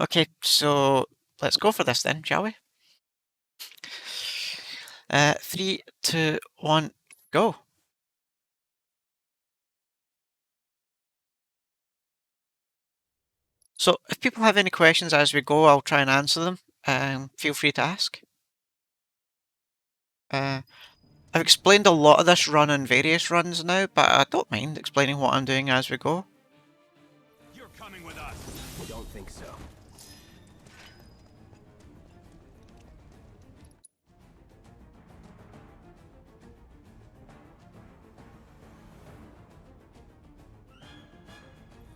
Okay, so let's go for this then, shall we? 3, 2, 1, go. So if people have any questions as we go, I'll try and answer them. Feel free to ask. I've explained a lot of this run in various runs now, but I don't mind explaining what I'm doing as we go. You're coming with us. I don't think so.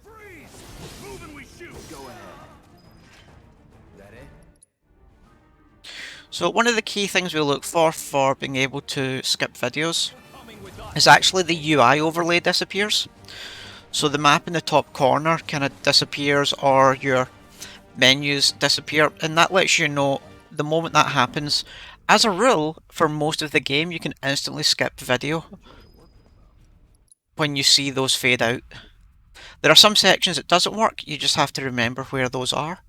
Freeze! Move and we shoot. Go ahead. That it? So one of the key things we look for being able to skip videos You're coming with us. is actually the UI overlay disappears. So the map in the top corner kind of disappears, or your menus disappear, and that lets you know the moment that happens. As a rule, for most of the game, you can instantly skip video when you see those fade out. There are some sections it doesn't work, you just have to remember where those are.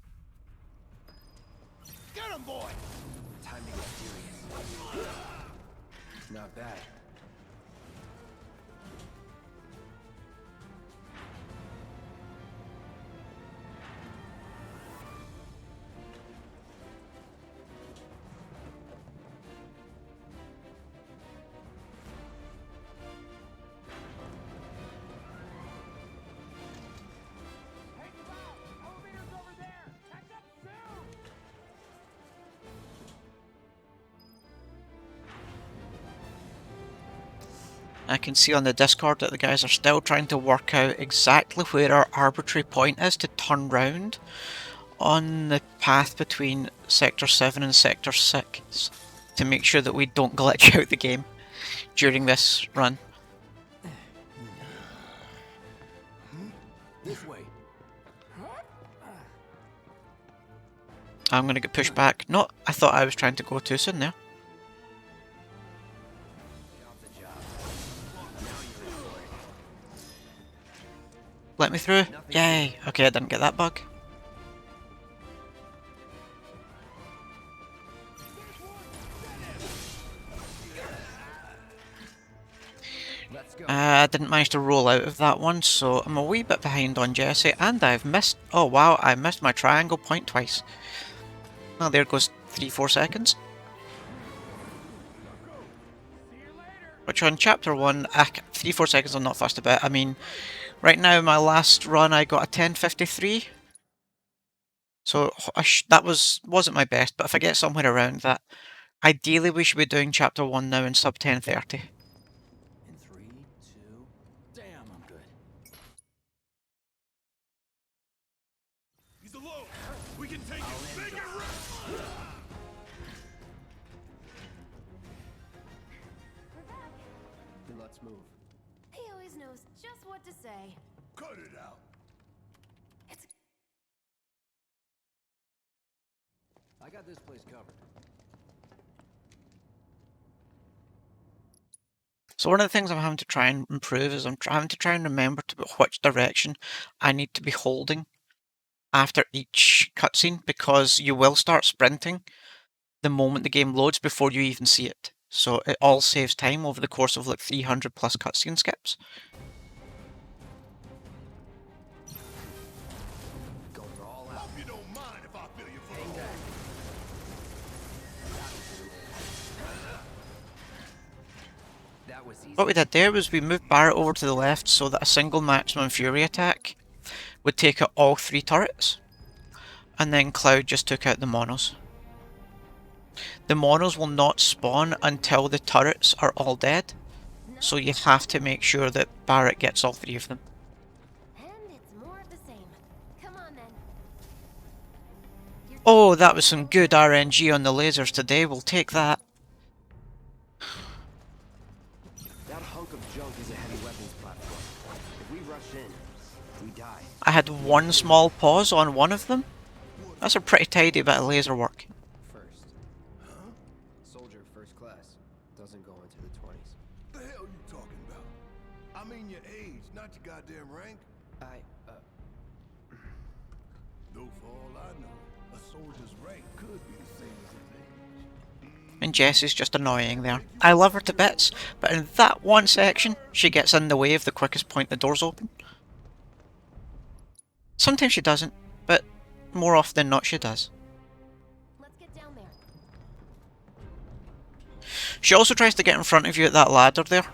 Get him, boy. Time to get serious. Not bad. Elevator's over there. Catch up soon. I can see on the Discord that the guys are still trying to work out exactly where our arbitrary point is to turn round on the path between Sector 7 and Sector 6 to make sure that we don't glitch out the game during this run. This way. I'm gonna get pushed back. No, I thought I was trying to go too soon there. Get off the job. Now you're in for it. Let me through. Nothing. Yay. Okay, I didn't get that bug. Let's go. I didn't manage to roll out of that one, so I'm a wee bit behind on Jesse, and I've missed... Oh wow, I missed my triangle point twice. Well, there goes 3-4 seconds. Which on Chapter 1, 3-4 seconds I'm not fussed about. I mean, right now my last run I got a 10:53. So that wasn't my best, but if I get somewhere around that, ideally we should be doing Chapter 1 now in sub 10:30. In 3, 2. Damn, I'm good. He's alone. We can take it. Make it run. Then let's move. He always knows just what to say. Cut it out. It's I got this place covered. So one of the things I'm having to try and improve is I'm having to try and remember which direction I need to be holding after each cutscene, because you will start sprinting the moment the game loads before you even see it. So it all saves time over the course of like 300 plus cutscene skips. Going all out. Hope you don't mind if I fill you full Hang of back. That was easy. What we did there was we moved Barrett over to the left so that a single maximum fury attack would take out all 3 turrets, and then Cloud just took out the monos. The monos will not spawn until the turrets are all dead, so you have to make sure that Barrett gets all 3 of them. and it's more of the same. Come on then. Oh, that was some good RNG on the lasers today, we'll take that. That hunk of junk is a heavy weapons platform. If we rush in, we die. I had one small pause on one of them. That's a pretty tidy bit of laser work. First. Huh? Soldier first class. Doesn't go into the 20s. The hell you talking about? I mean your age, not your goddamn rank. I, Though for all I know, soldier's rank could be the same as his age. And Jessie's just annoying there. I love her to bits, but in that one section, she gets in the way of the quickest point the door's open. Sometimes she doesn't, but more often than not she does. Let's get down there. She also tries to get in front of you at that ladder there,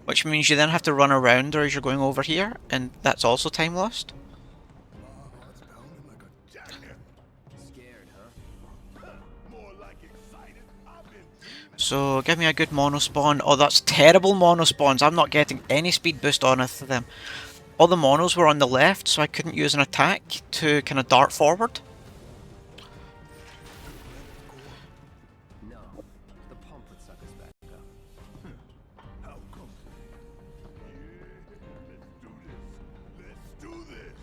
which means you then have to run around her as you're going over here, and that's also time lost. My heart's pounding like a jacket. Scared, huh? More like excited. I've been dreaming. So give me a good mono spawn. Oh, that's terrible mono spawns. I'm not getting any speed boost on it to them. All the monos were on the left, so I couldn't use an attack to kind of dart forward. No. The pump would suck us back up. How come? Yeah, let's do this. Let's do this.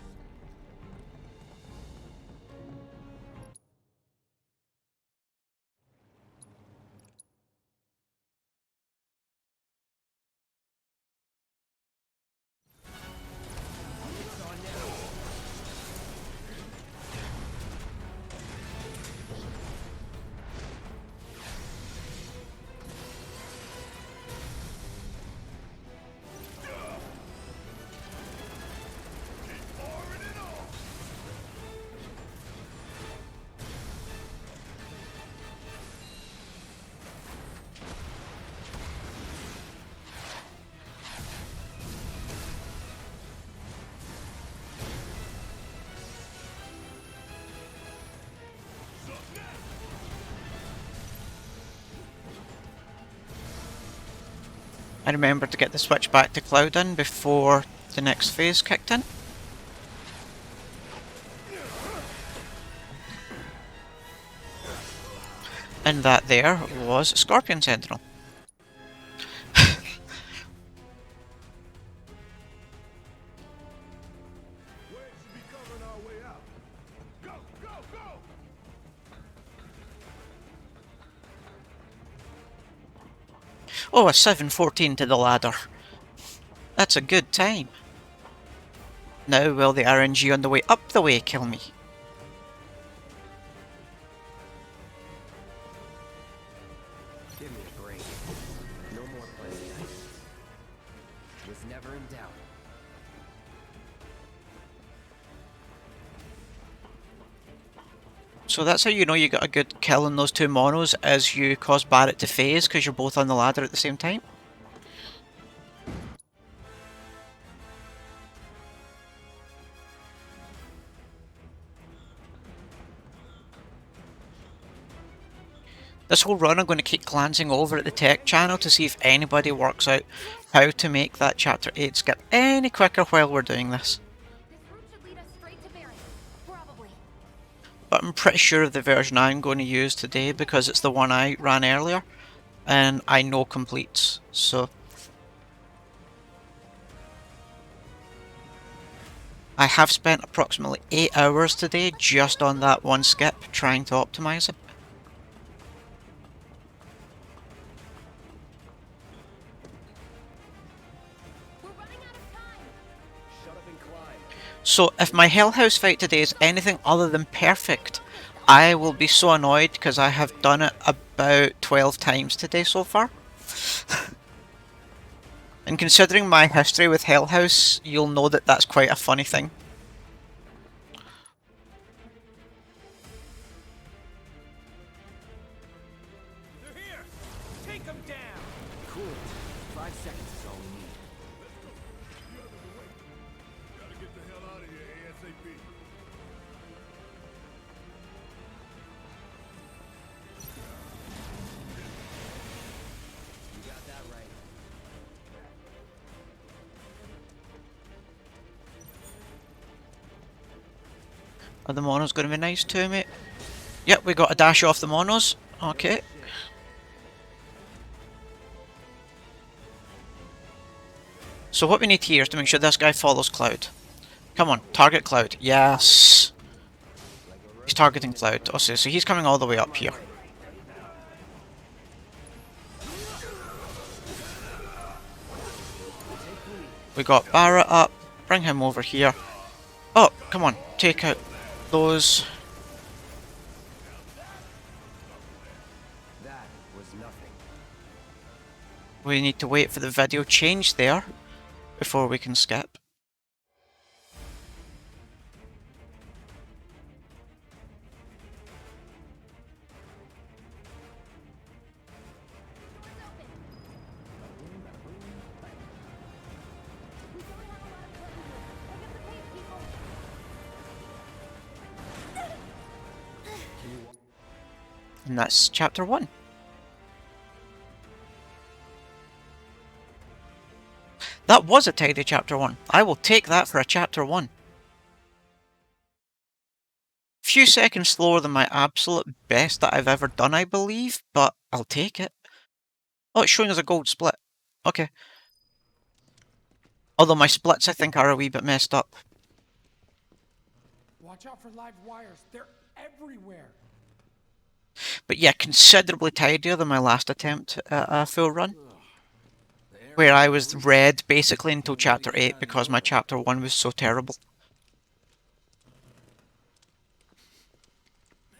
I remembered to get the switch back to Cloud in before the next phase kicked in. And that there was Scorpion Sentinel. Wedge should be covering our way out. Go, go, go! Oh, a 7:14 to the ladder. That's a good time. Now will the RNG on the way up the way kill me? Give me a break. No more playing nice. Was never in doubt. So that's how you know you got a good kill on those two monos, as you cause Barret to phase because you're both on the ladder at the same time. This whole run I'm going to keep glancing over at the tech channel to see if anybody works out how to make that chapter 8 skip any quicker while we're doing this. This route should lead us straight to Barret. Probably. But I'm pretty sure of the version I'm going to use today because it's the one I ran earlier and I know completes, so I have spent approximately 8 hours today just on that one skip trying to optimise it. We're running out of time. Shut up and climb. So if my Hell House fight today is anything other than perfect, I will be so annoyed because I have done it about 12 times today so far. And considering my history with Hell House, you'll know that that's quite a funny thing. They're here! Take them down! Cool. 5 seconds is all we need. Gotta get the hell out of here ASAP. You got that right. Are the monos going to be nice to me? Yep, we got a dash off the monos. Okay. So what we need here is to make sure this guy follows Cloud. Come on, target Cloud. Yes! He's targeting Cloud. Oh, so he's coming all the way up here. We got Barret up. Bring him over here. Oh, come on, take out. those. That was nothing. We need to wait for the video change there before we can skip. And that's chapter 1. That was a tidy chapter 1. I will take that for a chapter 1. Few seconds slower than my absolute best that I've ever done, I believe, but I'll take it. Oh, it's showing us a gold split. Okay. Although my splits, I think, are a wee bit messed up. Watch out for live wires. They're everywhere. But yeah, considerably tidier than my last attempt at a full run, where I was red basically until chapter 8 because my chapter 1 was so terrible.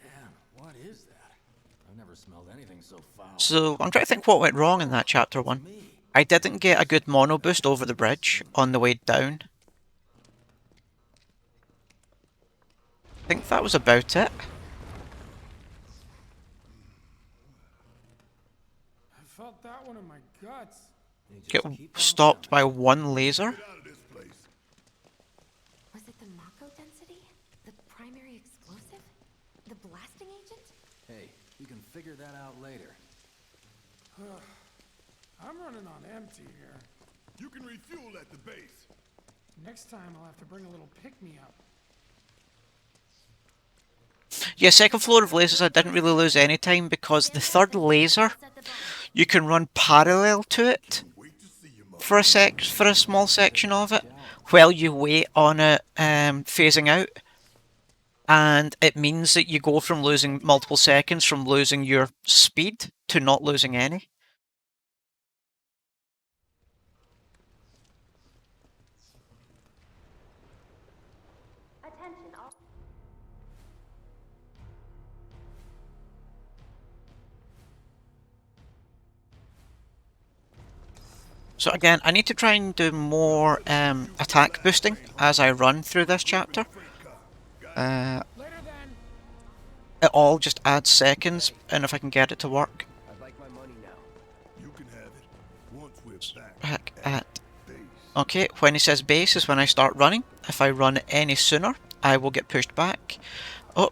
Man, what is that? I've never smelled anything so foul. So I'm trying to think what went wrong in that chapter 1. I didn't get a good mono boost over the bridge on the way down. I think that was about it. I felt that one in my guts. Get stopped by one laser. Get out of this place. Was it the Mako density? The primary explosive? The blasting agent? Hey, you can figure that out later. I'm running on empty here. You can refuel at the base. Next time I'll have to bring a little pick-me-up. Yeah, second floor of lasers I didn't really lose any time because the third laser, you can run parallel to it Wait to see your mother. for a small section of it while you wait on it phasing out. And it means that you go from losing multiple seconds from losing your speed to not losing any. Attention, all. So again, I need to try and do more attack boosting as I run through this chapter. Later then. It all just adds seconds, and if I can get it to work. I'd like my money now. You can have it once we're back Back at base. Okay, when he says base is when I start running. If I run any sooner, I will get pushed back. Oh,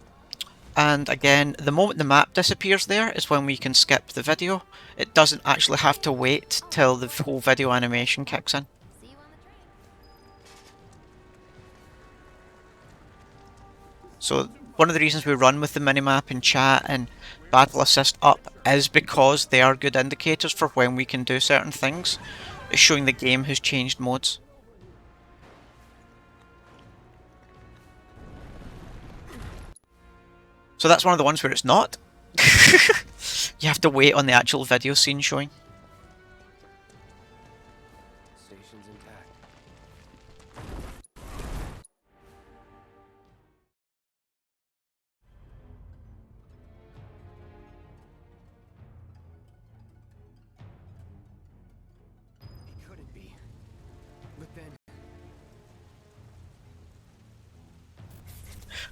and again, the moment the map disappears there is when we can skip the video. It doesn't actually have to wait till the whole video animation kicks in. See you on the train. So one of the reasons we run with the minimap and chat and battle assist up is because they are good indicators for when we can do certain things. It's showing the game has changed modes. So that's one of the ones where it's not. You have to wait on the actual video scene showing. Station's intact. It couldn't be. But then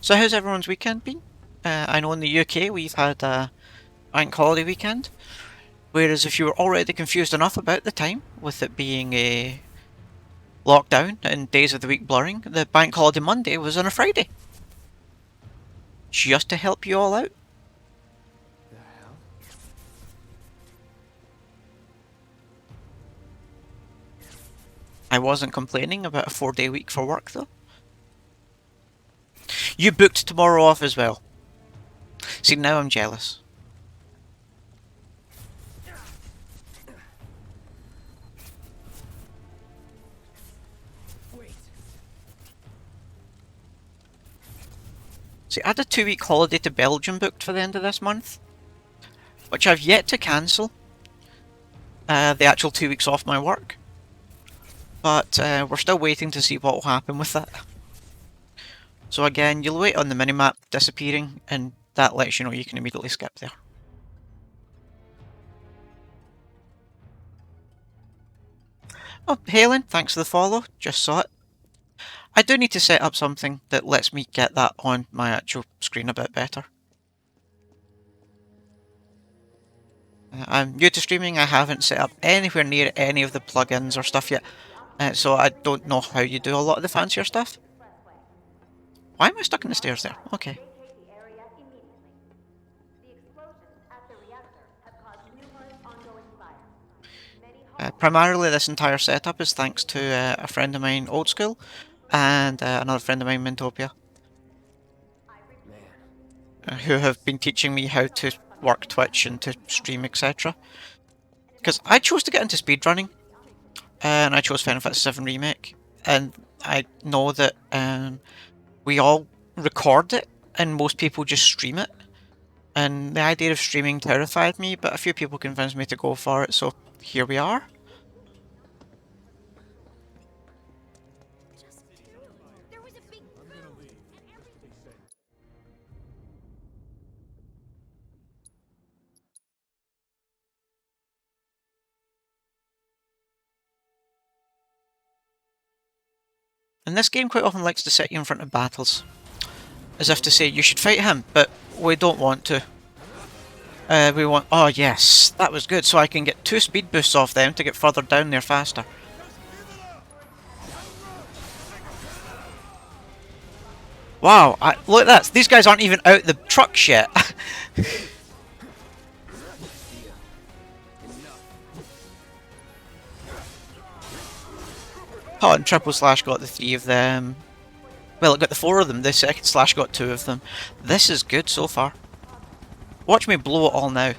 So how's everyone's weekend been? I know in the UK we've had a bank holiday weekend, whereas if you were already confused enough about the time, with it being a lockdown and days of the week blurring, the bank holiday Monday was on a Friday. Just to help you all out. the hell? I wasn't complaining about a 4-day week for work though. You booked tomorrow off as well. See, now I'm jealous. Wait. See, I had a 2-week holiday to Belgium booked for the end of this month, which I've yet to cancel. The actual 2 weeks off my work. But we're still waiting to see what will happen with that. So again, you'll wait on the minimap disappearing, and that lets you know you can immediately skip there. Oh, Helen, thanks for the follow. Just saw it. I do need to set up something that lets me get that on my actual screen a bit better. I'm new to streaming, I haven't set up anywhere near any of the plugins or stuff yet, so I don't know how you do a lot of the fancier stuff. Why am I stuck in the stairs there? Okay. Primarily this entire setup is thanks to a friend of mine, Old School, and another friend of mine, Mintopia, who have been teaching me how to work Twitch and to stream, etc. Because I chose to get into speedrunning, and I chose Final Fantasy VII Remake, and I know that we all record it, and most people just stream it. And the idea of streaming terrified me, but a few people convinced me to go for it, so here we are. And this game quite often likes to set you in front of battles, as if to say you should fight him, but we don't want to. We want... Oh yes, that was good, so I can get 2 speed boosts off them to get further down there faster. Wow, look at that, these guys aren't even out the trucks yet. Oh, and Triple Slash got the 3 of them. Well, it got the 4 of them, the second Slash got 2 of them. This is good so far. Watch me blow it all now.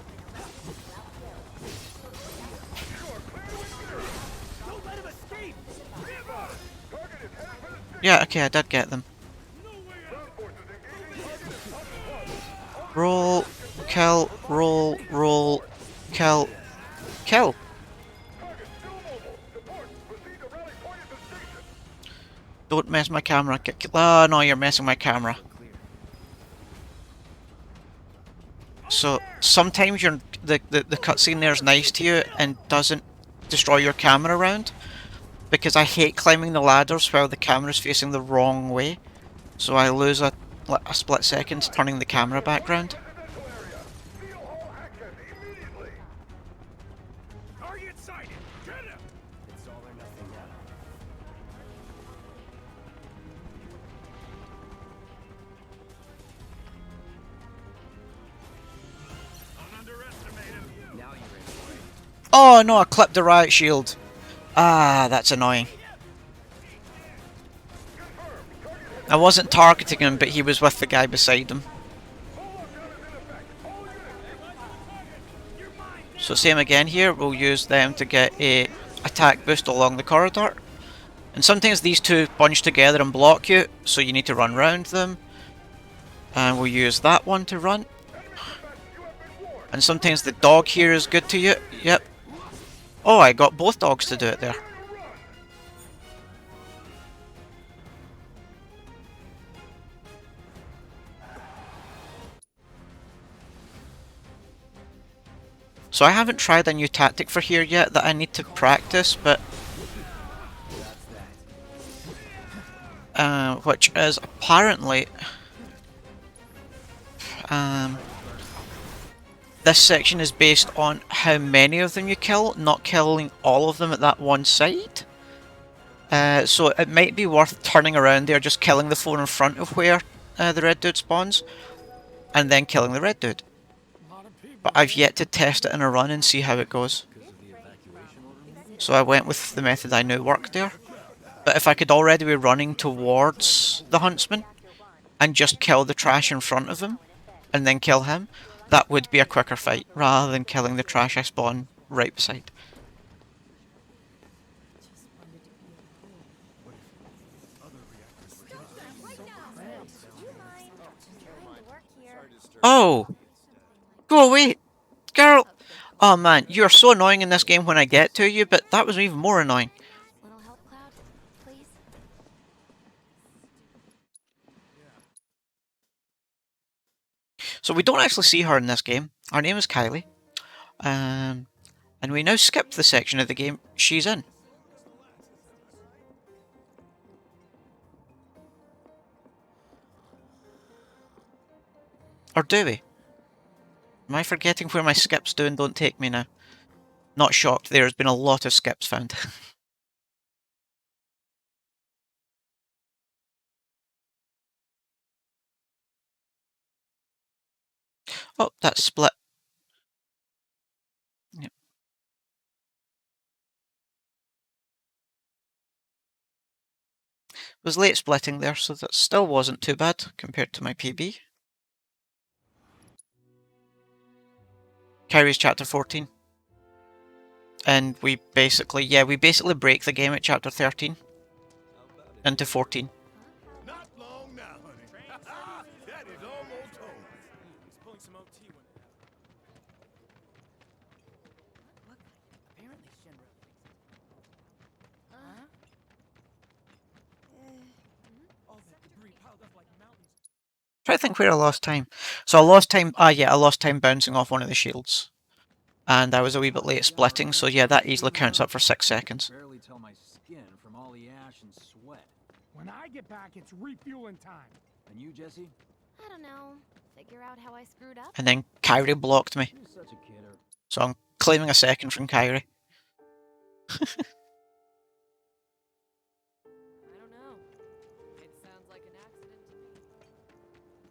Yeah, okay, I did get them. Roll, kill, roll, roll, kill, kill. Don't mess my camera. Oh no, you're messing my camera. So sometimes the cutscene there is nice to you and doesn't destroy your camera round, because I hate climbing the ladders while the camera's facing the wrong way. So I lose a split second turning the camera back round. Oh no, I clipped the riot shield. Ah, that's annoying. I wasn't targeting him, but he was with the guy beside him. So same again here, we'll use them to get a attack boost along the corridor. And sometimes these two bunch together and block you, so you need to run round them. And we'll use that one to run. And sometimes the dog here is good to you. Yep. Oh, I got both dogs to do it there. So I haven't tried a new tactic for here yet that I need to practice, but which is apparently this section is based on how many of them you kill, not killing all of them at that one site. So it might be worth turning around there, just killing the four in front of where the red dude spawns, and then killing the red dude. But I've yet to test it in a run and see how it goes. So I went with the method I knew worked there. But if I could already be running towards the huntsman and just kill the trash in front of him and then kill him, that would be a quicker fight rather than killing the trash I spawn right beside. Oh! Go away! Girl! Oh man, you're so annoying in this game when I get to you, but that was even more annoying. Little help, Cloud, please. So we don't actually see her in this game. Her name is Kylie. And we now skip the section of the game she's in. Or do we? Am I forgetting where my skips do and don't take me now? Not shocked, there's been a lot of skips found. Oh, that's split. Yep. Was late splitting there, so that still wasn't too bad compared to my PB. Kyrie's chapter 14. And we basically break the game at chapter 13 into 14. Not long now, honey. That is almost home. He's pulling some OT when it happened. What? Apparently Shinra. Huh? All that debris piled up like mountains. Try to think where I lost time. So I lost time. I lost time bouncing off one of the shields. And I was a wee bit late splitting, so yeah, that easily counts up for 6 seconds. Barely tell my skin from all the ash and sweat. When I get back, it's refueling time. And you, Jesse? I don't know. Figure out how I screwed up? And then Kyrie blocked me. You're such a kidder. So I'm claiming a second from Kyrie. I don't know. It sounds like an accident to me.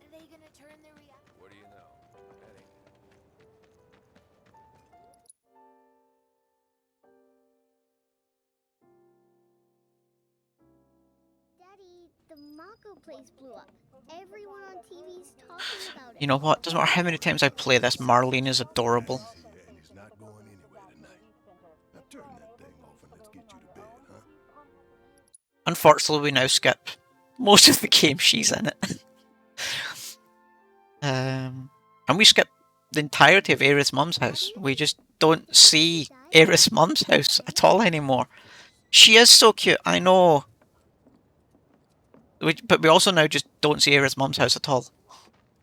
Are they gonna turn the reactor? What do you know? Heading. Daddy, the Mako place blew up. Everyone on TV's talking about it. You know what? Doesn't matter how many times I play this, Marlene is adorable. Yeah, and it's not going anywhere tonight. Now turn that thing off and let's get you to bed, huh? Unfortunately, we now skip most of the game she's in it. And we skip the entirety of Aerith's mum's house. We just don't see Aerith's mum's house at all anymore. She is so cute, I know. But we also now just don't see Aerith's mum's house at all.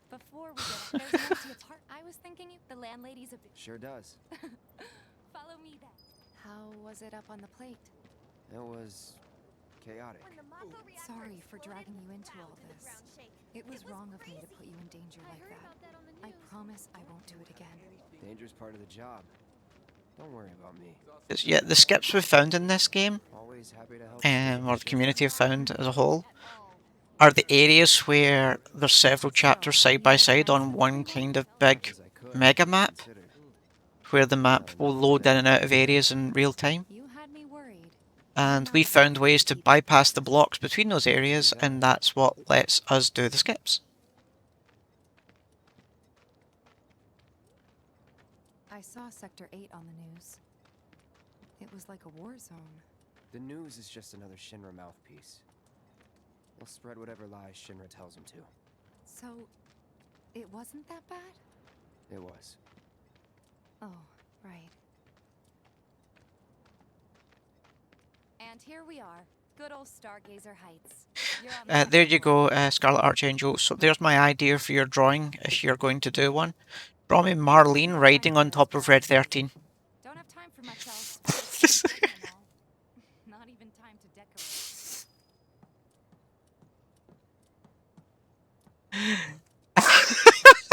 Before we get there's an empty apart. I was thinking the landlady's a bit. Sure does. Follow me then. How was it up on the plate? It was chaotic. Sorry for dragging you into all this. It was wrong of me to put you in danger like that. I promise I won't do it again. Danger's part of the job. Don't worry about me. Yeah, the skips we've found in this game, Always happy to help. or the community have found as a whole, are the areas where there's several chapters side by side on one kind of big mega map, where the map will load in and out of areas in real time. You had me worried. And we found ways to bypass the blocks between those areas, and that's what lets us do the skips. I saw Sector 8 on the news. It was like a war zone. The news is just another Shinra mouthpiece. They'll spread whatever lies Shinra tells them to. So, it wasn't that bad? It was. Oh, right. And here we are. Good old Stargazer Heights. You're on the There you go, Scarlet Archangel. So there's my idea for your drawing, if you're going to do one. Draw me Marlene riding on top of Red 13. Don't have time for much else. Not even time to decorate.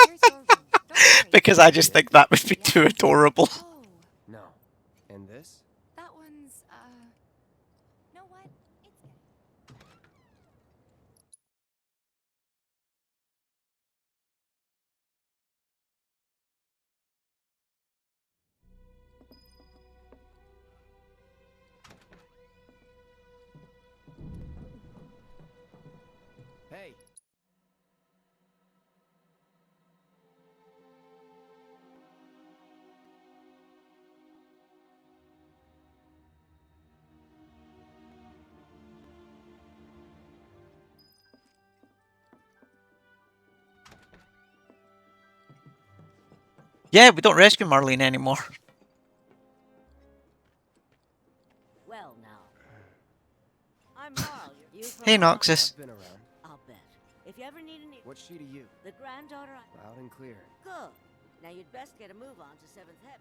Here's your room. Don't worry. Because I just think that would be too adorable. Oh, No. And this? that one's, know what? It's getting... Hey! Yeah, we don't rescue Marlene anymore. Well, now. I'm Marl. You from Hey, Hong Noxus. I've been around. I'll bet. If you ever need any... What What's she to you? The granddaughter I... Loud and clear. Good. Now you'd best get a move on to Seventh Heaven.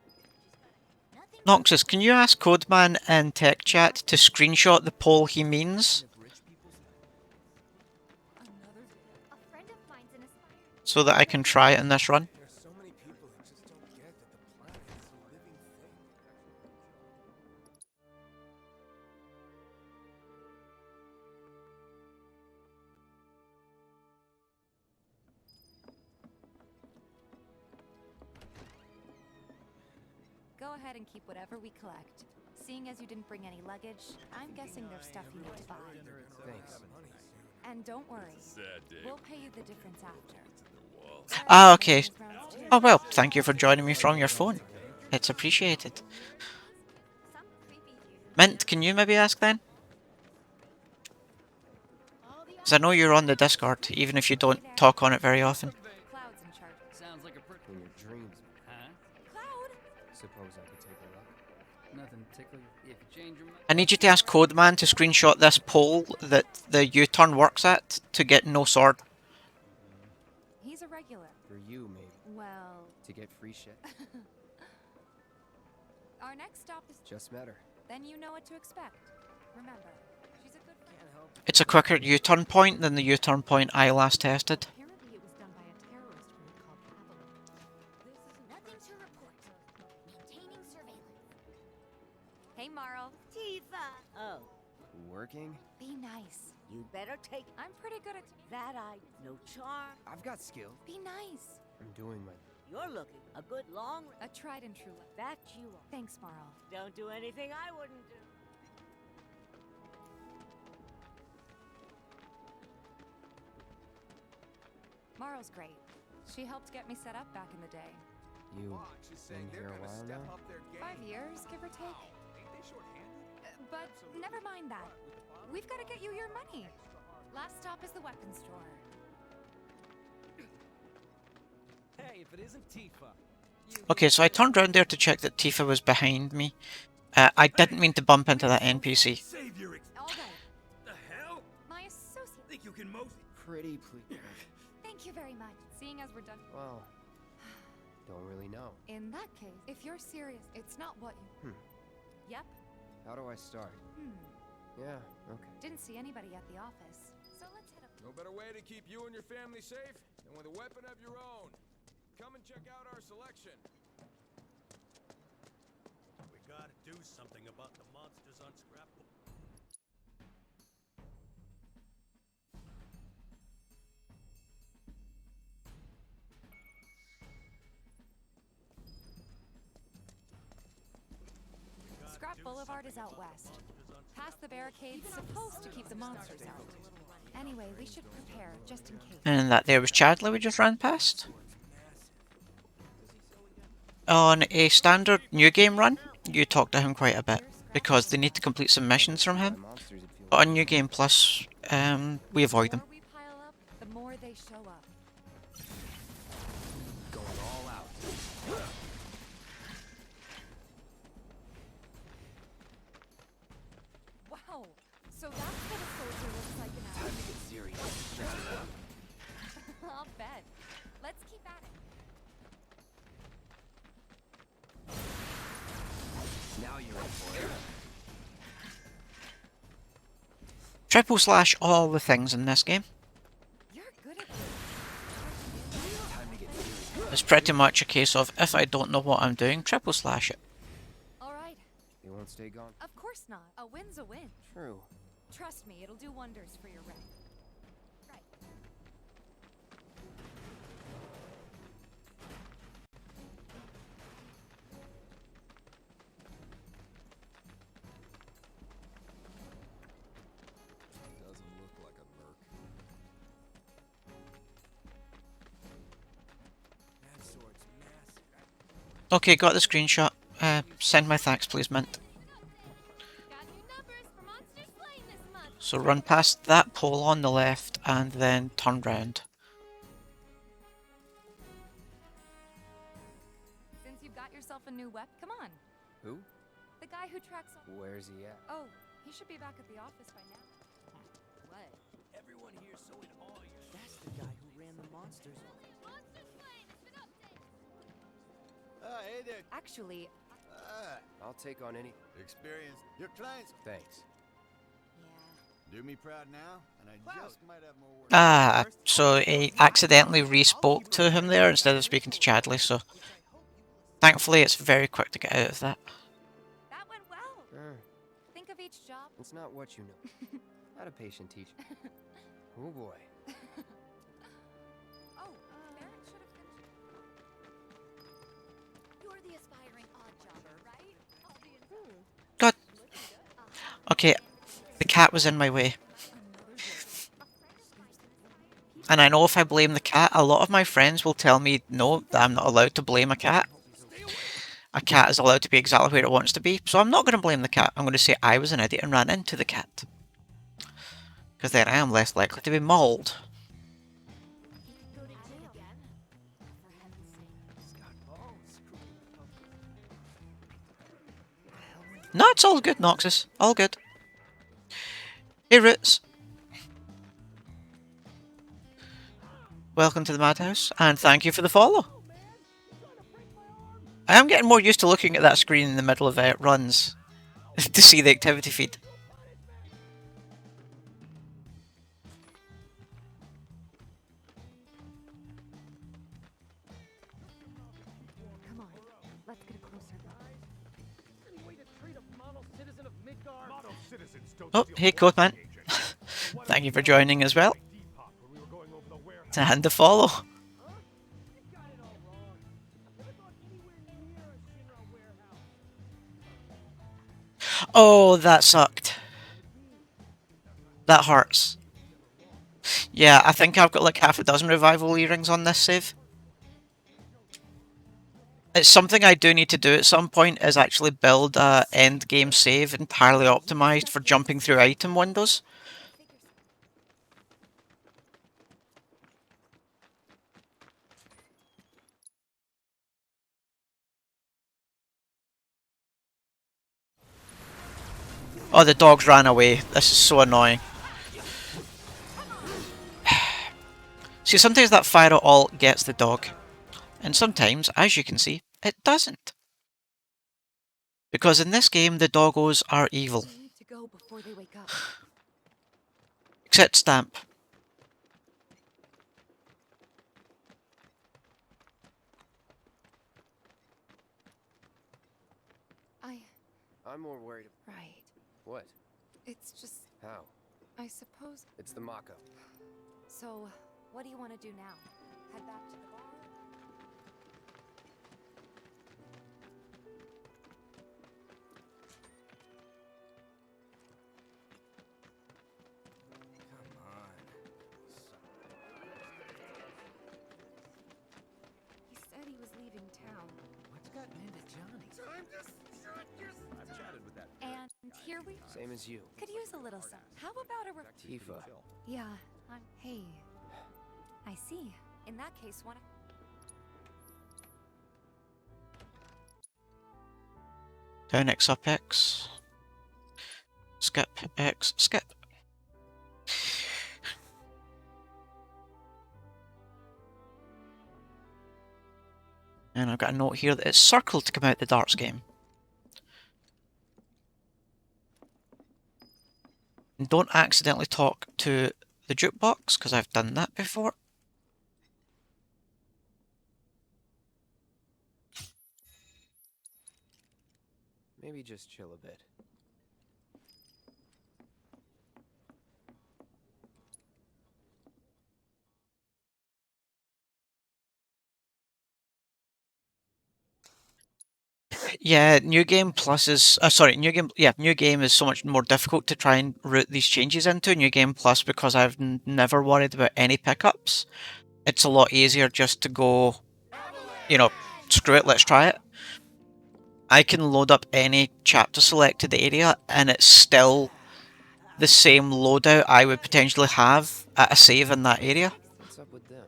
Nothing... Noxus, can you ask Codeman in tech chat to screenshot the poll he means A friend of mine's an aspiring. so that I can try it in this run? There's so many people who just don't get that the planet is a living thing. Go ahead and keep whatever we collect. Seeing as you didn't bring any luggage, I'm guessing there's stuff you need to buy. Thanks. And don't worry, we'll pay you the difference after. Ah, okay. Oh well, thank you for joining me from your phone. It's appreciated. Mint, can you maybe ask then? Because I know you're on the Discord, even if you don't talk on it very often. Cloud's in charge. Sounds like a In your dreams, Huh? Cloud! suppose I could take a look. Nothing tickle you if you change your mind. I need you to ask Codeman to screenshot this pole that the U-turn works at to get no sword. He's a regular. For you, maybe. Well, To get free shit. our next stop is... Just met her. Then you know what to expect. Remember, she's a good friend. It's a quicker U-turn point than the U-turn point I last tested. Apparently it was done by a terrorist group called Cavalry. Nothing to report. Maintaining surveillance. Hey, Marl. Tifa! Oh, Working? Be nice. you'd better take I'm pretty good at... that eye. No charm. I've got skill. Be nice. I'm doing my... You're looking a good long... A tried and true love. That you are. Thanks, Marl. Don't do anything I wouldn't do. Marl's great. She helped get me set up back in the day. You been here a while now? 5 years, give or take. But never mind that. We've got to get you your money. Last stop is the weapons store. Hey, if it isn't Tifa. Okay, so I turned around there to check that Tifa was behind me. I didn't mean to bump into that NPC. Save your All right. the hell? My associate. Think you can most? Pretty please. Thank you very much. Seeing as we're done. Well, don't really know. In that case, if you're serious, it's not what you... Yep. How do I start? Yeah, okay. Didn't see anybody at the office. So let's hit up... No better way to keep you and your family safe than with a weapon of your own. Come and check out our selection. We gotta do something about the monsters on Scrapbook. Scrap Boulevard is out west. Past the barricades, supposed to keep the monsters out. Anyway, we should prepare, just in case. And that there was Chadley we just ran past. On a standard new game run, you talk to him quite a bit, because they need to complete some missions from him. Monsters would feel But on New Game Plus, we avoid them. The more we pile up, the more they show up. going all out. Wow! So that's what a soldier looks like in Time to get serious. I'll bet. Let's keep at it. Now you're in for it. Triple slash all the things in this game. You're good at this. Time to get serious. It's pretty much a case of, if I don't know what I'm doing, triple slash it. All right. You won't stay gone? Of course not. A win's a win. True. Trust me, it'll do wonders for your rank. Right. Doesn't look like a merc. That sword's massive. Okay, got the screenshot. Send my thanks, please, Mint. Got new numbers for monsters slain this month. So run past that pole on the left and then turn round. Since you've got yourself a new wep, come on. Who? The guy who tracks all... Where's he at? Oh, he should be back at the office by now. What? Everyone here's so in awe of your... That's the guy who ran the monsters. Hey there. Actually, I'll take on any Experience. Your clients. thanks. Do me proud now, and I just might have more work. Ah, so he accidentally re-spoke to him there instead of speaking to Chadley, so thankfully it's very quick to get out of that. that went well. Uh, Think of each job. it's not what you know. Not a patient teacher. Oh boy. Oh, Barrett should have finished. You're the aspiring odd jobber, right? I'll be in God. Okay, the cat was in my way. And I know if I blame the cat, a lot of my friends will tell me no, that I'm not allowed to blame a cat. A cat is allowed to be exactly where it wants to be, so I'm not going to blame the cat. I'm going to say I was an idiot and ran into the cat. Because then I am less likely to be mauled. No, it's all good, Noxus. All good. Hey, Roots. Welcome to the Madhouse, and thank you for the follow. I am getting more used to looking at that screen in the middle of runs to see the activity feed. Come on, let's get a closer look. Oh, hey, Codeman. Thank you for joining as well. And the follow. Oh, that sucked. That hurts. Yeah, I think I've got like half a dozen revival earrings on this save. It's something I do need to do at some point, is actually build a end game save entirely optimized for jumping through item windows. Oh, the dogs ran away. This is so annoying. See, sometimes that fire at all gets the dog. And sometimes, as you can see, it doesn't. Because in this game, the doggos are evil. We need to go before they wake up. Except Stamp. I'm more worried. Right. What? It's just, How? I suppose. It's the mock-up. So, what do you want to do now? Head back to the bar? Come on. He said he was leaving town. What's gotten into Johnny? I've chatted with that. And here we Same as you. could use a little sun. How about a Tifa. Yeah, hey. I see. In that case, wanna... Down X up X. Skip X skip. And I've got a note here that it's circled to come out the darts game. And don't accidentally talk to the jukebox, because I've done that before. Maybe just chill a bit. Yeah, New Game Plus is New Game is so much more difficult to try and route these changes into New Game Plus, because I've never worried about any pickups. It's a lot easier just to go, you know, screw it, let's try it. I can load up any chapter selected area and it's still the same loadout I would potentially have at a save in that area. What's up with them?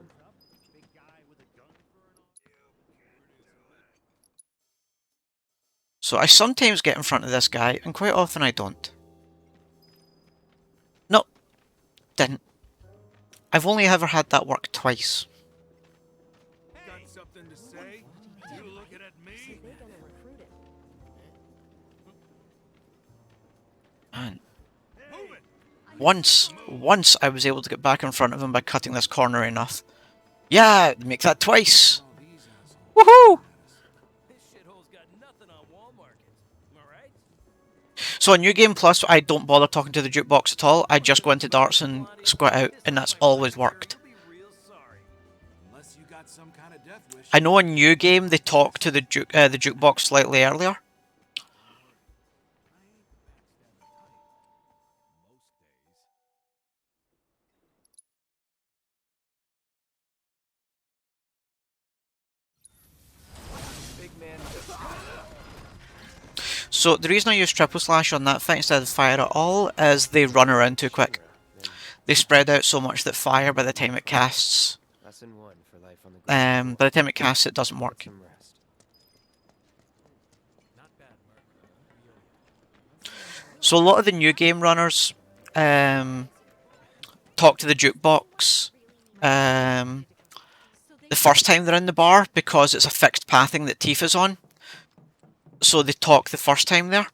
So I sometimes get in front of this guy, and quite often I don't. Nope. Didn't. I've only ever had that work twice. Got something to say? You looking at me? They're gonna recruit him. Man. Move it! Once I was able to get back in front of him by cutting this corner enough. Yeah, make that twice. Woohoo! This shithole's got nothing on wall markets. Am I right? So on New Game Plus, I don't bother talking to the jukebox at all. I just go into darts and squat out, and that's always worked. You'll be real sorry. Unless you got some kind of death wish. I know on New Game they talk to the jukebox slightly earlier. Big man. So the reason I use triple slash on that fight instead of fire at all is they run around too quick. They spread out so much that fire, by the time it casts, Lesson 1 for life on the ground. by the time it casts, it doesn't work. Some rest. So a lot of the new game runners talk to the jukebox the first time they're in the bar because it's a fixed pathing that Tifa's on. So they talk the first time there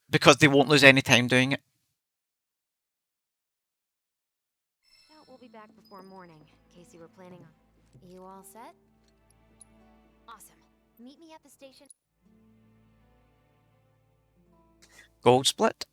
because they won't lose any time doing it. We'll be back before morning, in case you were planning on. You all set? Awesome. Meet me at the station. Gold split.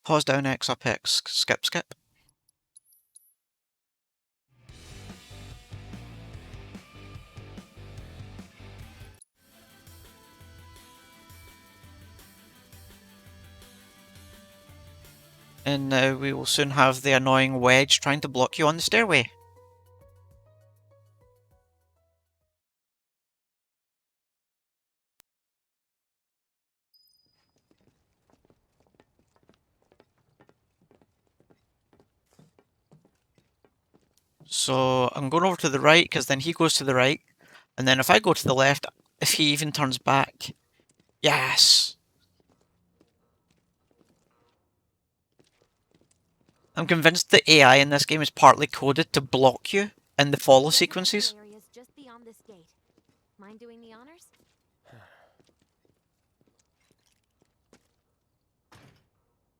Pause down, X up, X, skip, skip. And now we will soon have the annoying wedge trying to block you on the stairway. So I'm going over to the right because then he goes to the right. And then if I go to the left, if he even turns back. Yes! I'm convinced the AI in this game is partly coded to block you in the follow sequences. Area's just beyond this gate. Mind doing the honors?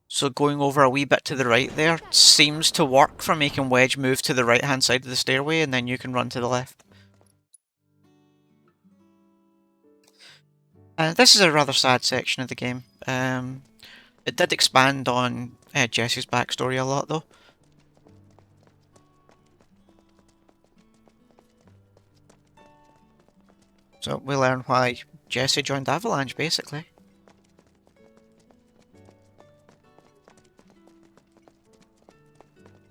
So going over a wee bit to the right there seems to work for making Wedge move to the right hand side of the stairway and then you can run to the left. This is a rather sad section of the game. It did expand on Jesse's backstory a lot though. So we learn why Jesse joined Avalanche basically.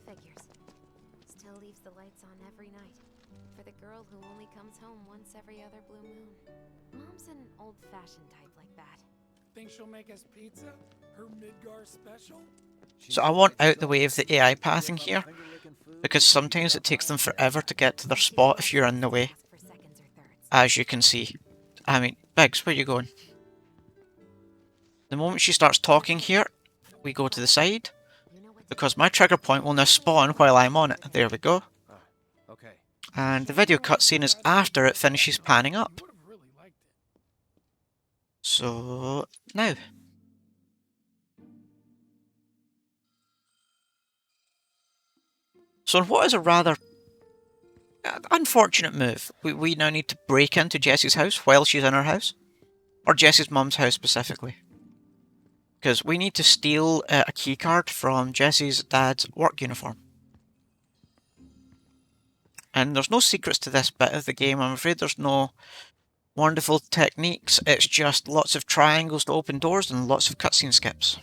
Figures. Still leaves the lights on every night. For the girl who only comes home once every other blue moon. Mom's an old-fashioned type like that. Think she'll make us pizza? Her Midgar special? So I want out the way of the AI pathing here, because sometimes it takes them forever to get to their spot if you're in the way. For seconds or thirds. As you can see. I mean, Biggs, where you going? The moment she starts talking here, we go to the side, You know what? because my trigger point will now spawn while I'm on it. There we go. Okay. And the video cutscene is after it finishes panning up. Would have really liked it. So, now. So in what is a rather unfortunate move, we now need to break into Jessie's house while she's in her house. Or Jessie's mum's house specifically. Because we need to steal a keycard from Jessie's dad's work uniform. And there's no secrets to this bit of the game, I'm afraid there's no wonderful techniques, it's just lots of triangles to open doors and lots of cutscene skips.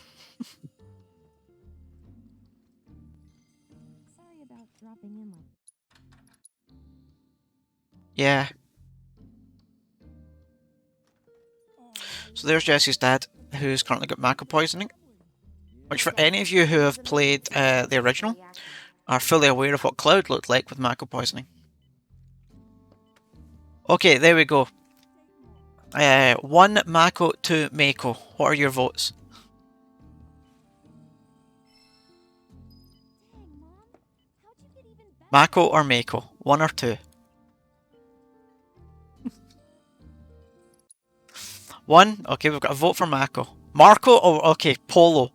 Sorry about dropping in like. Yeah. So there's Jessie's dad. who's currently got Mako poisoning. Which for any of you who have played the original are fully aware of what Cloud looked like with Mako poisoning. Okay, there we go. 1 Mako, 2 Mako. What are your votes? Mako or Mako? 1 or 2? 1? Okay, we've got a vote for Mako. Marco? Oh, okay, Polo.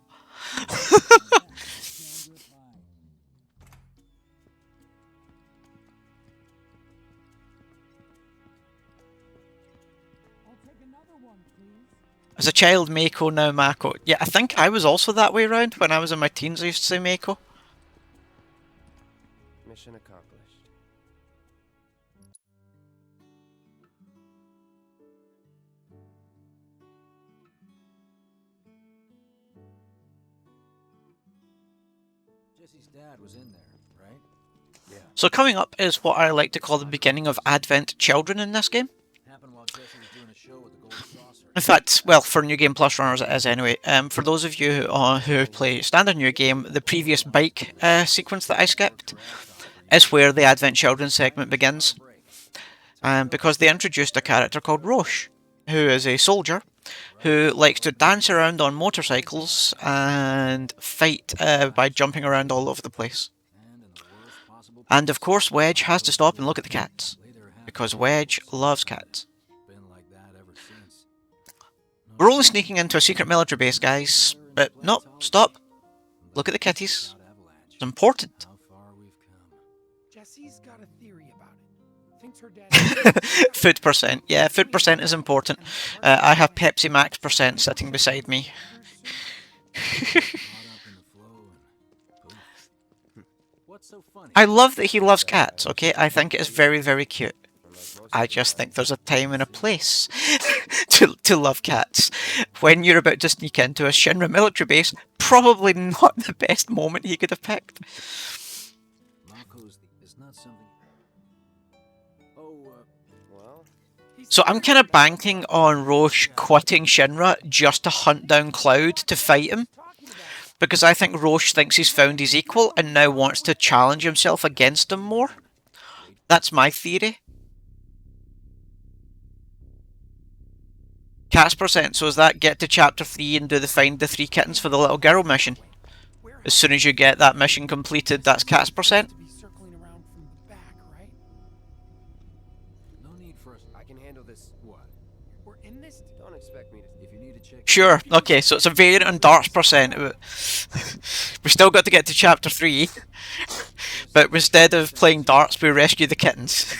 As a child, Mako, now Mako. Yeah, I think I was also that way around. When I was in my teens, I used to say Mako. Mission accomplished. Jesse's dad was in there, right? Yeah. So coming up is what I like to call the beginning of Advent Children in this game. Happened while Jesse was doing a show with the Gold Saucer. In fact, well, for New Game Plus runners it is anyway. For those of you who play Standard New Game, the previous bike sequence that I skipped is where the Advent Children segment begins. Because they introduced a character called Roche, who is a soldier who likes to dance around on motorcycles and fight by jumping around all over the place. And of course Wedge has to stop and look at the cats, because Wedge loves cats. We're only sneaking into a secret military base, guys, but no, stop. Look at the kitties. It's important. Jesse's got a theory about it. Thinks her dad. Food percent. Yeah, food percent is important. I have Pepsi Max percent sitting beside me. I love that he loves cats, okay? I think it is very, very cute. I just think there's a time and a place to love cats. When you're about to sneak into a Shinra military base, probably not the best moment he could have picked. So I'm kind of banking on Roche quitting Shinra just to hunt down Cloud to fight him. Because I think Roche thinks he's found his equal and now wants to challenge himself against him more. That's my theory. Cats percent, so is that get to chapter 3 and do the find the 3 kittens for the little girl mission? As soon as you get that mission completed, that's cats percent? No need for us. I can handle this. What? We're in this. Don't expect me to. If you need to check. Sure, okay, so it's a variant on darts percent. We still got to get to chapter 3. But instead of playing darts, we rescue the kittens.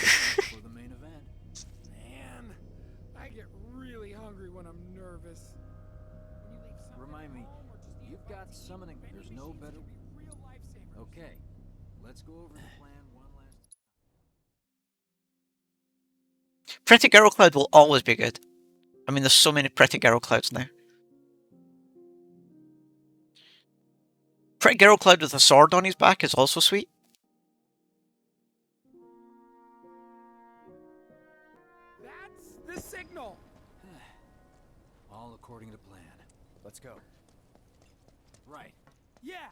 Pretty Girl Cloud will always be good. I mean, there's so many Pretty Girl Clouds now. Pretty Girl Cloud with a sword on his back is also sweet. That's the signal. All according to plan. Let's go. Right. Yeah.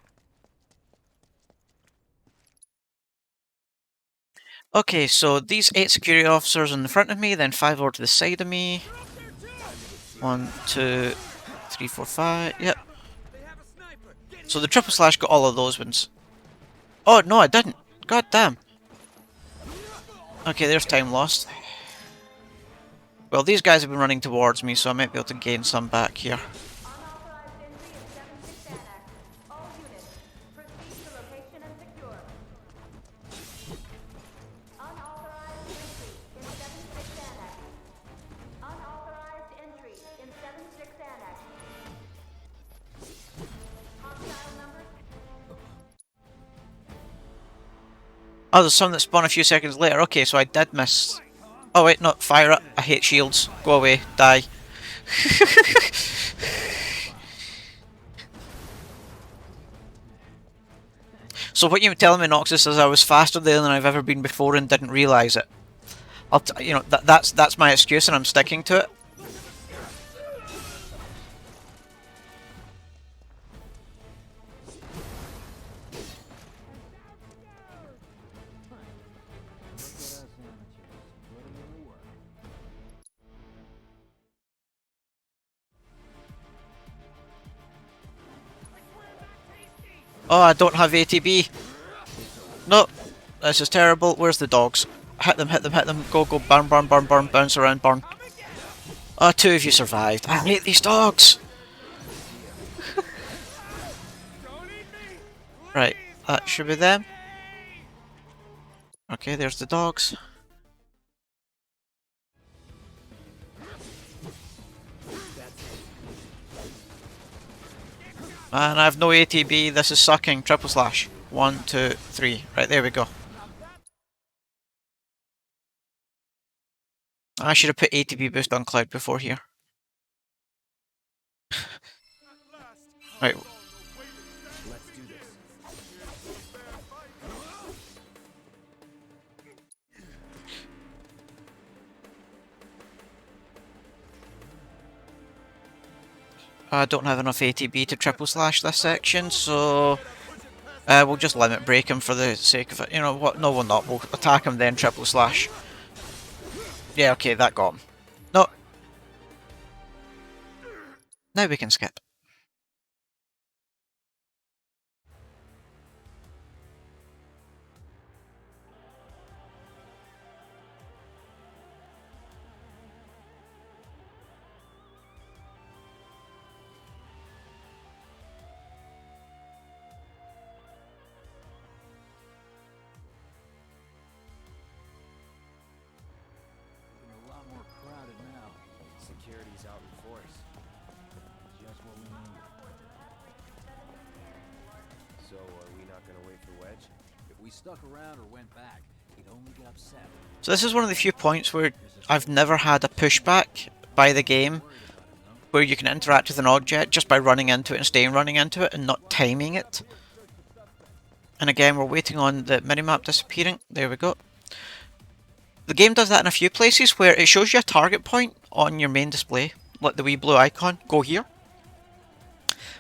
Okay, so these 8 security officers in the front of me, then 5 over to the side of me. 1, 2, 3, 4, 5. Yep. So the triple slash got all of those ones. Oh, no, I didn't. God damn. Okay, there's time lost. Well, these guys have been running towards me, so I might be able to gain some back here. Oh, there's some that spawn a few seconds later. Okay, so I did miss. Oh wait, no, fire it. I hate shields. Go away, die. So what you're telling me, Noxus, is I was faster there than I've ever been before and didn't realise it. You know, that's my excuse and I'm sticking to it. Oh, I don't have ATB. No, this is terrible. Where's the dogs? Hit them, hit them, hit them. Go, go, burn, burn, burn, burn, bounce around, burn. Oh, 2 of you survived. I hate these dogs! Right, that should be them. Okay, there's the dogs. And I have no ATB, this is sucking. Triple slash. 1, 2, 3. Right, there we go. I should have put ATB boost on Cloud before here. Right. Let's do this. I don't have enough ATB to triple slash this section, so we'll just limit break him for the sake of it. You know what? No, we'll not. We'll attack him then triple slash. Yeah, okay, that got him. No. Now we can skip. A lot more crowded now. Security's out in force. Just what we need. So, are we not gonna wait for Wedge? If we stuck around or went back, he'd only get upset. So this is one of the few points where I've never had a pushback by the game where you can interact with an object just by running into it and staying running into it and not timing it. And again, we're waiting on the minimap disappearing. There we go. The game does that in a few places where it shows you a target point on your main display, like the wee blue icon, go here.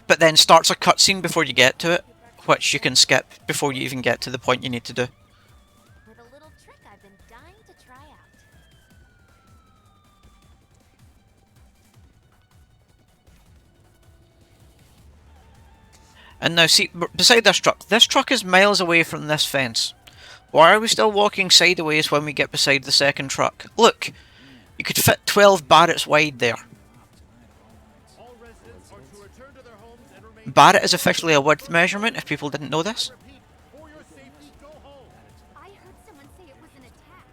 But then starts a cutscene before you get to it, which you can skip before you even get to the point you need to do. With a little trick I've been dying to try out. And now see, beside this truck is miles away from this fence. Why are we still walking sideways when we get beside the second truck? Look, you could fit 12 Barretts wide there. Barrett is officially a width measurement, if people didn't know this. I heard someone say it was an attack.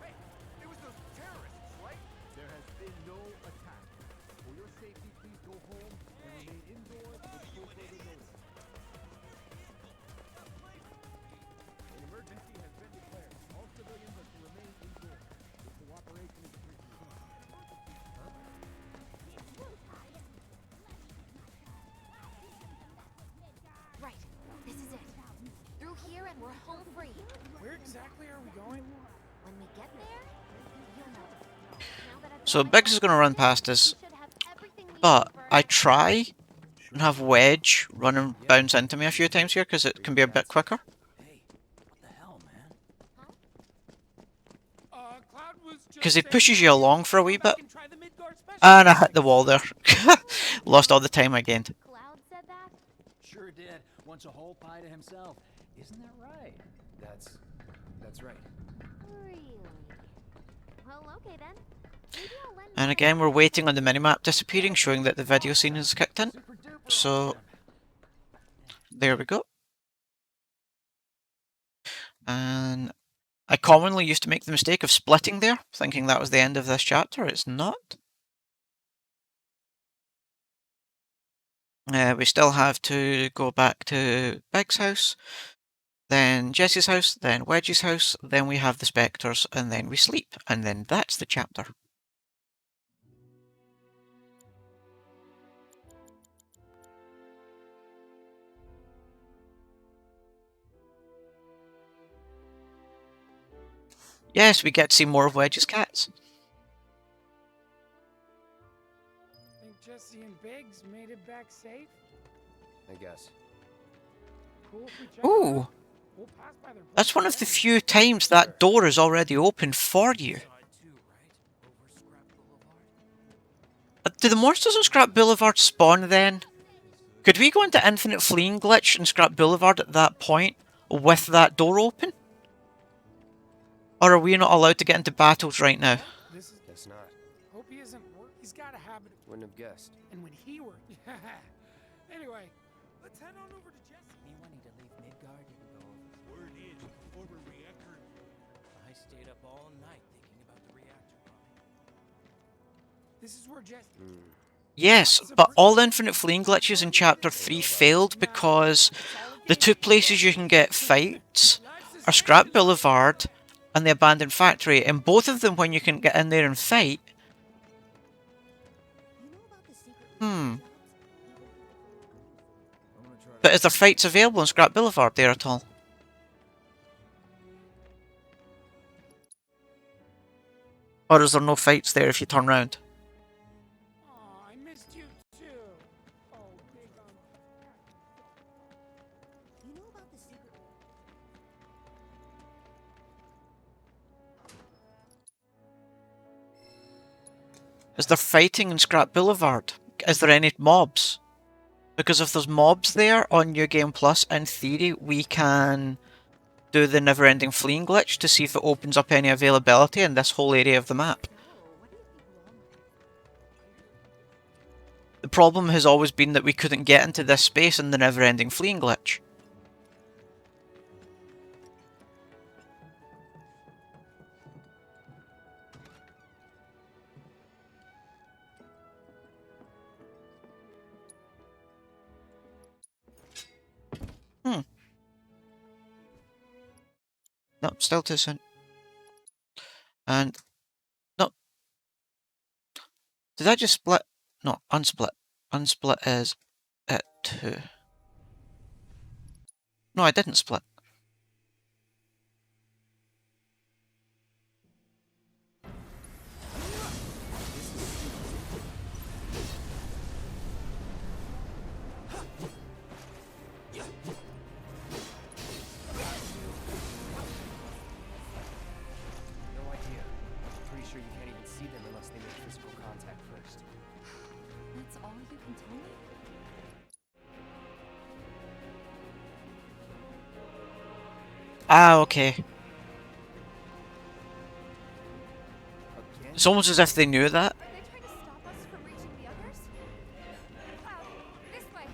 Hey, it was those terrorists, right? There has been no attack. For your safety, please go home and remain indoors until further notice. An emergency has been declared. All civilians are to remain indoors. This cooperation is strictly Right, this is it. Through here and we're home free. Where exactly are we going? When we get there, you'll know. Now that I've So got my Biggs is going to run past us, Should have everything we but need for I try and have Wedge run and bounce into me a few times here because it can be a bit quicker. Hey, what the hell, man? Cloud was just Because he saying pushes you along for a wee bit. and try the Midgard special. And I hit the wall there. Lost all the time I gained. Cloud said that? Sure did. Wants a whole pie to himself. Isn't that right? That's right. Really? Well, okay then. Maybe I'll lend And my again, we're waiting on the minimap disappearing, showing that the video scene has kicked in. So, there we go. And I commonly used to make the mistake of splitting there, thinking that was the end of this chapter. It's not. We still have to go back to Big's house, then Jesse's house, then Wedge's house, then we have the spectres, and then we sleep, and then that's the chapter. Yes, we get to see more of Wedge's cats. Think Jesse and Biggs made it back safe? I guess. Cool if we check it Ooh, out? We'll pass by their that's one of the few times that door is already open for you. Do the monsters on Scrap Boulevard spawn then? Could we go into Infinite Fleeing Glitch and Scrap Boulevard at that point with that door open? Or are we not allowed to get into battles right now? This is. Guess not. Hope he isn't work. He's got a habit of. Wouldn't have guessed. And when he worked. Anyway, let's head on over to Jesse. Me wanting to leave Midgard didn't go over. Word is, former reactor. I stayed up all night thinking about the reactor bomb. This is where Jesse. Yes, but all Infinite Fleeing Glitches in Chapter 3 failed because the two places you can get fights are Scrap Boulevard and the Abandoned Factory, and both of them when you can get in there and fight. But is there fights available in Scrap Boulevard there at all? Or is there no fights there if you turn round? Aw, I missed you too. Oh, big You know about the secret? Is there fighting in Scrap Boulevard? Is there any mobs? Because if there's mobs there on New Game Plus, in theory, we can do the never-ending fleeing glitch to see if it opens up any availability in this whole area of the map. The problem has always been that we couldn't get into this space in the never-ending fleeing glitch. No, still too soon. And no. Did I just split? No, unsplit. Unsplit is at 2. No, I didn't split. No idea. Pretty sure you can't even see them unless they make physical contact first. That's all you can tell me? Ah, okay. Again? It's almost as if they knew that. Are they trying to stop us from reaching the others? This way!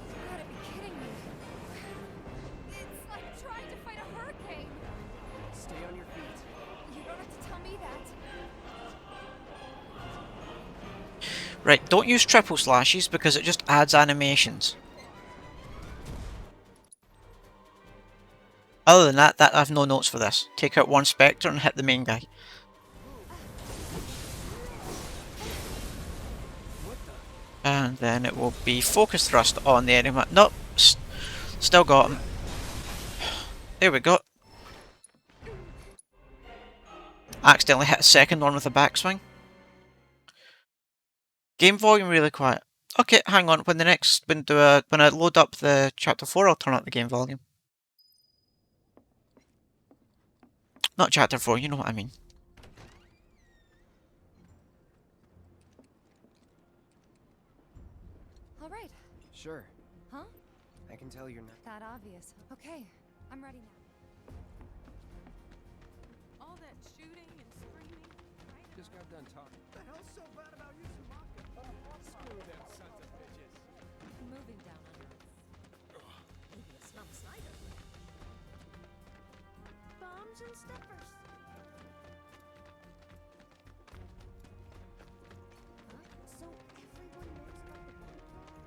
You gotta be kidding me. It's like trying to fight a hurricane. Stay on your feet. You don't have to tell me that. Right, don't use triple slashes because it just adds animations. Other than that, I have no notes for this. Take out one Spectre and hit the main guy. And then it will be focus thrust on the enemy. Nope, still got him. There we go. Accidentally hit a second one with a backswing. Game volume really quiet. Okay, hang on. When I load up the chapter 4, I'll turn up the game volume. Not chapter 4, you know what I mean. All right. Sure. Huh? I can tell you're not. That obvious. Okay, I'm ready now. All that shooting and screaming. Just got done talking. What the hell's so bad about using Maka? Screw them sons of bitches. Moving down under us. Maybe a slum slider. Bombs and steppers. So everyone knows about the bomb?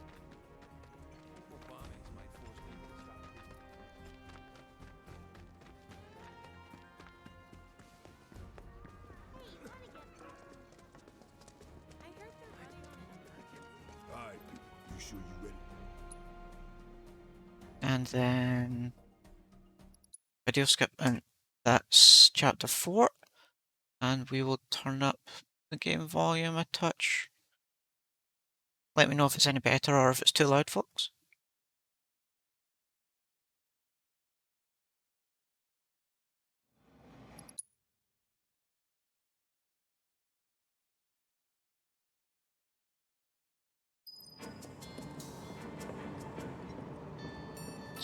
More bombings might force people to stop. I heard they're running on. Alright, people, you sure you ready? And then video skip, and that's chapter 4. And we will turn up the game volume a touch. Let me know if it's any better or if it's too loud, folks.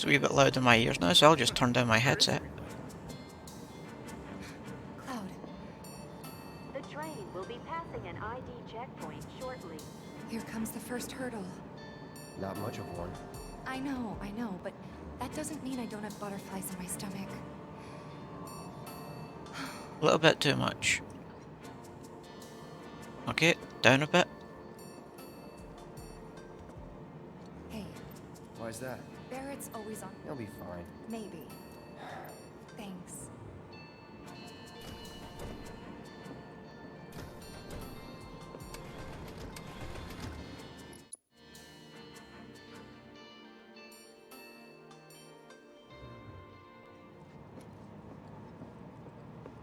It's a wee bit loud in my ears now, so I'll just turn down my headset. Cloud, The train will be passing an ID checkpoint shortly. here comes the first hurdle. Not much of one. I know, but that doesn't mean I don't have butterflies in my stomach. A little bit too much. Okay, down a bit. Hey, Why is that? Barrett's always on. He'll be fine. Maybe. Thanks.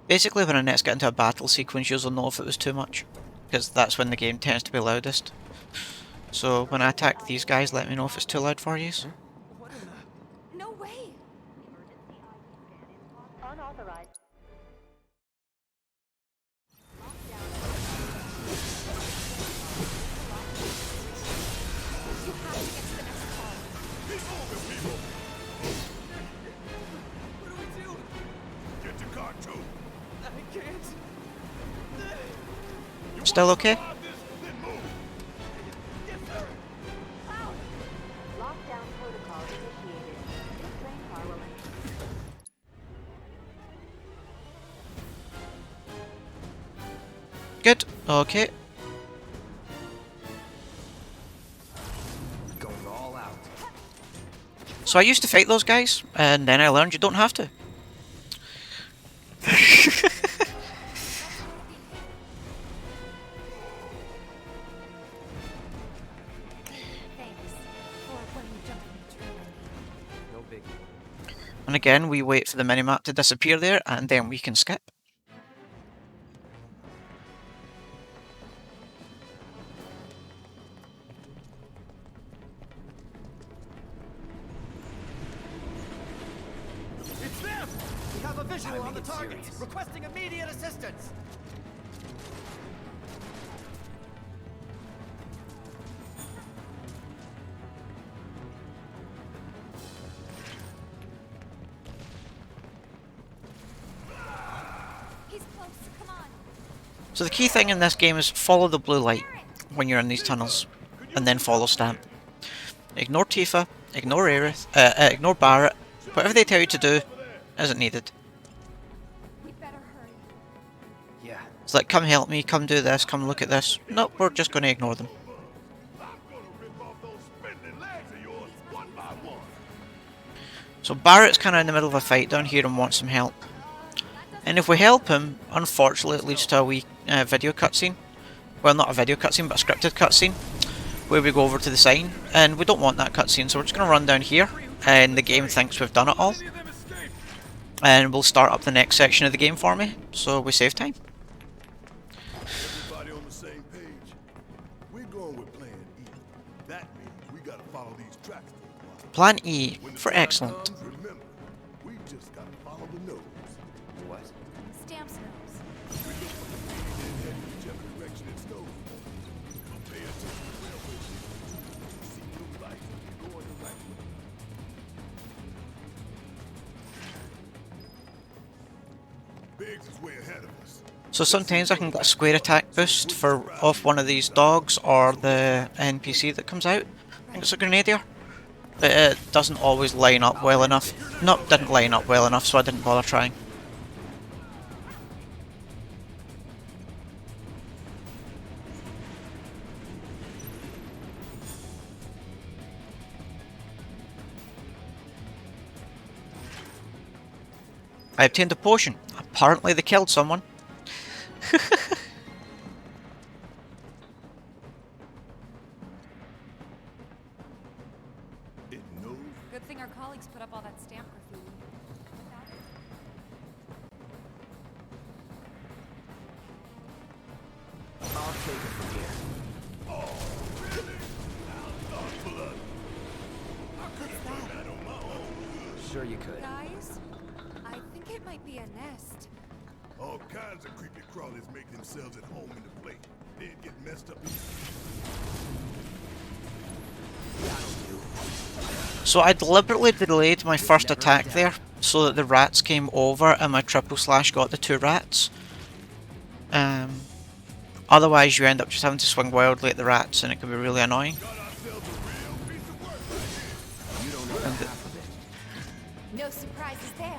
Basically, when I next get into a battle sequence, you'll know if it was too much, because that's when the game tends to be loudest. So when I attack these guys, let me know if it's too loud for you. No way! Unauthorized. You have to get to the next car. What do we do? Get your car too. I can't. Still okay? Then move. Yes, sir. Lockdown protocol initiated. This train car will enter. Good. Okay. Going all out. So I used to fight those guys, and then I learned you don't have to. Thanks for when you jumped in the train. No biggie. And again, we wait for the minimap to disappear there, and then we can skip. It's them! We have a visual Timing on the it target. serious. Requesting immediate assistance. He's close, come on. So the key thing in this game is follow the blue light when you're in these tunnels, and then follow Stamp. Ignore Tifa, ignore Aerith, ignore Barrett. Whatever they tell you to do isn't needed. We better hurry. Yeah. It's like, come help me, come do this, come look at this. Nope, we're just going to ignore them. I'm gonna rip off those spindly legs of yours one by one. So Barrett's kind of in the middle of a fight down here and wants some help. And if we help him, unfortunately it leads to a wee video cutscene. Well, not a video cutscene, but a scripted cutscene, where we go over to the sign, and we don't want that cutscene, so we're just going to run down here, and the game thinks we've done it all. Any of them escaped? And we'll start up the next section of the game for me, so we save time. Everybody on the same page. We're going with plan E. That means we gotta follow these tracks for a while. Plan E, When the for time excellent. comes, remember, we just gotta follow the nose. What? Stamps nose. We just want to head in whichever direction it's going. Pay attention to the railway station. See blue lights, you're going the right way. Biggs is way ahead of us. So sometimes I can get a square attack boost for off one of these dogs or the NPC that comes out. I think it's a grenadier. But it doesn't always line up well enough. Nope, didn't line up well enough, so I didn't bother trying. I obtained a potion. Apparently they killed someone. It knows. Good thing our colleagues put up all that stamp graffiti. I'll take it from here. Sure you could. Guys, I think it might be a nest. All kinds of creepy crawlies make themselves at home in the plate. They'd get messed up. So I deliberately delayed my first attack there so that the rats came over and my triple slash got the 2 rats. Otherwise you end up just having to swing wildly at the rats and it can be really annoying. No surprises there.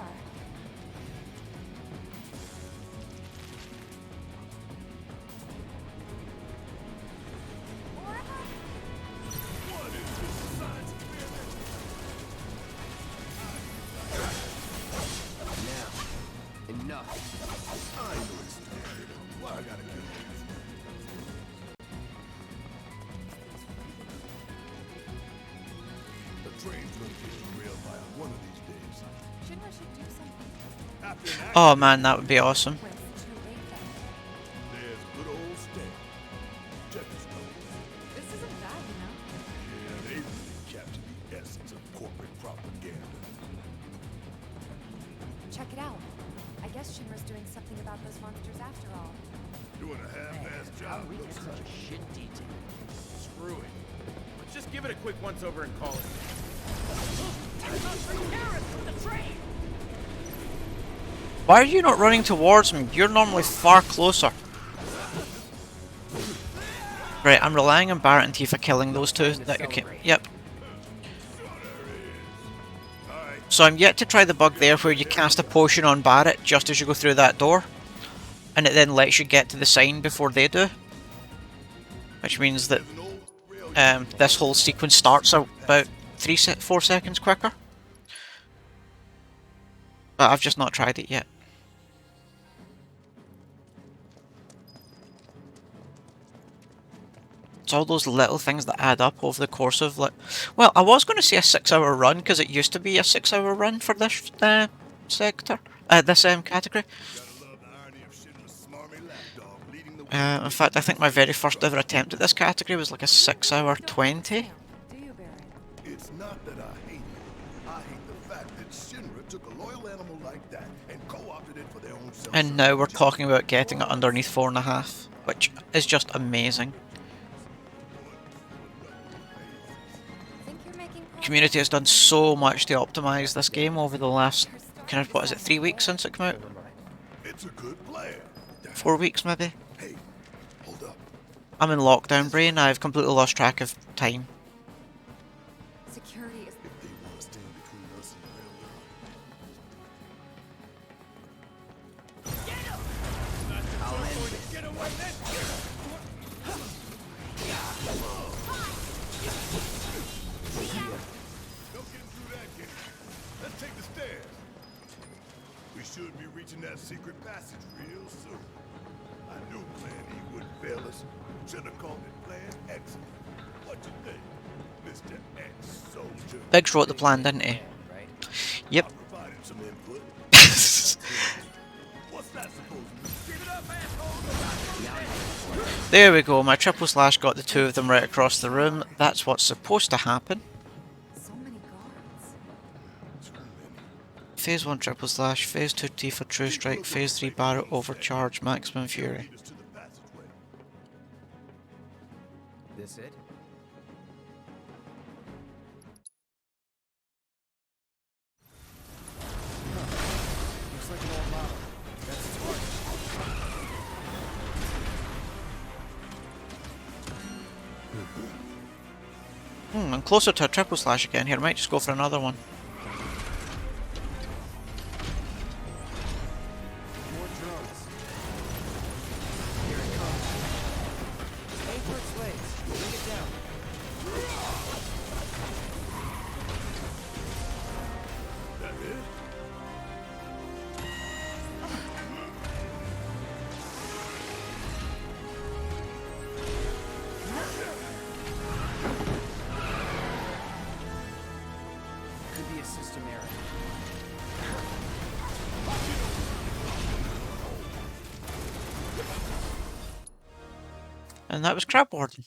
Enough. I know it's standard. Why I gotta kill you? The train's gonna get derailed by one of these days. Shinra should do something. After an Oh man, that would be awesome. there's good old Stan. Check his numbers. This isn't bad, you know. Yeah, they really captured the essence of corporate propaganda. Check it out. I guess Shinra's doing something about those monsters after all. Doing a half-assed job. We get such a shit detail. Screw it. Let's just give it a quick once-over and call it. Why are you not running towards me? You're normally far closer. Right, I'm relying on Barrett and Tifa killing those two. Okay, yep. So I'm yet to try the bug there where you cast a potion on Barrett just as you go through that door. And it then lets you get to the sign before they do. Which means that this whole sequence starts about 4 seconds quicker. But I've just not tried it yet. It's all those little things that add up over the course of, like... Well, I was going to say a 6-hour run, because it used to be a 6-hour run for this sector. This category. In fact, I think my very first ever attempt at this category was like a 6-hour 20. It's not that I hate it. I hate the fact that Shinra took a loyal animal like that and co-opted it for their own self. And now we're talking about getting it underneath 4.5, which is just amazing. Community has done so much to optimize this game over the last, what is it, 3 weeks since it came out? It's a good plan. 4 weeks maybe? Hey, hold up. I'm in lockdown brain, I've completely lost track of time. Security is... If they want to stand between us and let's take the stairs. We should be reaching that secret passage real soon. I knew Plan E wouldn't fail us. Should have called it Plan X. What you think, Mr. X Soldier? Biggs wrote the plan, didn't he? Yep. I provided some input. What's that supposed to mean? Give it up, asshole! There we go, my triple slash got the 2 of them right across the room. That's what's supposed to happen. So many guards. Phase 1 triple slash, Phase 2 Tifa True Strike, Phase 3 Barrett Overcharge, Maximum Fury. This it? Looks like an old model. That's its work. I'm closer to a triple slash again here, might just go for another one. More drones. Here it comes. Aim for its legs. Bring it down. That it? Could be a system error. And that was Crab Warden.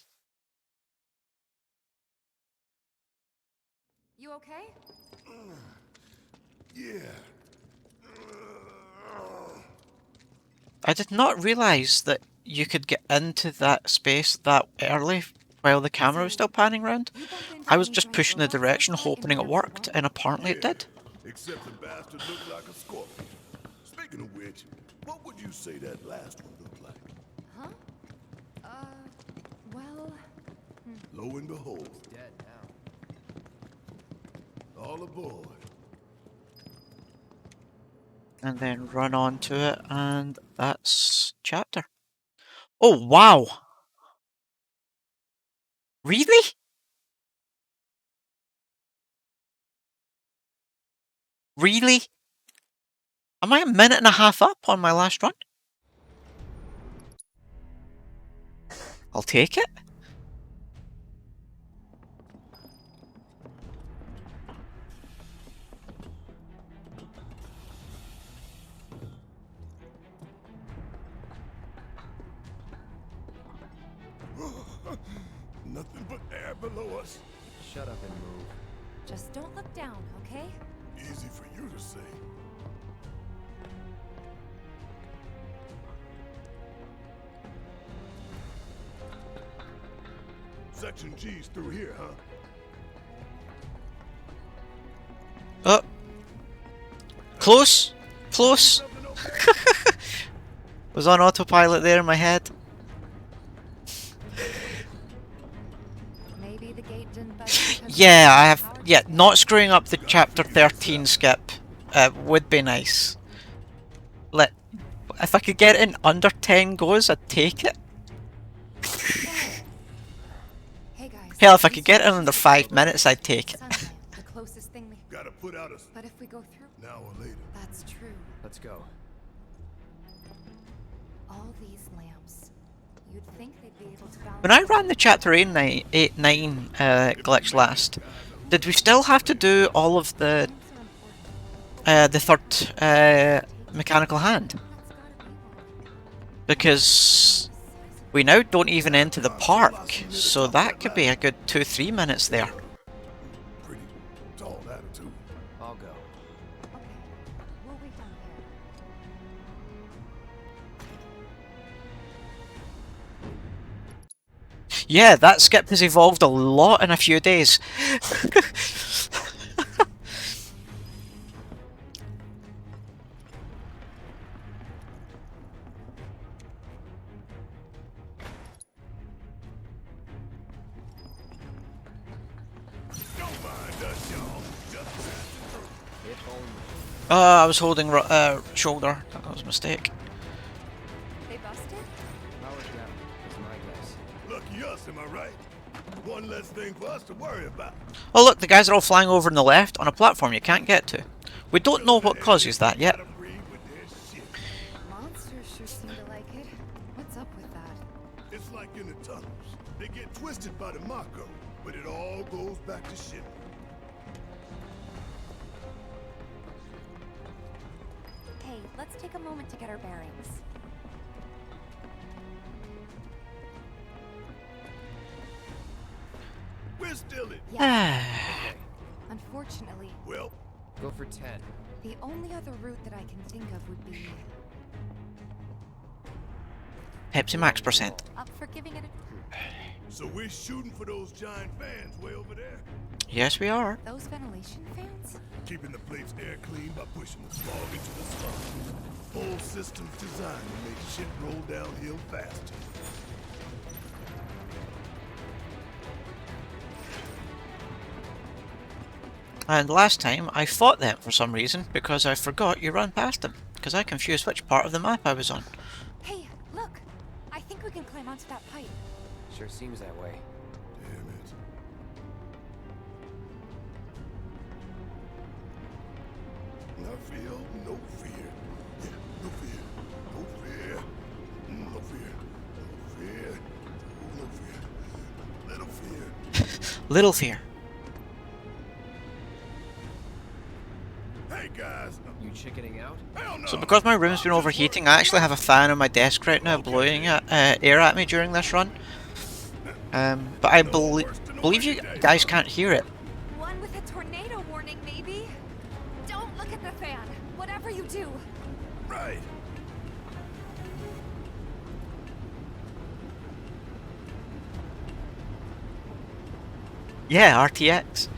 You okay? Yeah. I did not realise that you could get into that space that early while the camera was still panning around. I was just pushing the direction, hoping it worked, and apparently it did. Except the bastard looked like a scorpion. Speaking of which, what would you say that last one looked like? Huh? Well... Lo and behold, Dead now. all aboard. And then run on to it, and that's chapter. Oh, wow! Really? Really? Am I a minute and a half up on my last run? I'll take it. Nothing but air below us. Shut up and move. Just don't look down, okay? Easy for you to say. Section G's through here, huh? Oh. Close. Close. Was on autopilot there in my head. Maybe the gate didn't budge because Yeah, I of the have. power Yeah, not screwing up the chapter 13 skip would be nice. If I could get it in under 10 goes, I'd take it. Hey guys. Hell, if I could get it in under 5 minutes, I'd take it. Sunshine, the closest thing we... Gotta put out a But if we go through... now or later. That's true. Let's go. All these lamps. You'd think they'd be able to balance... When I ran the chapter 8-9 glitch last, did we still have to do all of the third mechanical hand? Because we now don't even enter the park, so that could be a good 2-3 minutes there. Pretty tall attitude. I'll go. Okay, we'll wait down here. Yeah, that skip has evolved a lot in a few days. Don't mind us, y'all. Just passing through. If only. I was holding shoulder. That was a mistake. They busted? Power's down, is my guess. Lucky us, am I right? One less thing for us to worry about. Oh look, the guys are all flying over on the left on a platform you can't get to. We don't know what causes that yet. Gotta breathe with their shit. Monsters sure seem to like it. What's up with that? It's like in the tunnels. They get twisted by the Mako, but it all goes back to shit. Hey, let's take a moment to get our bearings. We're still in. Yeah. Okay, Unfortunately, Well, go for 10. the only other route that I can think of would be Pepsi Max %. up for giving it a... so we're shooting for those giant fans way over there. Yes, we are. Those ventilation fans? Keeping the plate's air clean by pushing the smog into the slum. Whole system's designed to make shit roll downhill faster. And last time I fought them for some reason because I forgot you ran past them. Because I confused which part of the map I was on. Hey, look! I think we can climb onto that pipe. Sure seems that way. Damn it. No feel, no fear. Yeah, no fear. No fear. No fear. No fear. No fear. Little fear. Little fear. Hey guys. You chickening out? Hell no. So because my room's been overheating, I actually have a fan on my desk right now blowing air at me during this run. But I believe you guys can't hear it. One with a tornado warning, maybe? Don't look at the fan, whatever you do. Right. Yeah, RTX.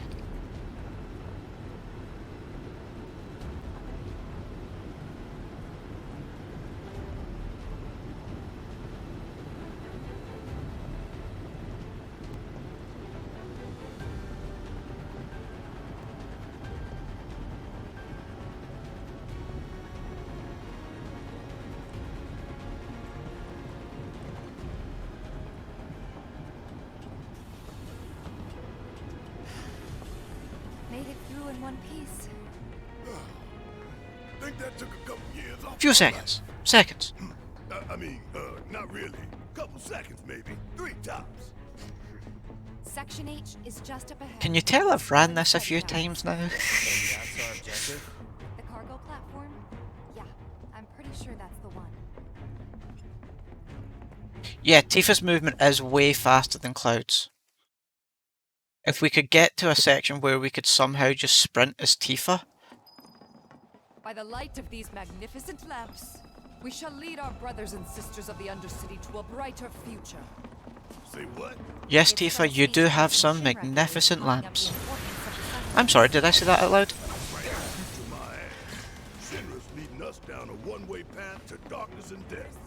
Made it through in one piece. Think that took a couple years off. Few my seconds. Seconds. life. I mean, not really. Couple seconds, maybe. 3 tops. Section H is just up ahead. Can you tell I've ran this a few times now? Maybe that's our objective? The cargo platform? Yeah, I'm pretty sure that's the one. Yeah, Tifa's movement is way faster than Cloud's. If we could get to a section where we could somehow just sprint as Tifa. By the light of these magnificent lamps, we shall lead our brothers and sisters of the Undercity to a brighter future. Say what? Yes, Tifa, you do have some magnificent lamps. I'm sorry, did I say that out loud? To my ass. Shinra's leading us down a one-way path to darkness and death.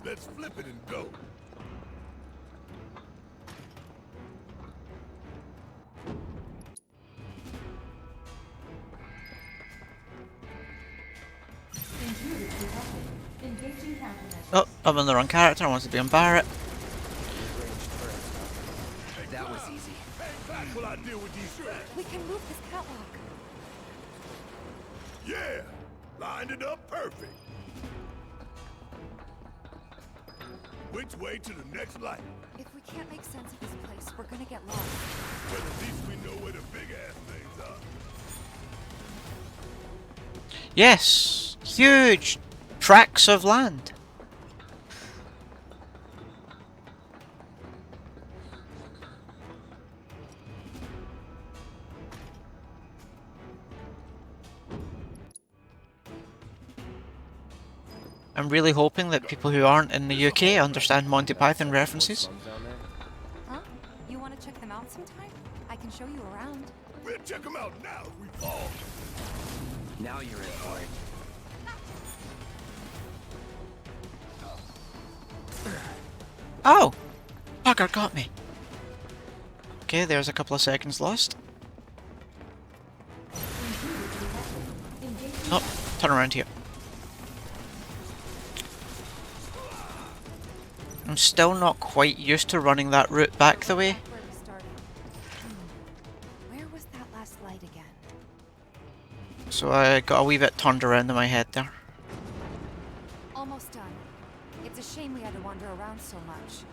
Let's flip it and go. Oh, I'm on the wrong character, I wanted to be on Barrett. That was easy. Hang back while I deal with these traps. We can move this catwalk. Yeah, lined it up perfect. Which way to the next light? If we can't make sense of this place, we're gonna get lost. But at least we know where the big-ass things are. Yes, huge tracts of land. I'm really hoping that people who aren't in the UK understand Monty Python references. Some down there? Huh? You wanna check them out sometime? I can show you around. We'll check them out now if we fall. Now you're in for it. Oh! Bugger got me. Okay, there's a couple of seconds lost. Oh, turn around here. I'm still not quite used to running that route back the way. Where we started. Where was that last light again? So I got a wee bit turned around in my head there. Almost done. It's a shame we had to wander around so much.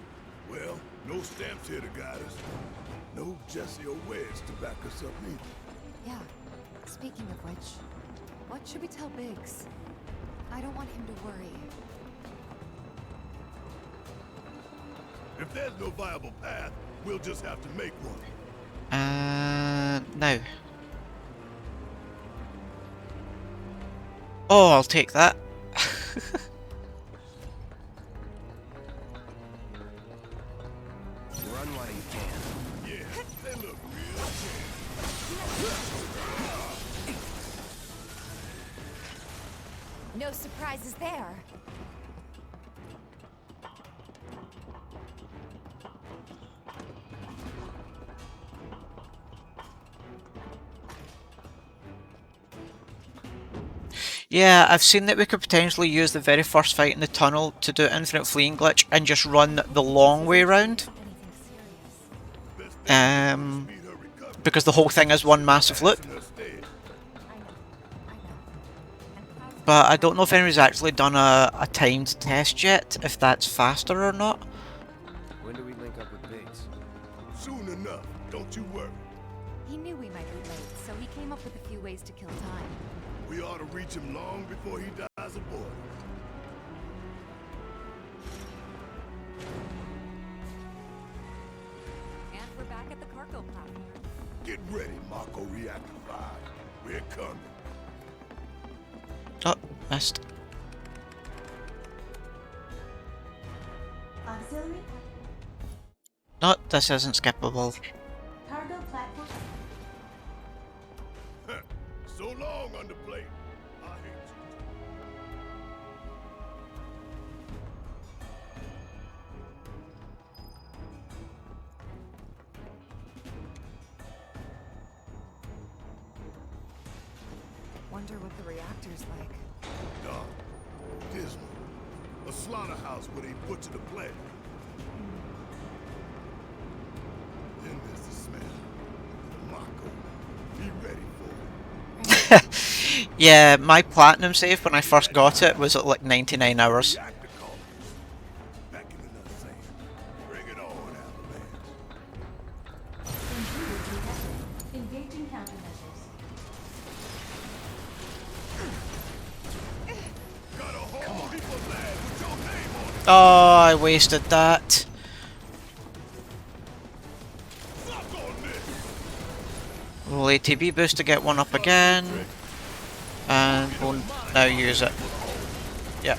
Well, no stamps here to guide us. No Jesse or Wedge to back us up either. Yeah. Speaking of which, what should we tell Biggs? I don't want him to worry. If there's no viable path, we'll just have to make one. Now. Oh, I'll take that. Run while you can. Yeah, they look real. No surprises there. Yeah, I've seen that we could potentially use the very first fight in the tunnel to do infinite fleeing glitch and just run the long way round. Because the whole thing is one massive loop. But I don't know if anybody's actually done a timed test yet, if that's faster or not. When do we link up with Biggs? Soon enough, don't you worry. He knew we might be late, so he came up with a few ways to kill time. We ought to reach him long before he dies aboard. And we're back at the cargo platform. Get ready, Mako Reactor 5. We're coming. Oh, missed. Auxiliary No, this isn't skippable. power So long, underplate. I hate you. Wonder what the reactor's like. Dark, dismal. A slaughterhouse where they butcher the planet. Then there's the smell. Mako. Be ready for it. Yeah, my platinum save when I first got it was at like 99 hours. Reactor colonies. Back in the sand. Bring it on, Avalanche. Engaging countermeasures. Got a whole heap of land with your name on it. Oh, I wasted that. Suck on this. Will ATB boost to get one up again. And we'll now use it. Yep.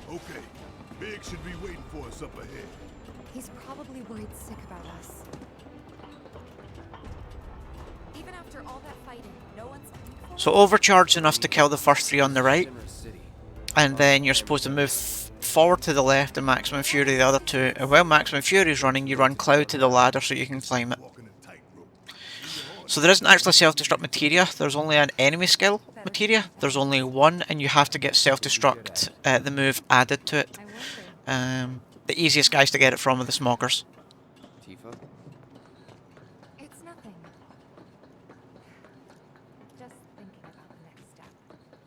Okay, Big should be waiting for us up ahead. He's probably worried sick about us. Even after all that fighting, no one's... So overcharge enough to kill the first 3 on the right. Shimmer City. And then you're supposed to move forward to the left and Maximum Fury the other 2. And while Maximum Fury is running, you run Cloud to the ladder so you can climb it. Walking a tightrope. So there isn't actually self-destruct materia, there's only an enemy skill materia. There's only one, and you have to get self-destruct, the move added to it. I wonder. The easiest guys to get it from are the smoggers. Tifa? It's nothing. Just thinking about the next step.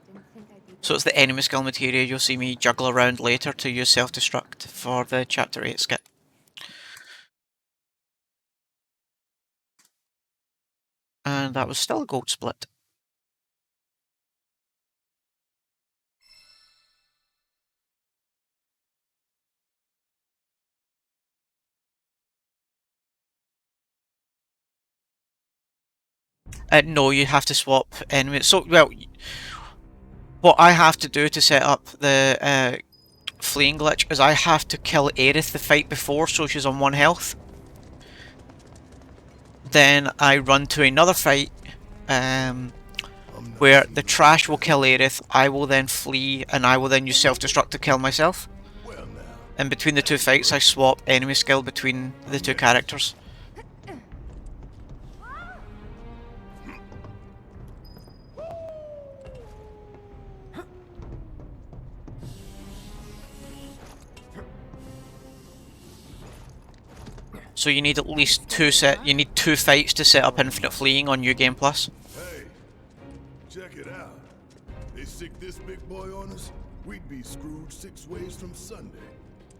Didn't think I'd be... So it's the enemy skill materia you'll see me juggle around later to use self-destruct for the Chapter 8 skit. And that was still a gold split. No, you have to swap enemies. So, well, what I have to do to set up the fleeing glitch is I have to kill Aerith the fight before, so she's on 1 health. Then I run to another fight where the trash will kill Aerith, I will then flee, and I will then use self-destruct to kill myself. Well now. And between the 2 fights I swap enemy skill between the 2 characters. So you need at least 2 fights to set up infinite fleeing on New Game Plus. Hey, check it out. They sick this big boy on us, we'd be screwed 6 ways from Sunday.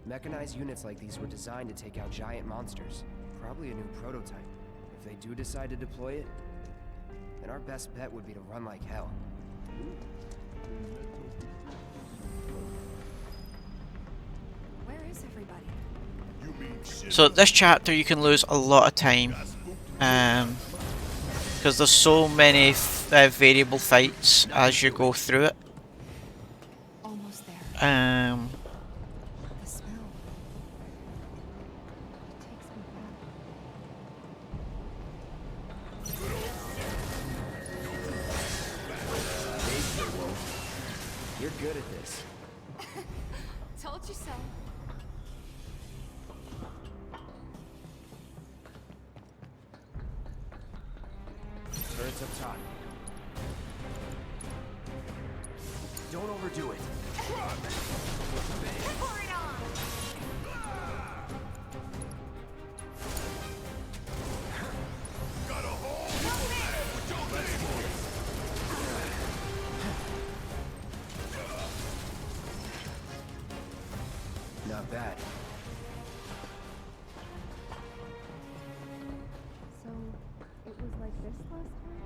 Mechanized units like these were designed to take out giant monsters. Probably a new prototype. If they do decide to deploy it, then our best bet would be to run like hell. Where is everybody? You mean shit? So this chapter you can lose a lot of time, because there's so many variable fights as you go through it. Almost there. The smell. It takes me back. You're good at this. Told you so. Turrets up top. Don't overdo it. Got a whole heap of land with your name on it. Not bad. So, it was like this last time?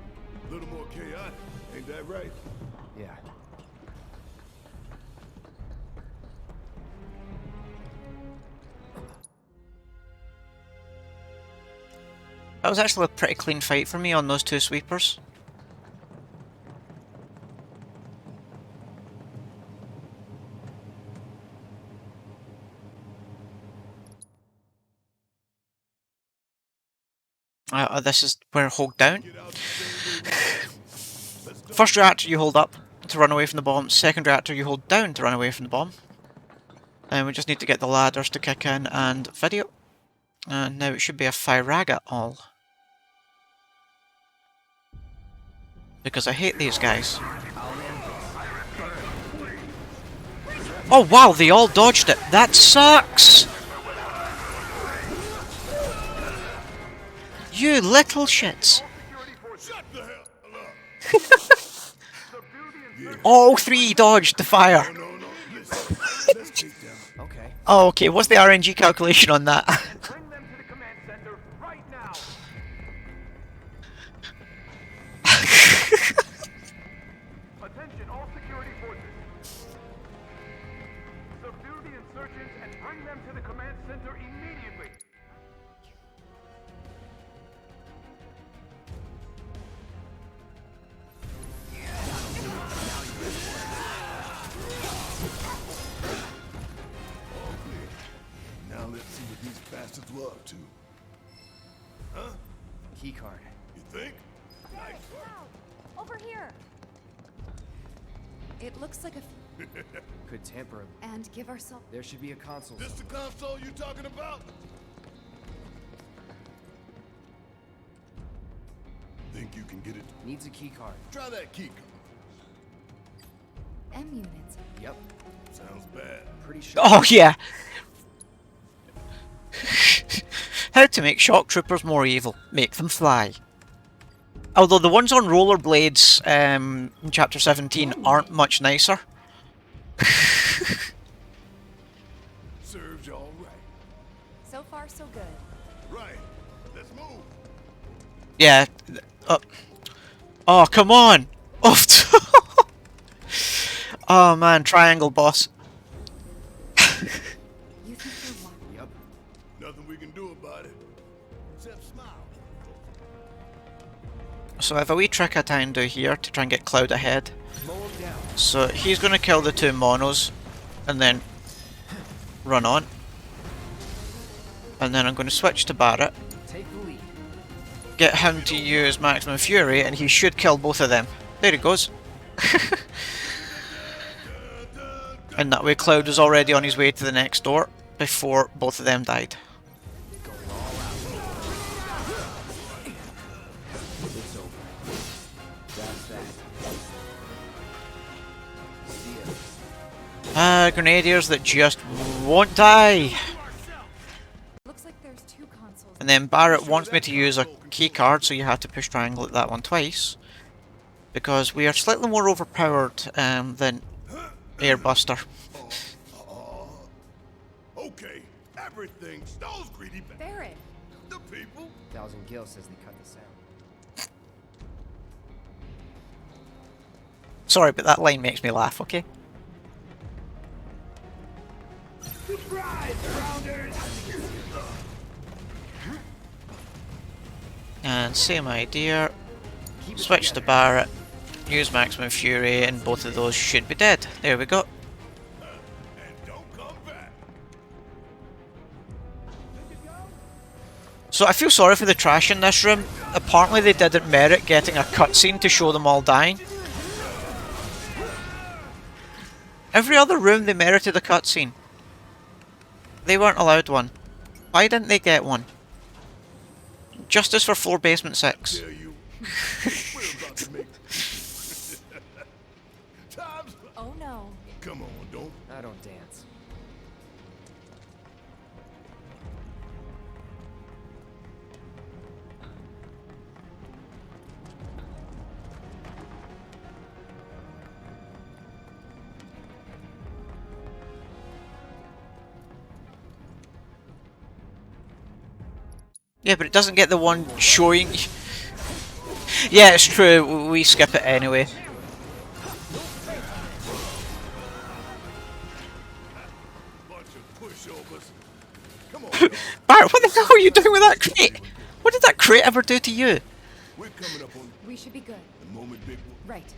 A little more chaotic, ain't that right? Yeah. That was actually a pretty clean fight for me on those 2 sweepers. This is where hold down. First reactor you hold up to run away from the bomb. Second reactor you hold down to run away from the bomb. And we just need to get the ladders to kick in and video. And now it should be a Firaga all. Because I hate these guys. Oh wow, they all dodged it. That sucks! You little shits. All three dodged the fire. Okay. Oh, okay. What's the RNG calculation on that? Bring them to the command center right now. Attention, all security forces. Subdue the insurgents and bring them to the command center immediately. Now let's see what these bastards were up to. Huh? Keycard. You think? Nice. Over here. It looks like a... Could tamper him. And give ourselves... There should be a console. This the console you talking about? Think you can get it? Needs a keycard. Try that key card. M units. Yep. Sounds bad. Pretty sure. Oh yeah. How to make shock troopers more evil. Make them fly. Although the ones on rollerblades in chapter 17 aren't much nicer. Serves you all right. So far, so good. Right. Let's move. Yeah. Oh, come on! Oh, oh man, triangle boss. You think you're what? Yep. Nothing we can do about it. Except smile. So I have a wee trick I try and do here to try and get Cloud ahead. Mow him down. So he's going to kill the two monos and then run on. And then I'm going to switch to Barret, Take the lead. get him to use Maximum Fury, and he should kill both of them. There he goes. And that way Cloud was already on his way to the next door before both of them died. It's over. That's that. Grenadiers that just won't die. Looks like there's two consoles. And then Barret wants me to use a key card, so you have to push triangle at that one twice. Because we are slightly more overpowered than Airbuster. Okay, everything. Those greedy Barret. the people. Thousand Gil says they cut this out. Sorry, but that line makes me laugh, okay? And same idea. Switch to Barret, use Maximum Fury, and both of those should be dead. There we go. And don't come back. So I feel sorry for the trash in this room. Apparently they didn't merit getting a cutscene to show them all dying. Every other room they merited a cutscene. They weren't allowed one. Why didn't they get one? Justice for floor basement 6. Tell you, we're about to make times. Oh no. Come on, don't. I don't dance. Yeah, but it doesn't get the one showing... Yeah, it's true, we skip it anyway. Bunch of pushovers. Come on, Barret, what the hell are you doing with that crate? What did that crate ever do to you? we're coming up on We should be good. the moment, big one. Right.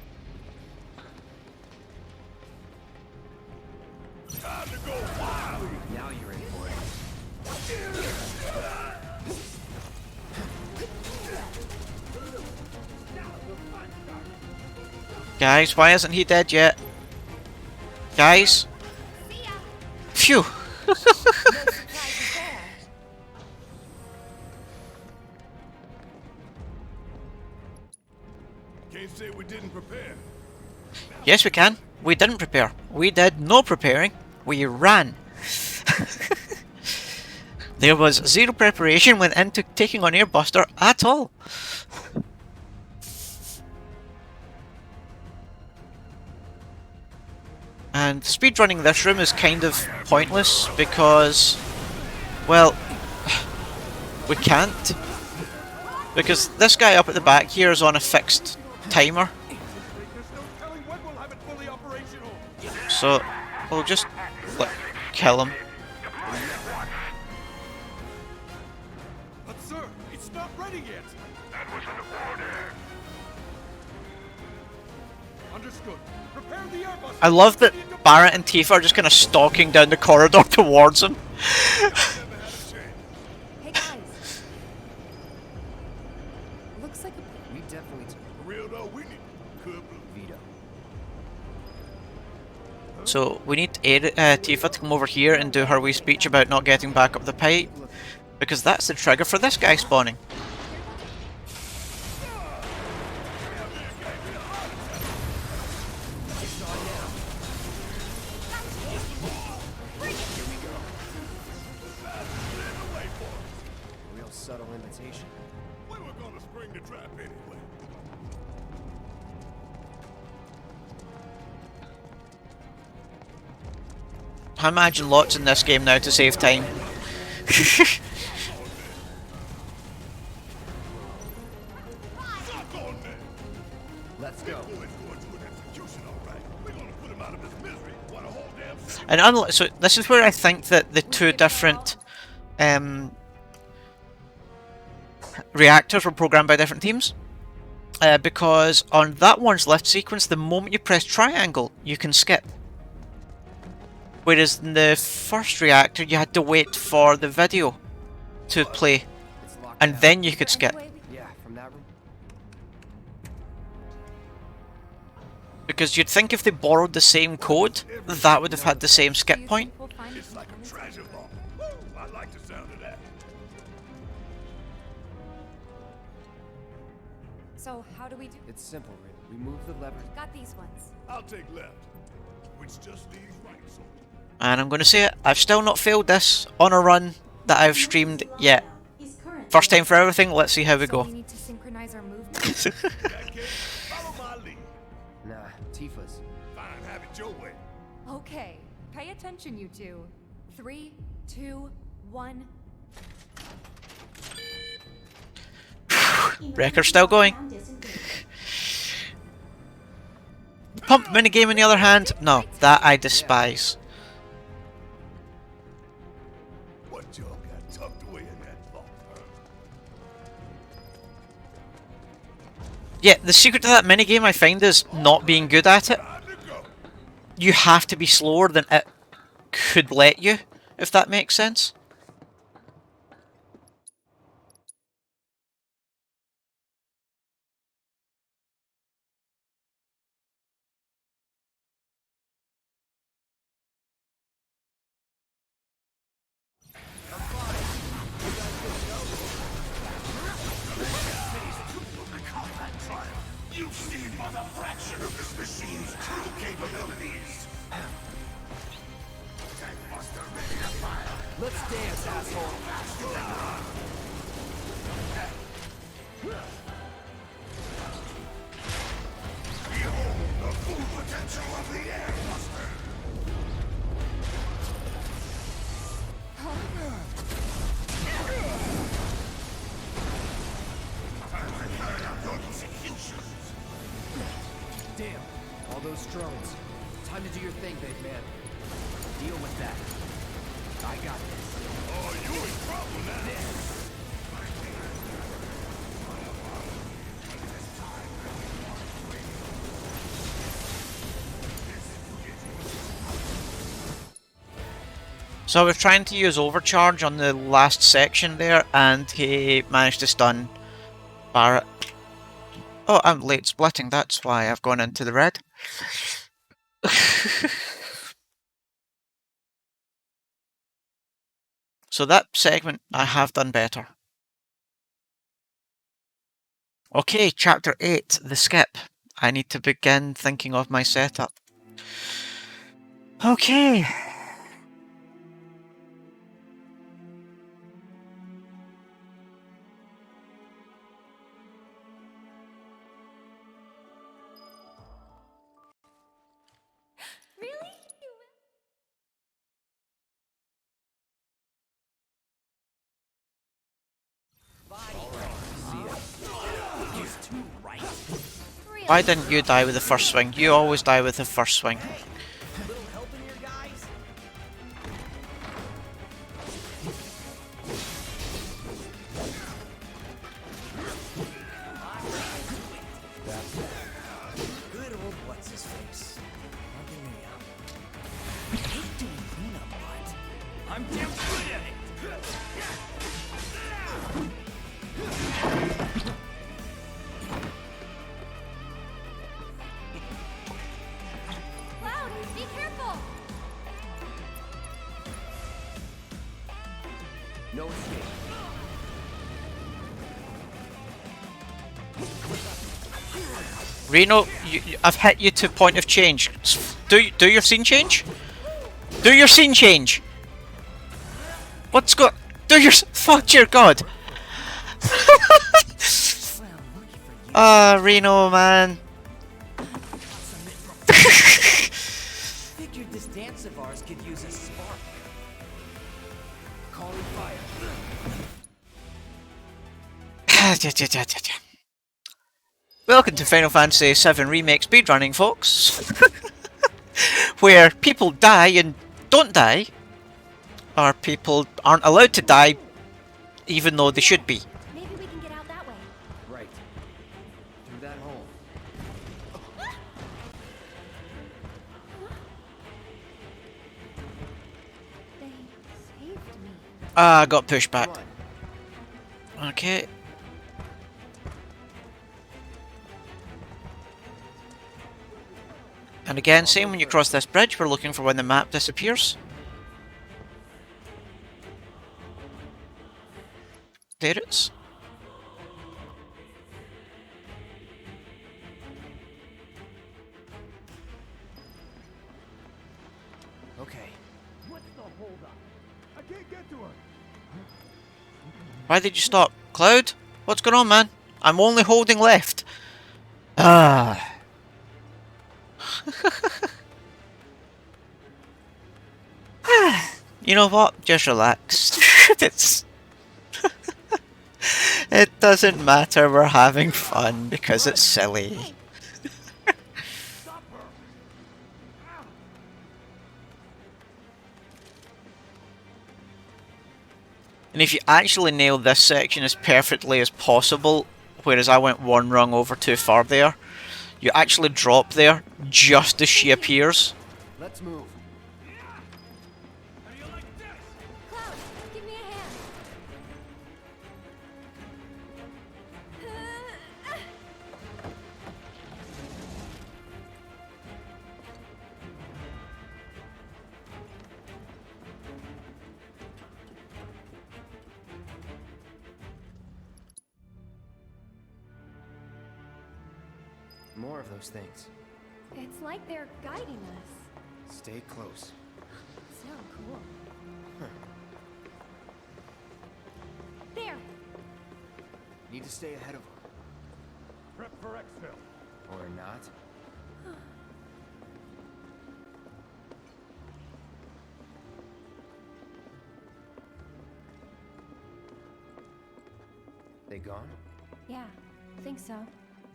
Time to go wild. Now you're in for it. Guys, why isn't he dead yet? Guys? Phew! No surprises there. Can't say we didn't prepare. Yes, we can. We didn't prepare. We did no preparing. We ran. There was zero preparation went into taking on Airbuster at all. And speedrunning this room is kind of pointless because, well, we can't. Because this guy up at the back here is on a fixed timer. There's no telling when we'll have it fully operational. So we'll just like, kill him. But sir, it's not ready yet. That was an order. Understood. Prepare the airbus. I love that Barrett and Tifa are just kind of stalking down the corridor towards him. Never had a chance. Hey guys. Looks like a We definitely took For real though, we need good Vito. So we need Tifa to come over here and do her wee speech about not getting back up the pipe, because that's the trigger for this guy spawning. Real subtle invitation. We were gonna spring the trap anyway. I imagine lots in this game now to save time. Suck on that. Let's go. Boy's going to an execution, all right. We're gonna put him out of his misery. What a whole damn city. And unlike, so this is where I think that the two different reactors were programmed by different teams. Because on that one's lift sequence, the moment you press triangle, you can skip. Whereas in the first reactor, you had to wait for the video to play, It's locked and down. then you could skip. Yeah, from that room. Because you'd think if they borrowed the same code, that would have had the same skip point. It's like a treasure vault. Woo! I like the sound of that. So how do we do? It's simple, really. We move the lever. Got these ones. I'll take left, which just leaves right. So And I'm going to say it, I've still not failed this on a run that I've streamed yet. First time for everything, let's see how we So go. we need to synchronize our movements. in that case, follow my lead. Nah, Tifa's. Fine, have it your way. Okay, pay attention, you two. 3, 2, 1. Record's still going. Pump minigame on the other hand, no, that I despise. What y'all got tucked away in that vault, huh? Yeah, the secret to that minigame I find is not being good at it. Time to go. You have to be slower than it could let you, if that makes sense. You've seen but a fraction of this machine's true capabilities. Tankbuster ready to fire. Let's dance, asshole. Behold the full potential of the Airbuster. Damn, all those drones. Time to do your thing, big man. Deal with that. I got this. Oh, you in trouble now. So I was trying to use overcharge on the last section there, and he managed to stun Barrett. Oh, I'm late splitting, that's why I've gone into the red. So that segment, I have done better. Okay, Chapter 8, the skip. I need to begin thinking of my setup. Okay. Really? Why didn't you die with the first swing? You always die with the first swing. Little help in here, guys? Good old what's his face. Helping me out. I hate doing cleanup, but I'm damn good at it. Cloud, be careful! No escape. Reno, I've hit you to point of change. Do your scene change? Do your scene change! What's go- Do your- Fuck your god! Reno, man. Figured this dance of ours could use a spark. Calling fire. Welcome to Final Fantasy VII Remake Speedrunning, folks. Where people die and don't die, or people aren't allowed to die even though they should be. Maybe we can get out that way. Right. Through that hole. They saved me. I got pushed back. Come on. Okay. And again, same when you cross this bridge, we're looking for when the map disappears. There it is. Okay. What's the holdup? I can't get to her. Why did you stop? Cloud? What's going on, man? I'm only holding left. Ah. You know what? Just relax. It doesn't matter, we're having fun because it's silly. And if you actually nail this section as perfectly as possible, whereas I went one rung over too far there, you actually drop there just as she appears. Let's move. Cloud, give me a hand. More of those things. It's like they're guiding us. Stay close. So cool. There! Need to stay ahead of them. Prep for exfil. Or not. They gone? Yeah, think so.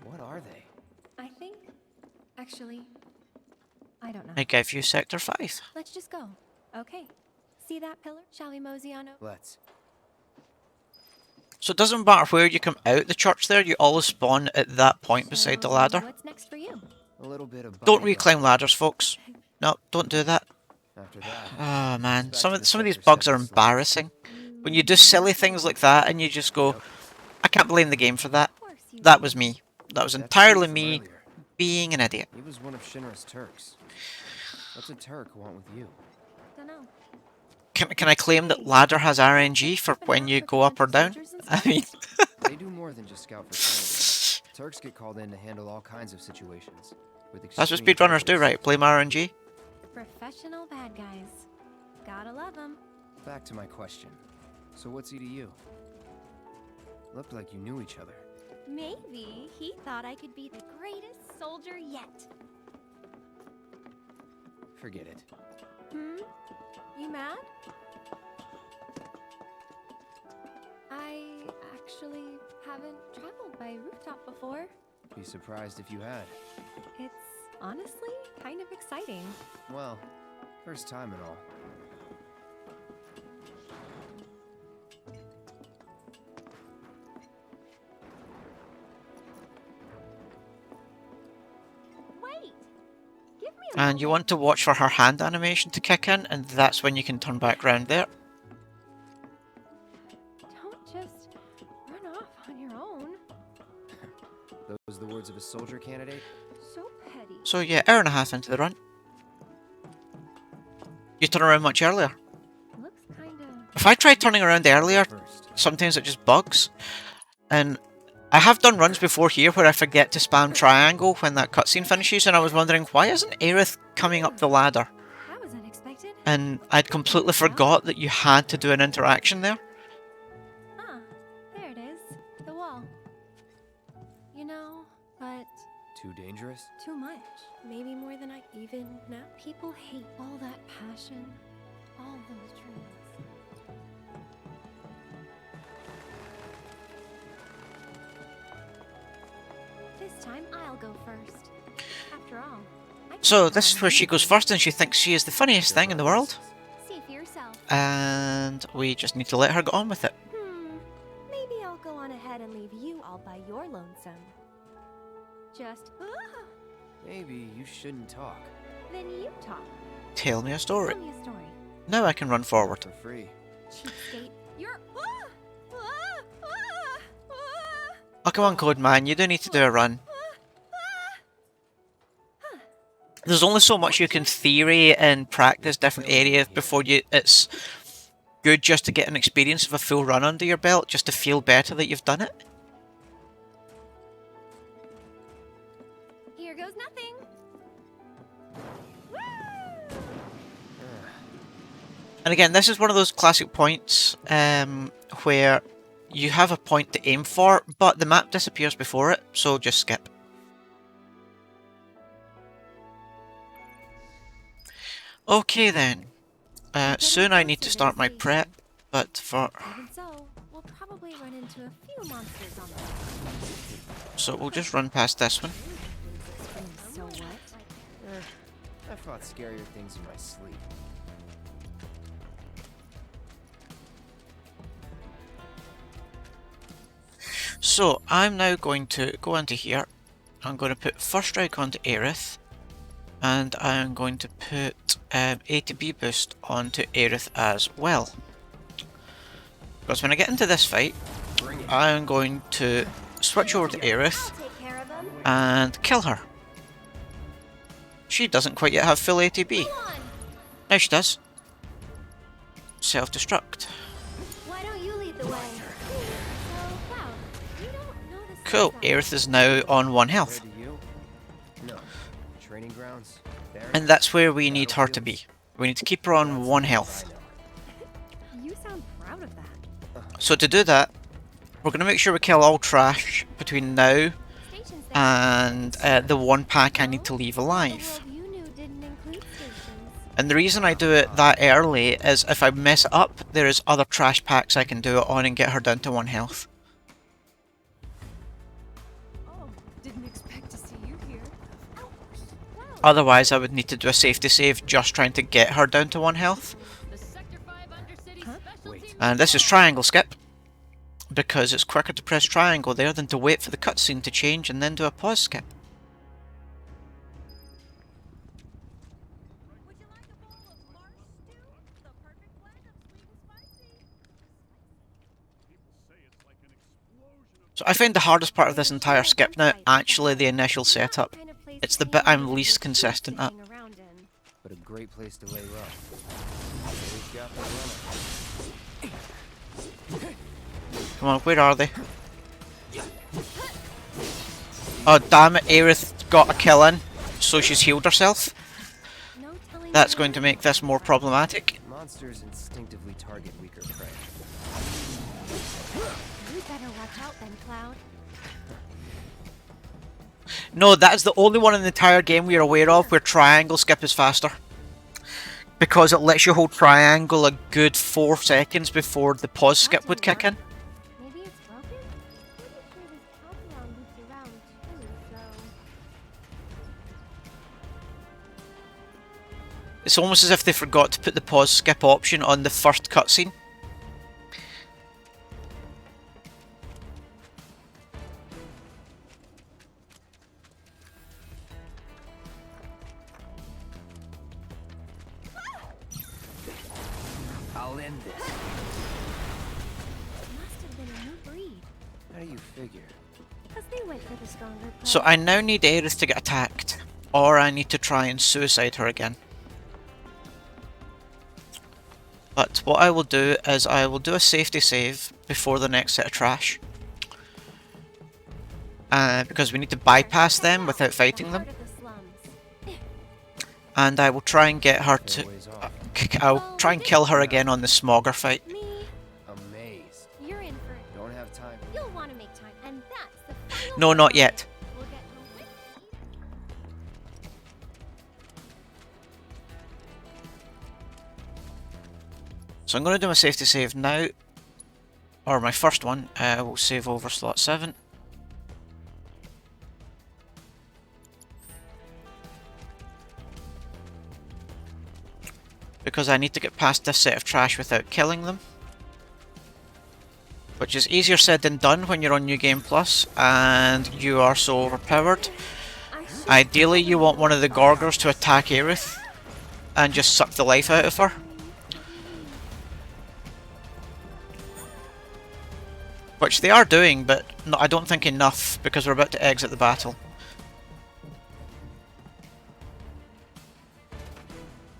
What are they? I think... Actually... I don't know. I gave you Sector 5. Let's just go. Okay. See that pillar? Shall we mosey on over? Let's. So it doesn't matter where you come out the church there, you always spawn at that point beside the ladder. What's next for you? A little bit of Don't bodyguard. reclaim ladders, folks. No, don't do that. After that. Oh man, some of these Sector bugs are 7 embarrassing. When you do silly things like that and you just go, I can't blame the game for that. Of course you That was me. that was That entirely dude from me earlier, being an idiot. he was one of Shinra's Turks. What's a Turk want with you? Dunno. Can I claim that ladder has RNG for when you go up or down? I mean, They do more than just scout for candidates. Turks get called in to handle all kinds of situations. With that's what extreme speedrunners do, purpose. right? Blame RNG. Professional bad guys. Gotta love them. Back to my question. So what's he to you? Looked like you knew each other. Maybe he thought I could be the greatest soldier yet. Forget it. You mad? I actually haven't traveled by rooftop before. Be surprised if you had. It's honestly kind of exciting. Well, first time and all. Wait! Give me a And you want to watch for her hand animation to kick in, and that's when you can turn back round there. Don't just run off on your own. Those the words of a soldier candidate? So petty. So yeah, hour and a half into the run. You turn around much earlier. Looks kinda... If I try turning around earlier, sometimes it just bugs. And I have done runs before here where I forget to spam triangle when that cutscene finishes, and I was wondering, why isn't Aerith coming up the ladder? That was unexpected. And I'd completely forgot that you had to do an interaction there. Ah, there it is. The wall. You know, but Too dangerous? too much. Maybe more than I even know. People hate all that passion. All those dreams. This time I'll go first. After all, I So can't this is run. where she goes first, and she thinks she is the funniest thing in the world. See for yourself. And we just need to let her get on with it. Maybe I'll go on ahead and leave you all by your lonesome. Just, Maybe you shouldn't talk. then you talk. Tell me a story. Tell me a story. Now I can run forward. For free. Cheapskate. You're, Oh, come on, Code Man, you do need to do a run. There's only so much you can theory and practice different areas before it's good just to get an experience of a full run under your belt, just to feel better that you've done it. Here goes nothing. And again, this is one of those classic points where you have a point to aim for, but the map disappears before it, so just skip. Okay then. Soon I need to start my prep, but for... Even so, we'll probably run into a few monsters on the way. So we'll just run past this one. So what? I fought scarier things in my sleep. So I'm now going to go into here. I'm going to put first strike onto Aerith, and I'm going to put A to B boost onto Aerith as well. Because when I get into this fight, I'm going to switch over to Aerith and kill her. She doesn't quite yet have full ATB. Now she does. Self-destruct. Why don't you lead the way? So, wow, you don't know this Cool, stuff. Aerith is now on 1 health. Compared to you? No. Training grounds? There? And that's where we need her to be. We need to keep her on 1 health. You sound proud of that. So to do that, we're going to make sure we kill all trash between now Stations and the 1 pack I need to leave alive. you knew didn't include stations. And the reason I do it that early is if I mess it up, there is other trash packs I can do it on and get her down to 1 health. Oh, didn't expect to see you here. Otherwise I would need to do a safety save just trying to get her down to 1 health. The Sector 5 Undercity Specialty And this is triangle skip, because it's quicker to press triangle there than to wait for the cutscene to change and then do a pause skip. Would you like a bowl of marsh stew? The perfect blend of sweet and spicy. So I find the hardest part of this entire skip now actually the initial setup. It's the bit I'm least consistent at. But a great place to lay rough. We've got the runner. Come on, where are they? Oh damn it, Aerith got a kill in, so she's healed herself. That's going to make this more problematic. Monsters instinctively target weaker prey. You better watch out then, Cloud. No, that is the only one in the entire game we are aware of where triangle skip is faster. Because it lets you hold triangle a good 4 seconds before the pause skip would kick in. Maybe it's broken? Pretty sure this countdown loops around too, so... It's almost as if they forgot to put the pause skip option on the first cutscene. I'll end this. Must have been a new breed. How do you figure? Because they went for the stronger prey. So I now need Aerith to get attacked, or I need to try and suicide her again. But what I will do is I will do a safety save before the next set of trash. Because we need to bypass them without fighting them. And I will try and get her to... I'll try and kill her again on the Smogger fight. Amazed. You're in for it. Don't have time. You'll want to make time, and that's the final No, not yet. We'll get home quick. So I'm going to do my safety save now. Or my first one. We'll save over slot 7. Because I need to get past this set of trash without killing them. Which is easier said than done when you're on New Game Plus and you are so overpowered. Ideally you want one of the Gorgers to attack Aerith and just suck the life out of her. Which they are doing, but no, I don't think enough because we're about to exit the battle.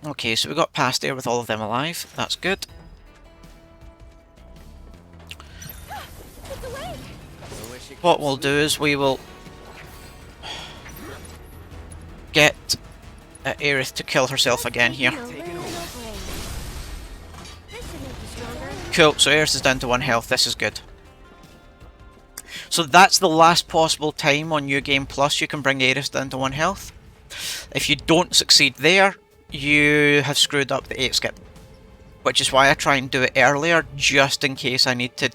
Okay, so we got past there with all of them alive. That's good. What we'll do is we will get Aerith to kill herself again here. Cool, so Aerith is down to 1 health. This is good. So that's the last possible time on New Game Plus you can bring Aerith down to 1 health. If you don't succeed there, you have screwed up the 8 skip. Which is why I try and do it earlier, just in case I need to,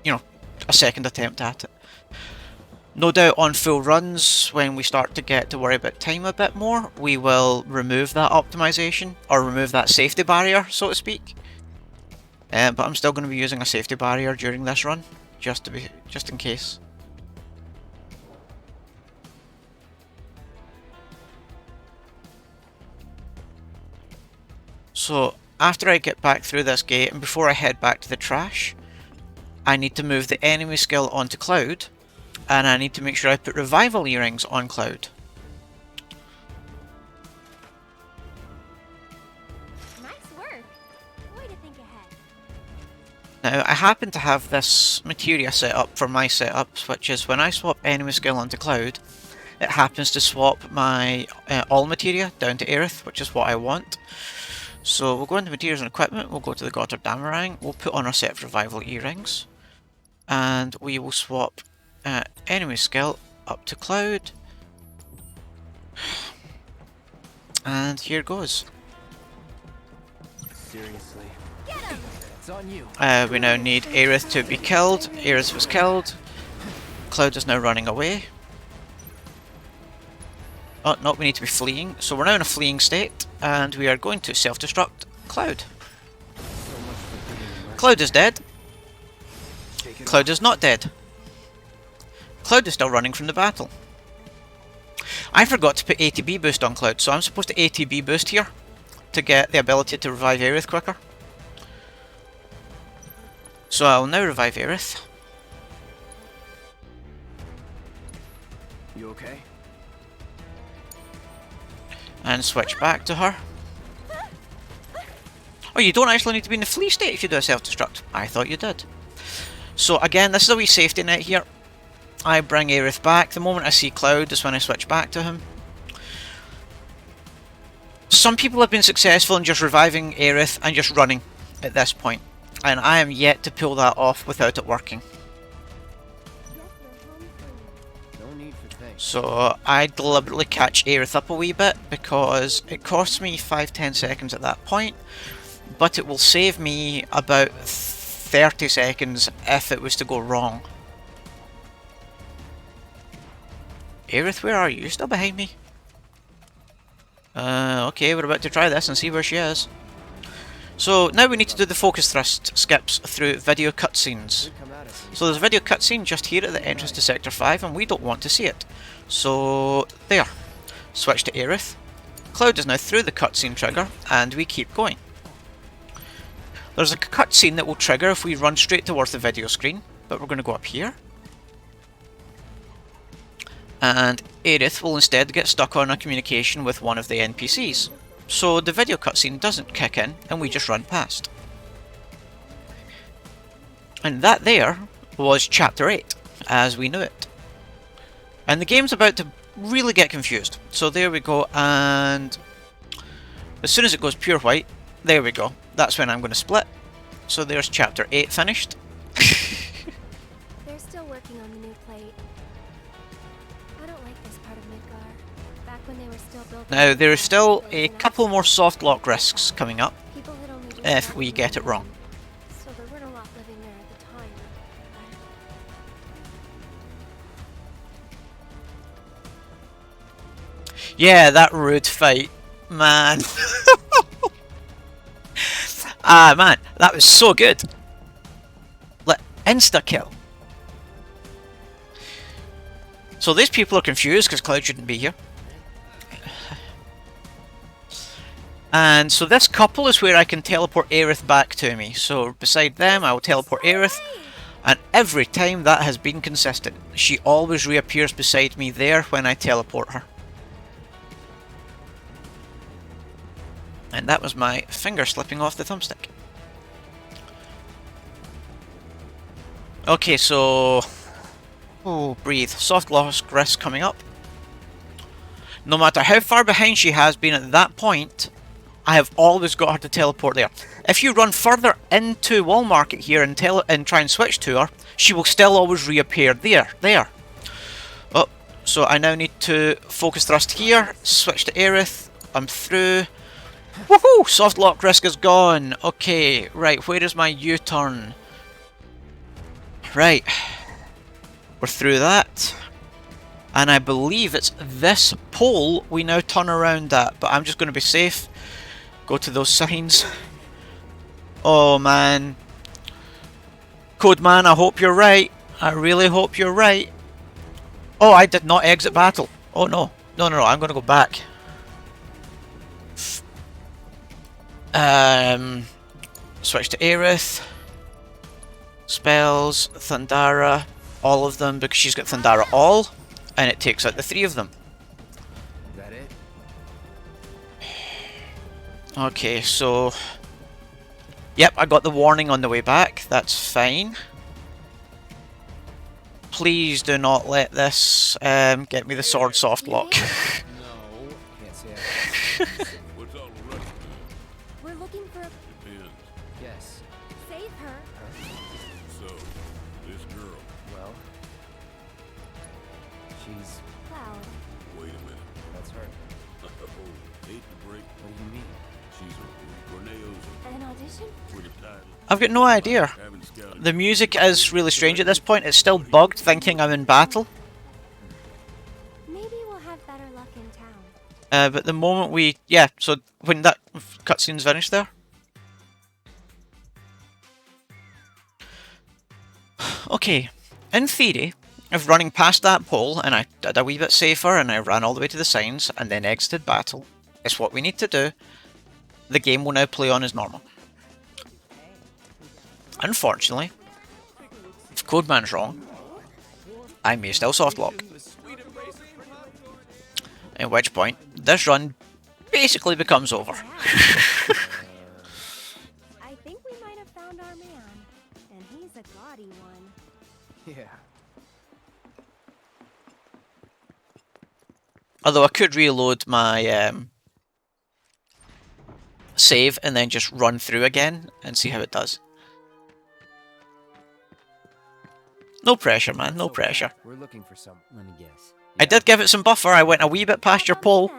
you know, a second attempt at it. No doubt on full runs, when we start to get to worry about time a bit more, we will remove that optimization, or remove that safety barrier, so to speak. But I'm still going to be using a safety barrier during this run, just in case. So, after I get back through this gate, and before I head back to the trash, I need to move the enemy skill onto Cloud, and I need to make sure I put revival earrings on Cloud. Nice work. Way to think ahead. Now, I happen to have this materia set up for my setups, which is when I swap enemy skill onto Cloud, it happens to swap my all materia down to Aerith, which is what I want. So we'll go into materials and equipment, we'll go to the Gotterdamerang, we'll put on our set of revival earrings, and we will swap enemy skill up to Cloud. And here goes. Seriously. It's on you. We now need Aerith to be killed. Aerith was killed. Cloud is now running away. Oh, no, we need to be fleeing. So we're now in a fleeing state, and we are going to self-destruct Cloud. Cloud is dead. Cloud is not dead. Cloud is still running from the battle. I forgot to put ATB boost on Cloud, so I'm supposed to ATB boost here to get the ability to revive Aerith quicker. So I'll now revive Aerith. You okay? And switch back to her. Oh, you don't actually need to be in the flee state if you do a self-destruct. I thought you did. So again, this is a wee safety net here. I bring Aerith back. The moment I see Cloud is when I switch back to him. Some people have been successful in just reviving Aerith and just running at this point. And I am yet to pull that off without it working. No need for thanks. So I deliberately catch Aerith up a wee bit because it costs me 5-10 seconds at that point. But it will save me about 30 seconds if it was to go wrong. Aerith, where are you? You're still behind me? Okay, we're about to try this and see where she is. So now we need to do the focus thrust skips through video cutscenes. So there's a video cutscene just here at the entrance to Sector 5 and we don't want to see it. So there. Switch to Aerith. Cloud is now through the cutscene trigger and we keep going. There's a cutscene that will trigger if we run straight towards the video screen, but we're going to go up here. And Aerith will instead get stuck on a communication with one of the NPCs. So the video cutscene doesn't kick in and we just run past. And that there was Chapter 8, as we knew it. And the game's about to really get confused. So there we go, and as soon as it goes pure white, there we go. That's when I'm going to split. So there's Chapter 8 finished. They're still working on the new plate. I don't like this part of Midgar. Back when they were still building. Now there is still a couple more soft lock risks coming up People had only just if started we get it wrong. So there weren't a lot living there at the time. Yeah, that rude fight, man. Ah, man, that was so good. Like, insta-kill. So these people are confused because Cloud shouldn't be here. And so this couple is where I can teleport Aerith back to me. So beside them, I will teleport Aerith. And every time that has been consistent. She always reappears beside me there when I teleport her. And that was my finger slipping off the thumbstick. Okay, so... Oh, breathe. Soft lock risk coming up. No matter how far behind she has been at that point, I have always got her to teleport there. If you run further into Wall Market here and try and switch to her, she will still always reappear there. Oh, so I now need to focus thrust here, switch to Aerith, I'm through. Woohoo! Soft lock risk is gone. Okay, right, where is my U-turn? Right. We're through that. And I believe it's this pole we now turn around at, but I'm just going to be safe. Go to those signs. Oh man. Code man, I hope you're right. I really hope you're right. Oh, I did not exit battle. Oh no. No, I'm going to go back. Switch to Aerith. Spells, Thundara, all of them, because she's got Thundara all, and it takes out the 3 of them. That it? Okay, so... Yep, I got the warning on the way back, that's fine. Please do not let this get me the sword soft lock. No. Can't say I What's all the rush? We're looking for a... Depends. Yes. Save her. So, this girl. Well. She's... Cloud. Wait a minute. That's her. Oh, hate to break. What do you mean? She's a Corneo's An audition? with a title. I've got no idea. Haven't scouted. The music is really strange at this point, it's still bugged thinking I'm in battle. Maybe we'll have better luck in town. But the moment we... Yeah, so when that cutscene's finished there. Okay, in theory, if running past that pole and I did a wee bit safer and I ran all the way to the signs and then exited battle, is what we need to do. The game will now play on as normal. Unfortunately, if Codeman's wrong, I may still softlock. at which point this run basically becomes over. I think we might have found our man, and he's a gaudy one. Yeah. Although I could reload my save and then just run through again and see how it does. No pressure, man, no pressure. We're looking for some. Let me guess. I did give it some buffer, I went a wee bit past your pole.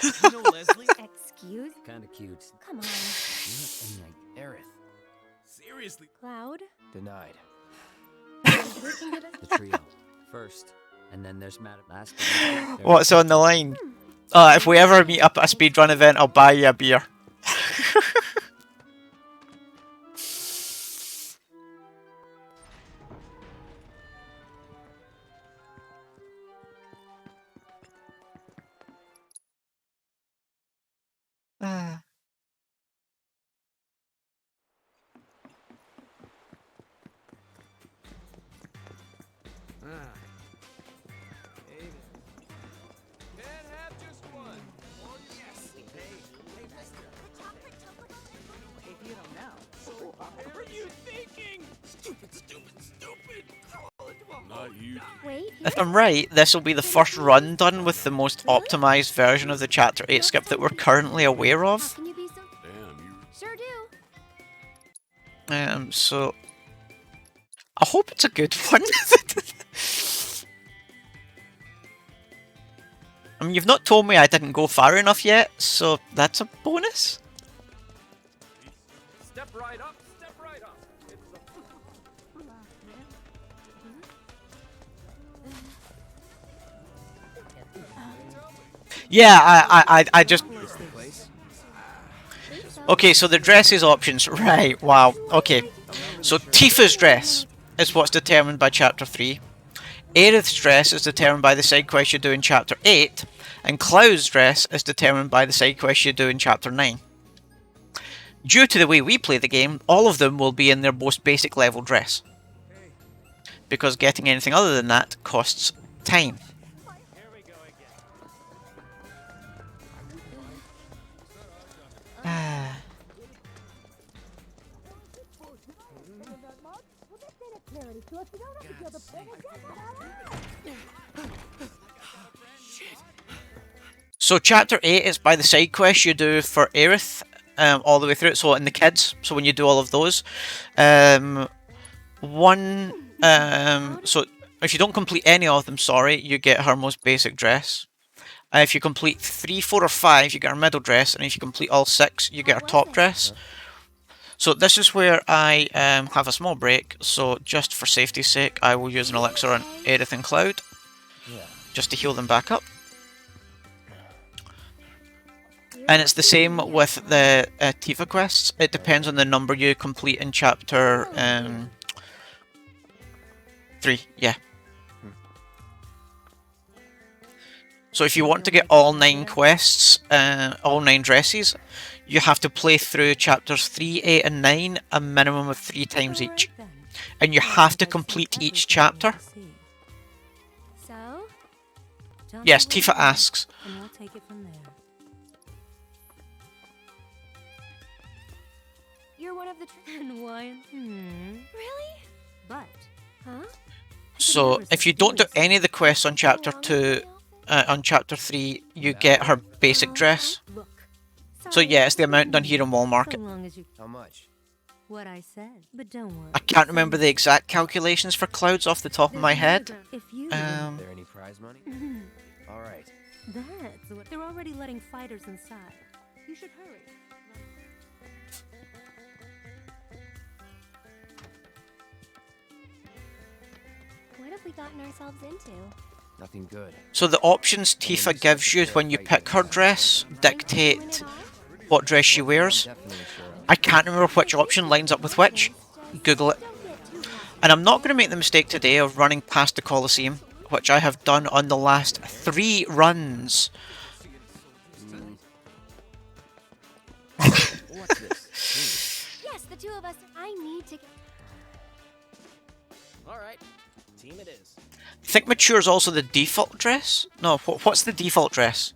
You know Leslie? Excuse? Kinda cute. Come on. Aerith. Seriously. Cloud? Denied. The trio. First. And then there's Matt last. What's on the line? If we ever meet up at a speedrun event, I'll buy you a beer. Can't have just one. Oh, yes. If you don't know. What were you thinking? Stupid, stupid, stupid. Not you. Wait, If I'm right, this will be the first run done with the most optimized version of the Chapter 8 skip that we're currently aware how of. can you be so... Damn, you. Sure do. So I hope it's a good one. I mean, you've not told me I didn't go far enough yet, so that's a bonus. Step right up, step right up. Yeah, I just... Okay, so the dresses options, right, wow, okay. So Tifa's dress is what's determined by Chapter 3. Aerith's dress is determined by the side quest you do in Chapter 8. And Cloud's dress is determined by the side quest you do in Chapter 9. Due to the way we play the game, all of them will be in their most basic level dress. Because getting anything other than that costs time. So Chapter 8 is by the side quest you do for Aerith, all the way through it, so in the kids, so when you do all of those. So if you don't complete any of them, sorry, you get her most basic dress. If you complete 3, 4 or 5, you get her middle dress, and if you complete all 6, you get her top dress. So this is where I have a small break, so just for safety's sake, I will use an elixir on Aerith and Cloud, just to heal them back up. And it's the same with the Tifa quests. It depends on the number you complete in Chapter 3, yeah. So if you want to get all 9 quests, all 9 dresses, you have to play through Chapters 3, 8 and 9 a minimum of 3 times each. And you have to complete each chapter. So? Yes, Tifa asks. And we'll take it from there. You're one of the... And one. Really? But Huh? So if you don't do any of the quests on Chapter 2, on Chapter 3, you get her basic dress. look, So yeah, it's the amount done here in Wall Market. so long as you How much? what I said, but don't worry. I can't remember the exact calculations for Clouds off the top of my head. If you Is there any prize money? All right. that's what they're already letting fighters inside. You should hurry. What have we gotten ourselves into? Nothing good. So the options Tifa gives you when you pick her dress dictate what dress she wears. Definitely sure. I can't remember which option lines up with which. Google it. And I'm not going to make the mistake today of running past the Colosseum, which I have done on the last 3 runs. What's this? Yes, the two of us. I need to... All right. team it is. I think mature is also the default dress? No, what's the default dress?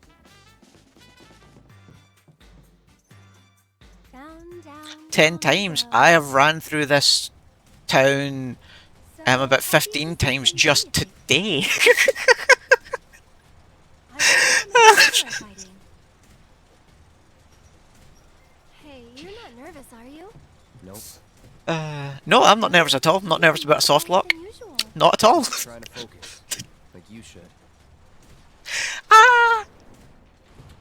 Down, down, 10 down times. we go. I have ran through this town about 15 times just today. Hey, you're not nervous, are you? Nope. No, I'm not nervous at all. I'm not nervous about a soft lock. Unusual. Not at all. I'm trying to focus. Like you should. Ah!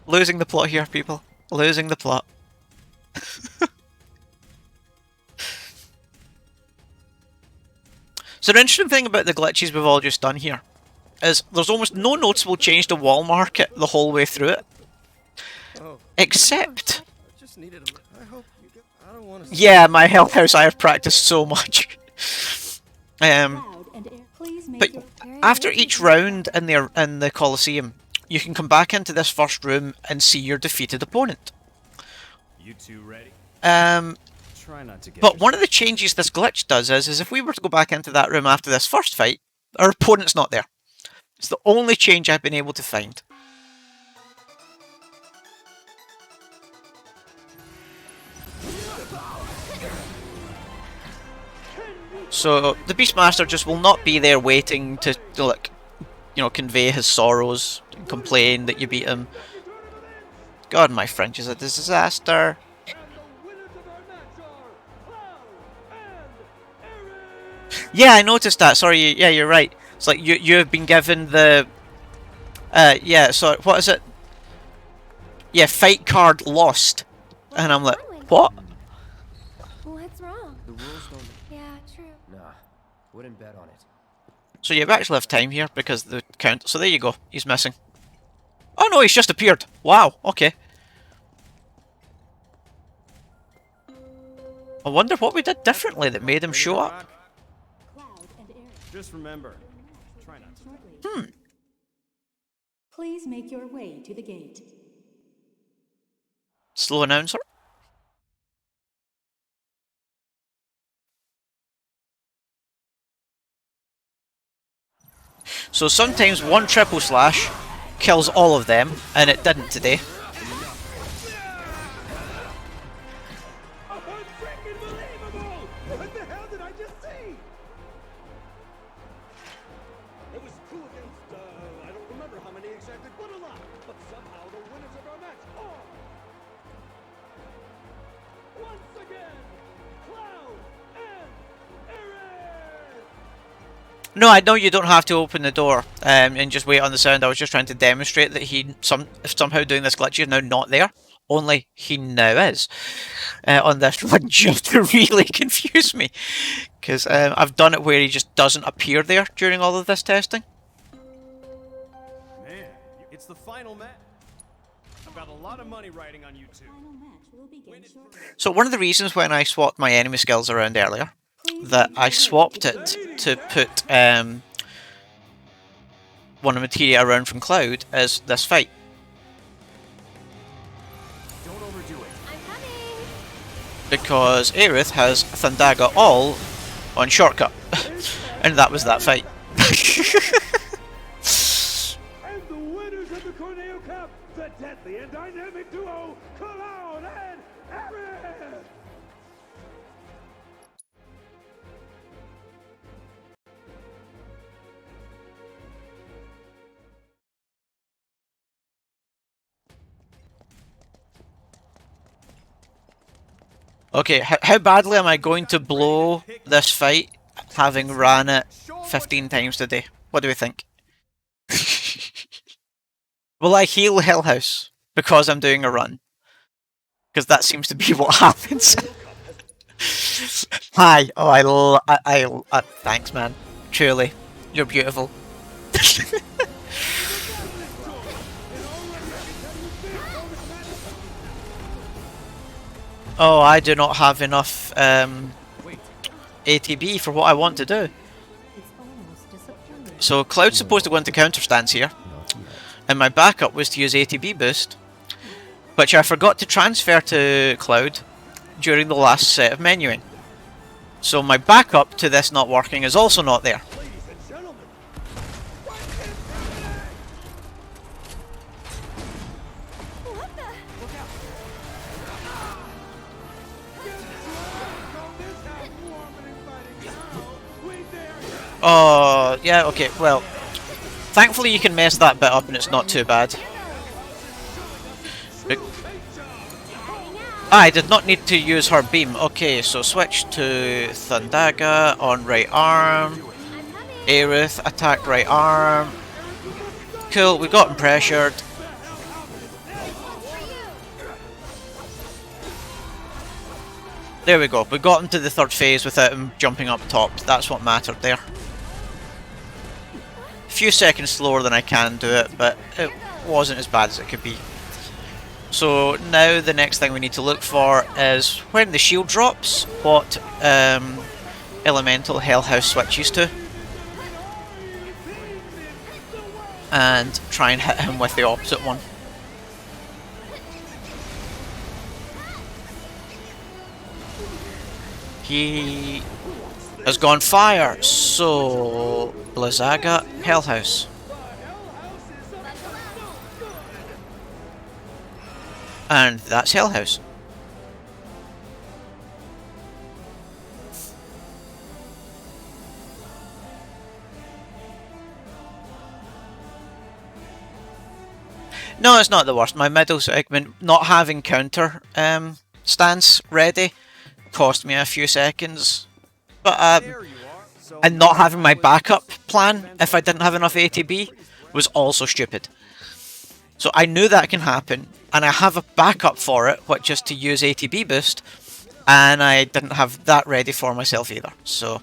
Losing the plot here, people. Losing the plot. So the interesting thing about the glitches we've all just done here is there's almost no noticeable change to wall market the whole way through it. Oh, Except... I just needed a... I hope you get... I don't want to... Yeah, my Hell House I have practiced so much. But after each round in the Colosseum, you can come back into this first room and see your defeated opponent. You two ready? Try not to get... But one of the changes this glitch does is if we were to go back into that room after this first fight, our opponent's not there. It's the only change I've been able to find. So the Beastmaster just will not be there waiting to like, you know, convey his sorrows and complain that you beat him. God, my French is a disaster. Yeah, I noticed that. Sorry, yeah, you're right. It's like you have been given the yeah, so what is it? Yeah, fight card lost. And I'm like, what? What's wrong? The rules don't... Yeah, true. Nah. Wouldn't bet on it. So you actually have time here because the count. So there you go. He's missing. Oh no, he's just appeared. Wow. Okay. I wonder what we did differently that made him show up. Just remember, try not to. Please make your way to the gate. Slow announcer. So sometimes one triple slash kills all of them, and it didn't today. Unbelievable! What the hell did I just see? It was two against, I don't remember how many exactly, but a lot. But somehow the winners of our match are... Once again, Cloud and Aaron! No, I know you don't have to open the door and just wait on the sound. I was just trying to demonstrate that he somehow doing this glitch is now not there. Only he now is on this one, just to really confuse me. Because I've done it where he just doesn't appear there during all of this testing. Man, it's the final match. I've got a lot of money riding on you two. So one of the reasons when I swapped my enemy skills around earlier, that I swapped it to put one of the materia around from Cloud is this fight. Don't overdo it. I'm coming. Because Aerith has Thundaga all on shortcut. And that was that fight. And the winners of the Corneo Cup, the deadly and dynamic duo, Cloud and Aaron! Okay, how badly am I going to blow this fight having ran it 15 times today? What do we think? Will I heal Hell House because I'm doing a run? Because that seems to be what happens. Hi. Oh, thanks, man. Truly, you're beautiful. Oh, I do not have enough ATB for what I want to do. So Cloud's supposed to go into counter stance here, and my backup was to use ATB boost, which I forgot to transfer to Cloud during the last set of menuing. So my backup to this not working is also not there. Ladies and Oh, yeah, okay, well. Thankfully you can mess that bit up and it's not too bad. I did not need to use her beam. Okay, so switch to Thundaga on right arm. Aerith, attack right arm. Cool, we got him pressured. There we go, we got him to the third phase without him jumping up top. That's what mattered there. A few seconds slower than I can do it, but it wasn't as bad as it could be. So now the next thing we need to look for is when the shield drops, what elemental Hell House switches to. And try and hit him with the opposite one. He has gone fire, so Blizzaga, Hell House. And that's Hell House. No, it's not the worst. My middle segment, not having counter stance ready, cost me a few seconds. But and not having my backup plan if I didn't have enough ATB was also stupid. So I knew that can happen, and I have a backup for it, which is to use ATB boost, and I didn't have that ready for myself either. So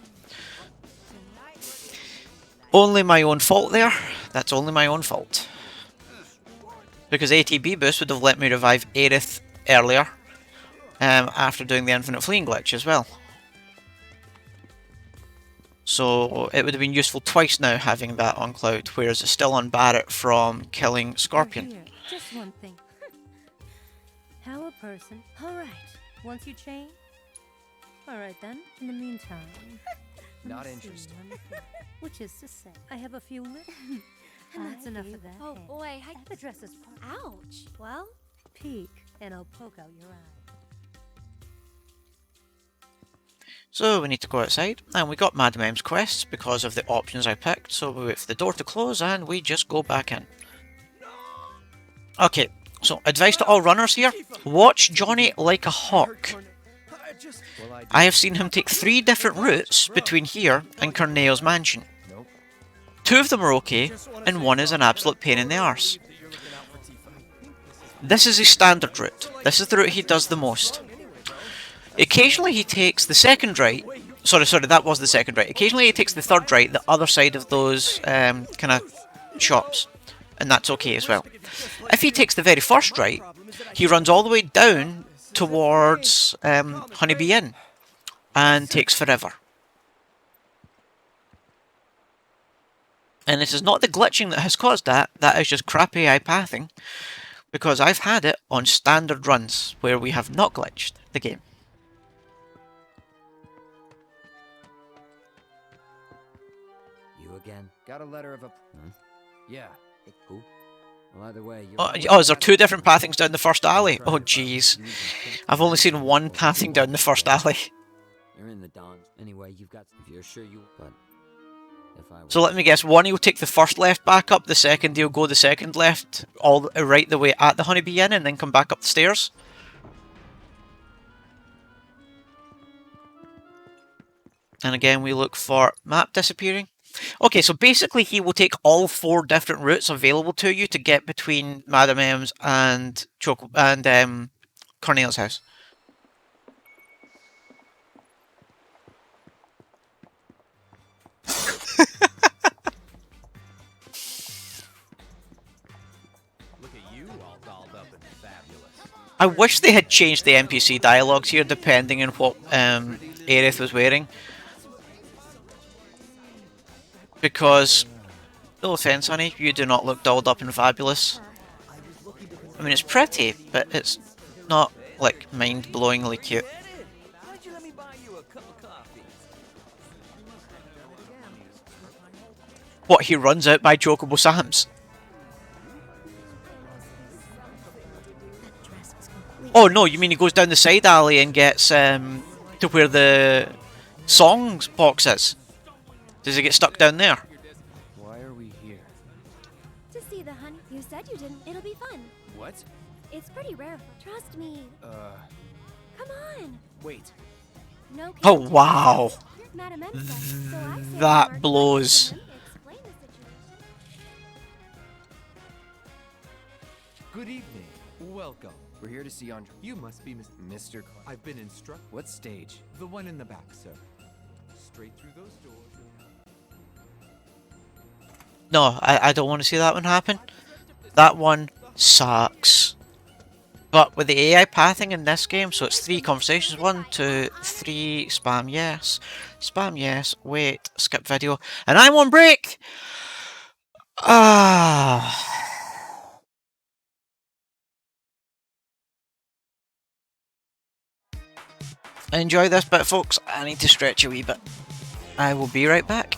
only my own fault there. That's only my own fault. Because ATB boost would have let me revive Aerith earlier after doing the infinite fleeing glitch as well. So it would have been useful twice now having that on Cloud, whereas it's still on Barret from killing Scorpion. Here, just one thing. How a person. Alright, once you change. Alright then, in the meantime. Not interested. Which is to say, I have a few and that's enough of that. Oh boy, the dress is part. ouch. Well, Peek, and I'll poke out your eye. So we need to go outside, and we got Madam M's quests because of the options I picked, so we wait for the door to close and we just go back in. Okay, so advice to all runners here, watch Johnny like a hawk. I have seen him take 3 different routes between here and Corneo's mansion. 2 of them are okay, and 1 is an absolute pain in the arse. This is his standard route. This is the route he does the most. Occasionally he takes the second right. Sorry, that was the second right. Occasionally he takes the third right, the other side of those kind of shops. And that's okay as well. If he takes the very first right, he runs all the way down towards Honeybee Inn. And takes forever. And this is not the glitching that has caused that, that is just crappy AI pathing. Because I've had it on standard runs where we have not glitched the game. You again? Got a letter of a... Yeah. Cool. Well, either way, Oh, is there 2 different pathings down the first alley? Oh, jeez. I've only seen 1 pathing down the first alley. You're in the Don. Anyway, you've got... If you're sure you... But... So let me guess, 1 he'll take the first left back up, the second he'll go the second left, all right the way at the Honeybee Inn, and then come back up the stairs. And again we look for map disappearing. Okay, so basically he will take all 4 different routes available to you to get between Madam M's and Corneo's house. I wish they had changed the NPC dialogues here depending on what Aerith was wearing. Because, no offense honey, you do not look dolled up and fabulous. I mean it's pretty, but it's not like mind-blowingly cute. What, he runs out by Chocobo Sam's? Oh no, you mean he goes down the side alley and gets to where the songs box is? Does he get stuck down there? Why are we here? To see the honey. You said you didn't. It'll be fun. What? It's pretty rare. Trust me. Come on. Wait. No. Oh wow. Madam M said, so I say That Mark blows. Lexington explain the situation. Good evening. Welcome. We're here to see Andre. You must be Mr. Clark. I've been instructed. What stage? The one in the back, sir. Straight through those doors. No, I don't want to see that one happen. That one sucks. But with the AI pathing in this game, so it's 3 conversations. 1, 2, 3, spam yes, wait, skip video, and I'm on break! Enjoy this bit, folks. I need to stretch a wee bit. I will be right back.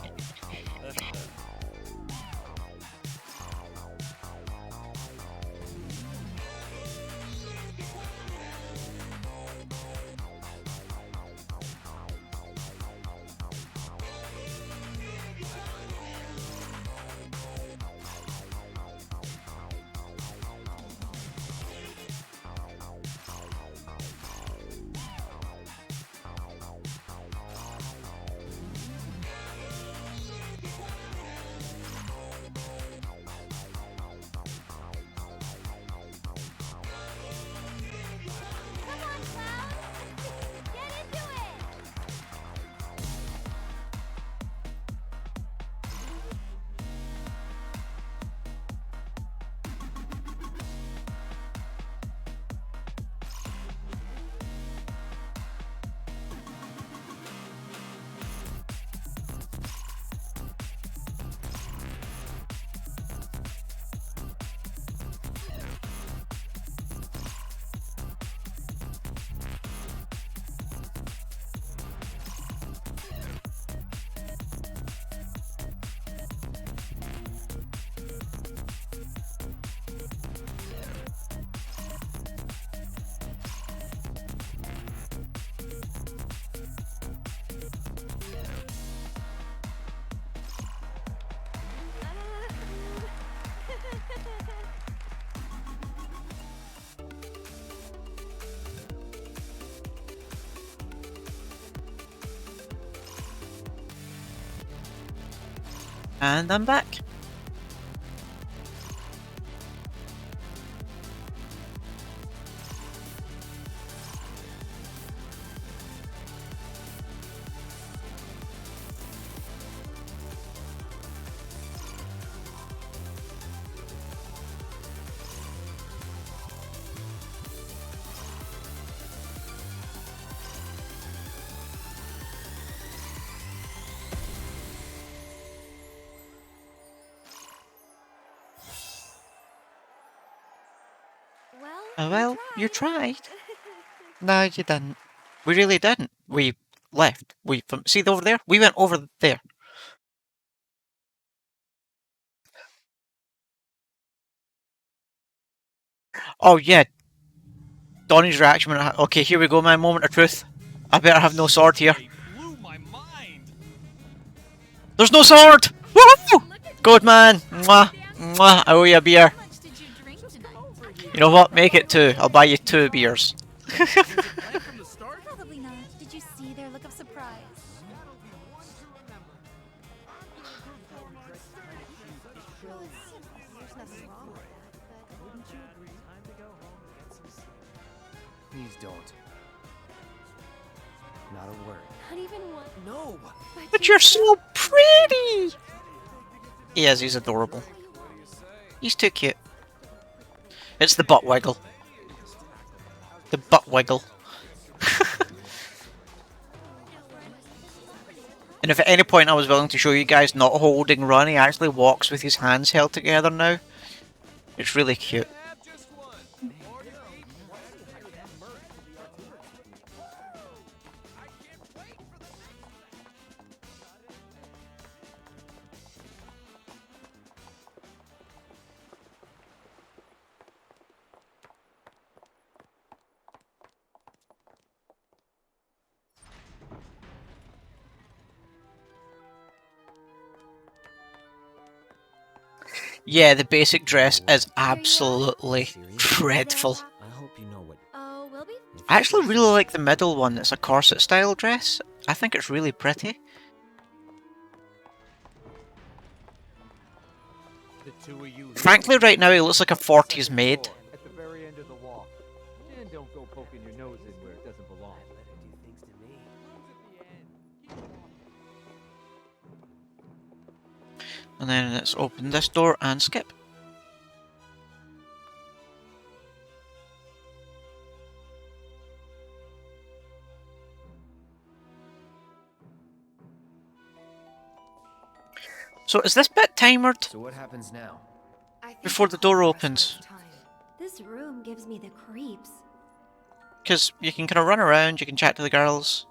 And I'm back. Well, you tried. No, you didn't. We really didn't. We left. See over there? We went over there. Oh yeah. Donnie's reaction when okay, here we go, my moment of truth. I better have no sword here. There's no sword! Woohoo! Good man! Mwah! Mwah! I owe you a beer. You know what? Make it 2. I'll buy you 2 beers. Probably not. Did you see their look of surprise? There's nothing wrong with that, but wouldn't you agree? Time to go home and get some sleep. Please don't. Not a word. Not even one. No! But you're so pretty! He is, he's adorable. He's too cute. It's the butt wiggle. The butt wiggle. And if at any point I was willing to show you guys not holding run, he actually walks with his hands held together now. It's really cute. Yeah, the basic dress is absolutely dreadful. I hope you know what. Oh, we'll be. I actually really like the middle one. It's a corset style dress. I think it's really pretty. The two of you Frankly, right now he looks like a 40s maid. at the very end of the wall. And don't go poking your nose in where it doesn't belong. And then let's open this door and skip. So is this bit timered? So what happens now? Before the door opens? This room gives me the creeps. Because you can kind of run around, you can chat to the girls.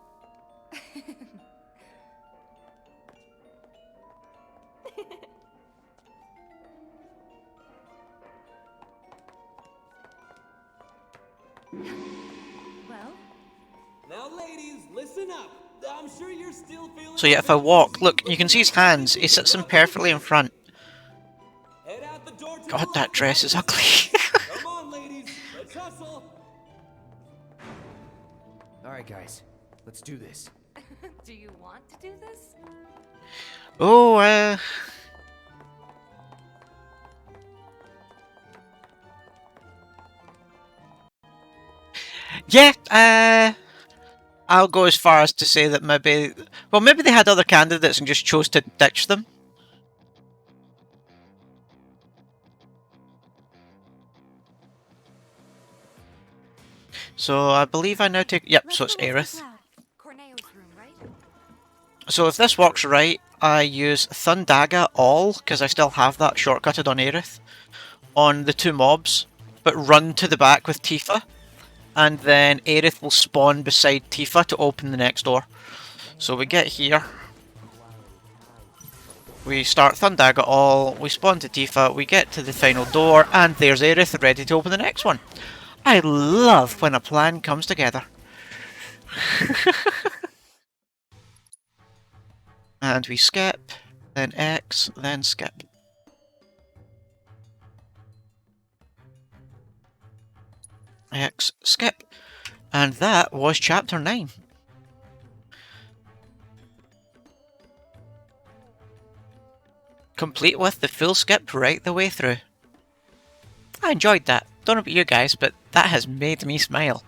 Well? Now, ladies, listen up. I'm sure you're still feeling. So yeah, if I walk, look, you can see his hands. He sits them perfectly in front. God, that dress is ugly. Come on, ladies, let's hustle. All right, guys, let's do this. Do you want to do this? Oh, yeah, I'll go as far as to say that maybe they had other candidates and just chose to ditch them. So I believe I now take... Yep, so it's Aerith. So if this works right, I use Thundaga all, because I still have that shortcutted on Aerith, on the two mobs, but run to the back with Tifa, and then Aerith will spawn beside Tifa to open the next door. So we get here, we start Thundaga all, we spawn to Tifa, we get to the final door, and there's Aerith ready to open the next one. I love when a plan comes together. And we skip, then X, then skip. X, skip. And that was chapter 9. Complete with the full skip right the way through. I enjoyed that. Don't know about you guys, but that has made me smile.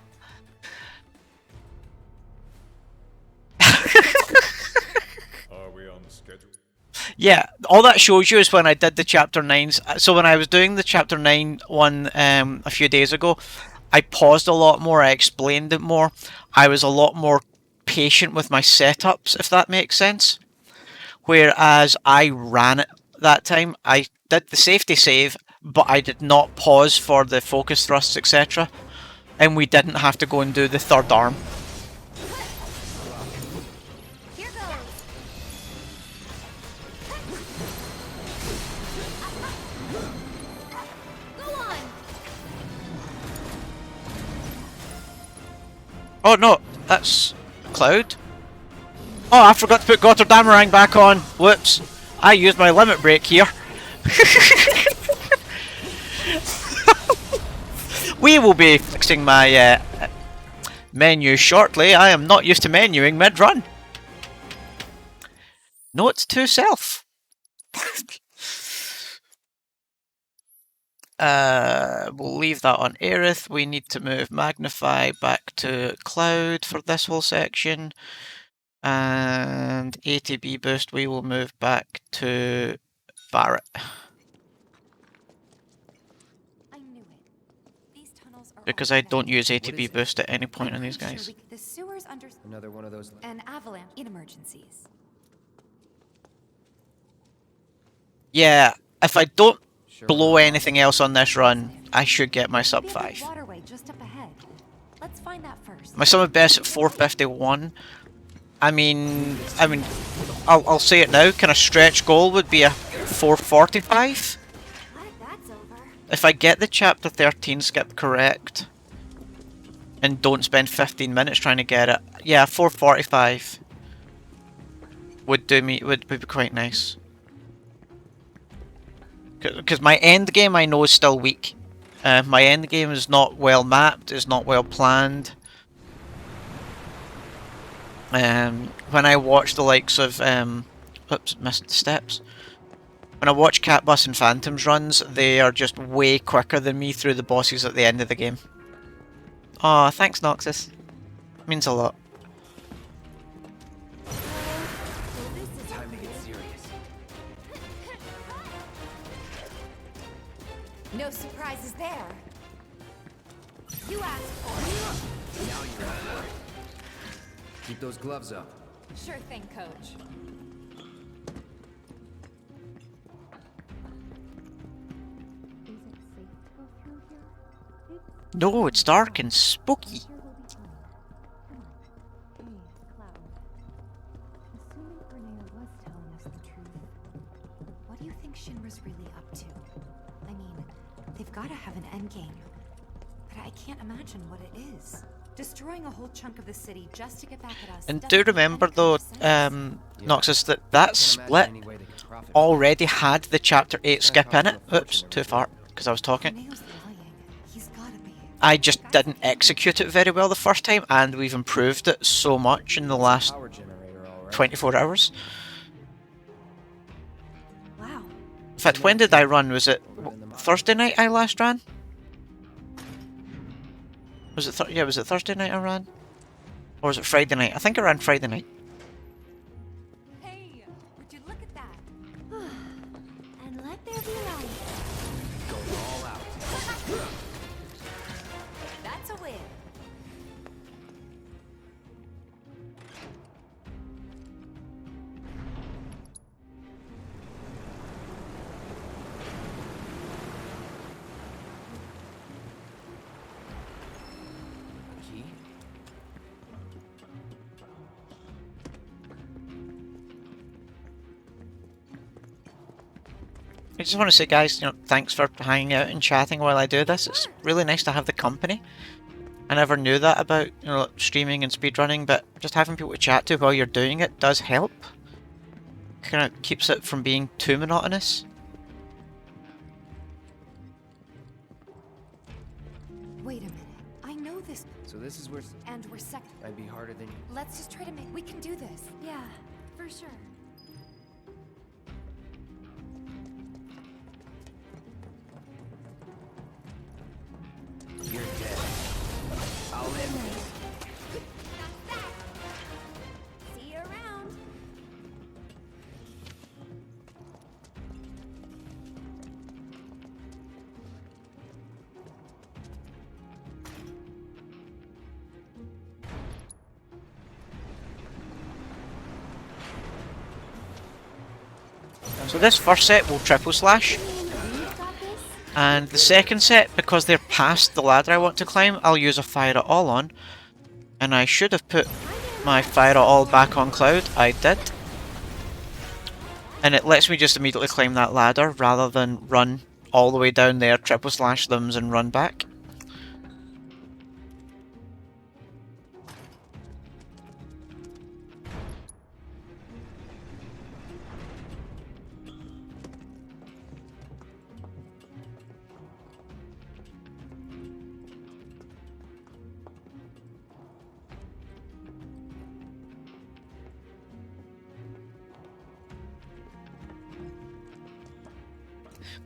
Are we on schedule? Yeah, all that shows you is when I did the chapter 9s. So when I was doing the chapter 9 one a few days ago, I paused a lot more, I explained it more. I was a lot more patient with my setups, if that makes sense. Whereas I ran it that time. I did the safety save, but I did not pause for the focus thrusts, etc. And we didn't have to go and do the third arm. Here goes. Go on. Oh no, that's Cloud. Oh, I forgot to put Gotterdamerang back on. Whoops. I used my limit break here. We will be fixing my menu shortly. I am not used to menuing mid-run. Note to self. We'll leave that on Aerith. We need to move Magnify back to Cloud for this whole section. And ATB boost we will move back to Barrett. Because I don't use ATB boost at any point on these guys. The sewers under Another one of those. an avalanche in emergencies. Yeah, if I don't blow anything else on this run, I should get my sub 5. Waterway just up ahead. Let's find that first. My summon best at 451. I mean, I'll say it now. Kind of stretch goal would be a 445. If I get the chapter 13 skip correct and don't spend 15 minutes trying to get it, yeah, 445 would be quite nice. Because my end game I know is still weak. My end game is not well mapped, is not well planned. When I watch the likes of oops, missed the steps. When I watch Catbus and Phantoms runs, they are just way quicker than me through the bosses at the end of the game. Aw, thanks Noxus. Means a lot. Time to get serious. No surprises there. You asked for it. Now you're out of work. Keep those gloves up. Sure thing, Coach. No, it's dark and spooky. What do you think Shinra's really up to? I mean, they've got to have an endgame. But I can't imagine what it is. Destroying a whole chunk of the city just to get back at us. And do remember though, Noxus, that split already had the Chapter 8 skip in it. Oops, too far, because I was talking. I just didn't execute it very well the first time, and we've improved it so much in the last 24 hours. Wow. In fact, when did I run? Was it Thursday night I last ran? Was it yeah, was it Thursday night I ran? Or was it Friday night? I think I ran Friday night. Hey, would you look at that? And let there be light. Go all out. That's a win. Key? I just want to say, guys, thanks for hanging out and chatting while I do this. It's really nice to have the company. I never knew that about, streaming and speedrunning, but just having people to chat to while you're doing it does help. Kind of keeps it from being too monotonous. Wait a minute. I know this. So this is where... And we're second. Might be harder than you... Let's just try to make. We can do this. Yeah, for sure. You're dead. I'll end this. See you around. So this first set will triple slash. And the second set, because they're past the ladder I want to climb, I'll use a fire it all on. And I should have put my fire it all back on Cloud. I did. And it lets me just immediately climb that ladder rather than run all the way down there, triple slash them and run back.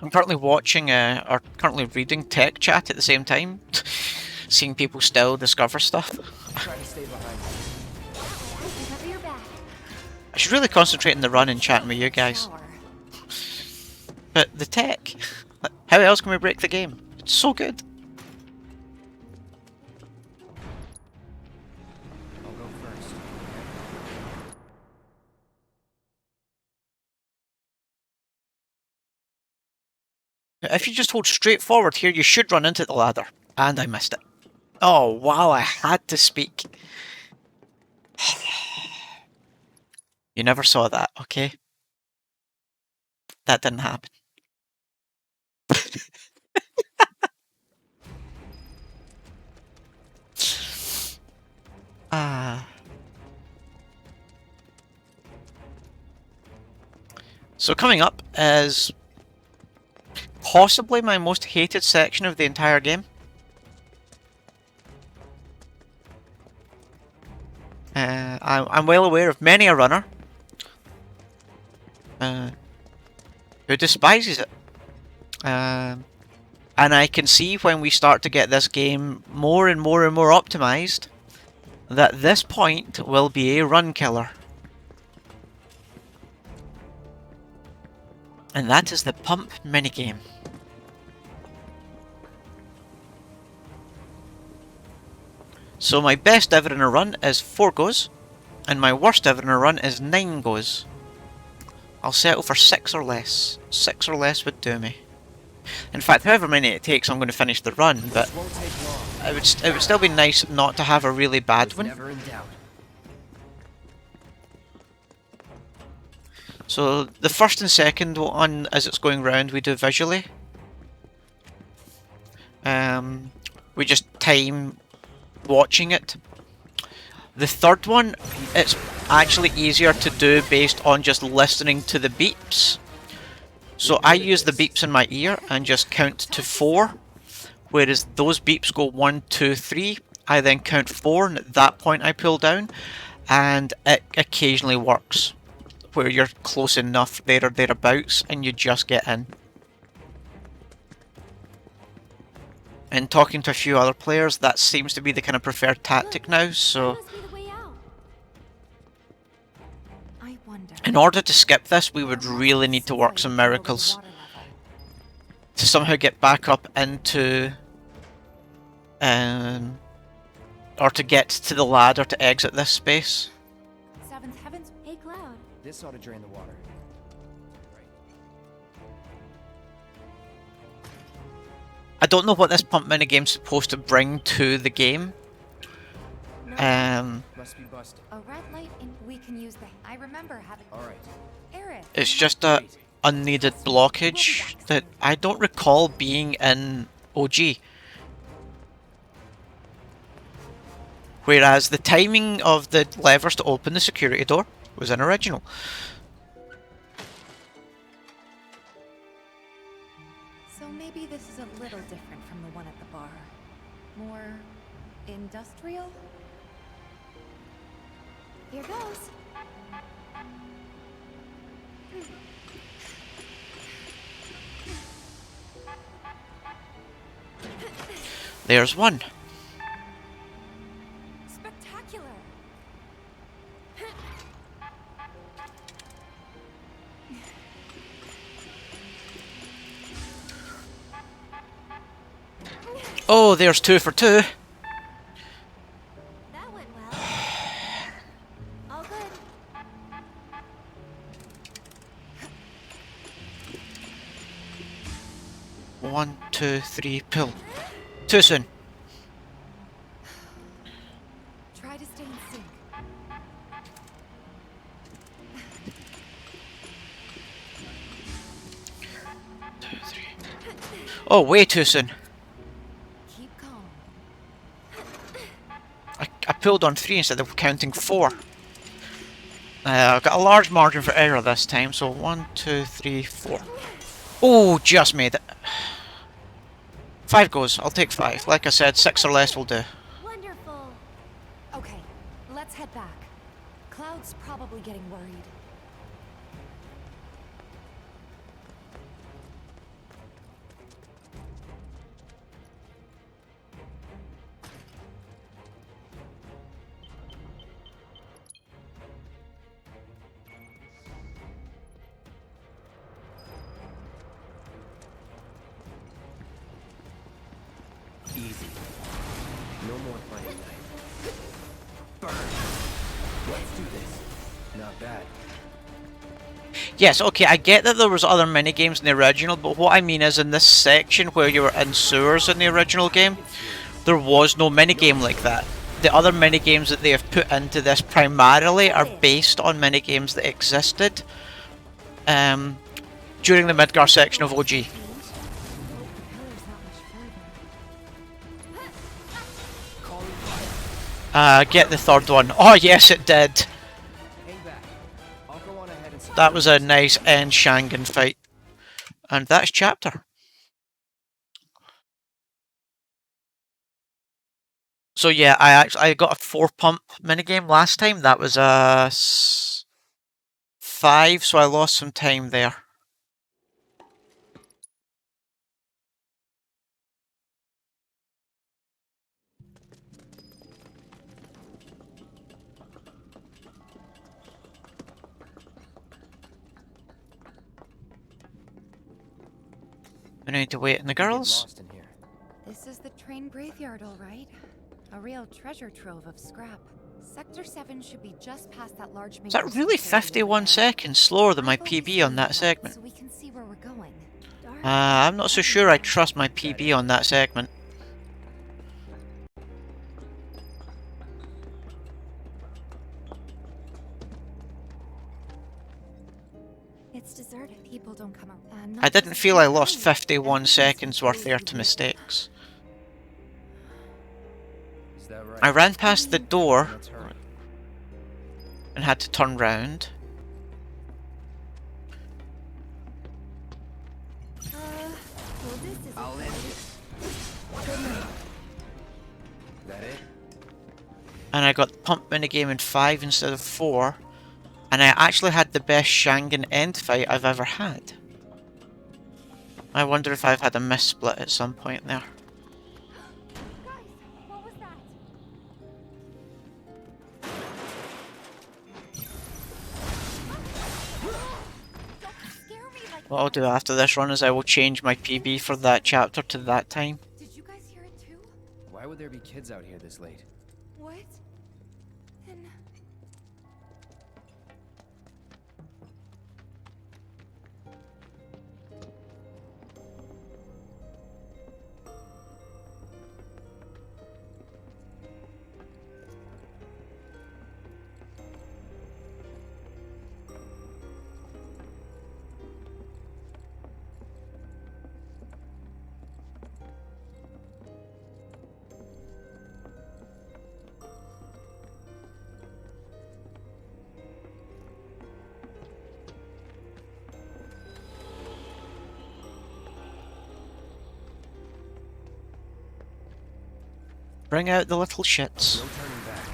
I'm currently watching, or currently reading tech chat at the same time. Seeing people still discover stuff. Try to stay behind me. I should really concentrate on the run and chatting with you guys. But the tech, how else can we break the game? It's so good. I'll go first. If you just hold straight forward here, you should run into the ladder. And I missed it. Oh, wow, I had to speak. You never saw that, okay? That didn't happen. So coming up is possibly my most hated section of the entire game. I'm well aware of many a runner who despises it. And I can see when we start to get this game more and more and more optimized that this point will be a run killer. And that is the pump minigame. So my best ever in a run is 4 goes, and my worst ever in a run is 9 goes. I'll settle for 6 or less. 6 or less would do me. In fact, however many it takes, I'm going to finish the run, but it would still be nice not to have a really bad one. Never in doubt. So the first and second one, as it's going round, we do visually. We just time watching it. The third one, it's actually easier to do based on just listening to the beeps. So I use the beeps in my ear and just count to 4, whereas those beeps go 1, 2, 3. I then count 4, and at that point I pull down, and it occasionally works, where you're close enough there or thereabouts and you just get in. And talking to a few other players, that seems to be the kind of preferred tactic now, so in order to skip this, we would really need to work some miracles to somehow get back up into or to get to the ladder to exit this space. Seventh heavens, hey Cloud. This ought to drain the water. I don't know what this pump minigame's supposed to bring to the game. Must be busted. A red light, and we can use the. I remember having. All right. Eric. It's just a unneeded blockage that I don't recall being in OG. Whereas the timing of the levers to open the security door was in original. So maybe this is a little different from the one at the bar. More industrial? Here goes. There's one. Spectacular. Oh, there's 2 for 2. That went well. All good. 1, 2, 3, pull. Too soon. Try to stay in sync. 2, 3. Oh, way too soon. Keep calm. I pulled on 3 instead of counting 4. I've got a large margin for error this time, so 1, 2, 3, 4. Oh, just made it. 5 goes. I'll take 5. Like I said, 6 or less will do. Wonderful. Okay, let's head back. Cloud's probably getting worried. Easy. No more playing night. Burn. Let's do this. Not bad. Yes, okay, I get that there was other minigames in the original, but what I mean is in this section where you were in sewers in the original game, there was no minigame like that. The other minigames that they have put into this primarily are based on minigames that existed during the Midgar section of OG. Get the third one. Oh yes, it did. That was a nice end Shangan fight. And that's chapter. So yeah, I got a 4-pump minigame last time. That was a 5, so I lost some time there. I need to wait on the girls. Lost in here. This is the train graveyard, all right. A real treasure trove of scrap. Sector 7 should be just past that large. Is that really 51 seconds slower than my PB on that segment? So we can see where we're going. I'm not so sure I trust my PB on that segment. It's deserted. People don't come around. I didn't feel I lost 51 seconds worth there to mistakes. Is that right? I ran past the door and had to turn round. I'll end it. That it? And I got the pump minigame in 5 instead of 4. And I actually had the best Shangan end fight I've ever had. I wonder if I've had a missplit at some point there. Guys, what was that? Don't scare me like What I'll do after this run is I will change my PB for that chapter to that time. Did you guys hear it too? Why would there be kids out here this late? What? Then Bring out the little shits. No turning back.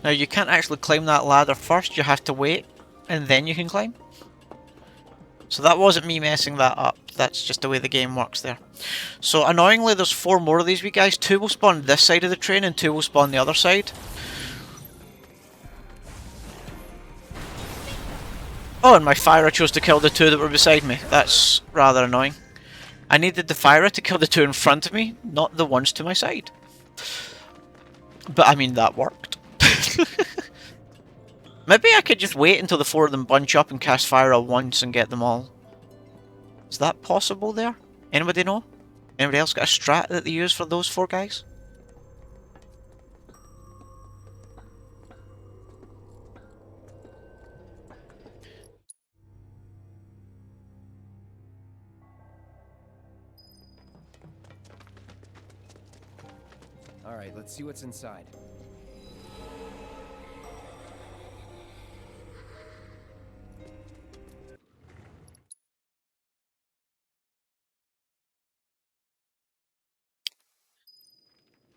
Now you can't actually climb that ladder first, you have to wait and then you can climb. So that wasn't me messing that up, that's just the way the game works there. So annoyingly there's 4 more of these wee guys, 2 will spawn this side of the train and 2 will spawn the other side. Oh, and my Fyra chose to kill the 2 that were beside me. That's rather annoying. I needed the Fyra to kill the 2 in front of me, not the ones to my side. But I mean, that worked. Maybe I could just wait until the 4 of them bunch up and cast Fyra once and get them all. Is that possible there? Anybody know? Anybody else got a strat that they use for those 4 guys? Alright, let's see what's inside.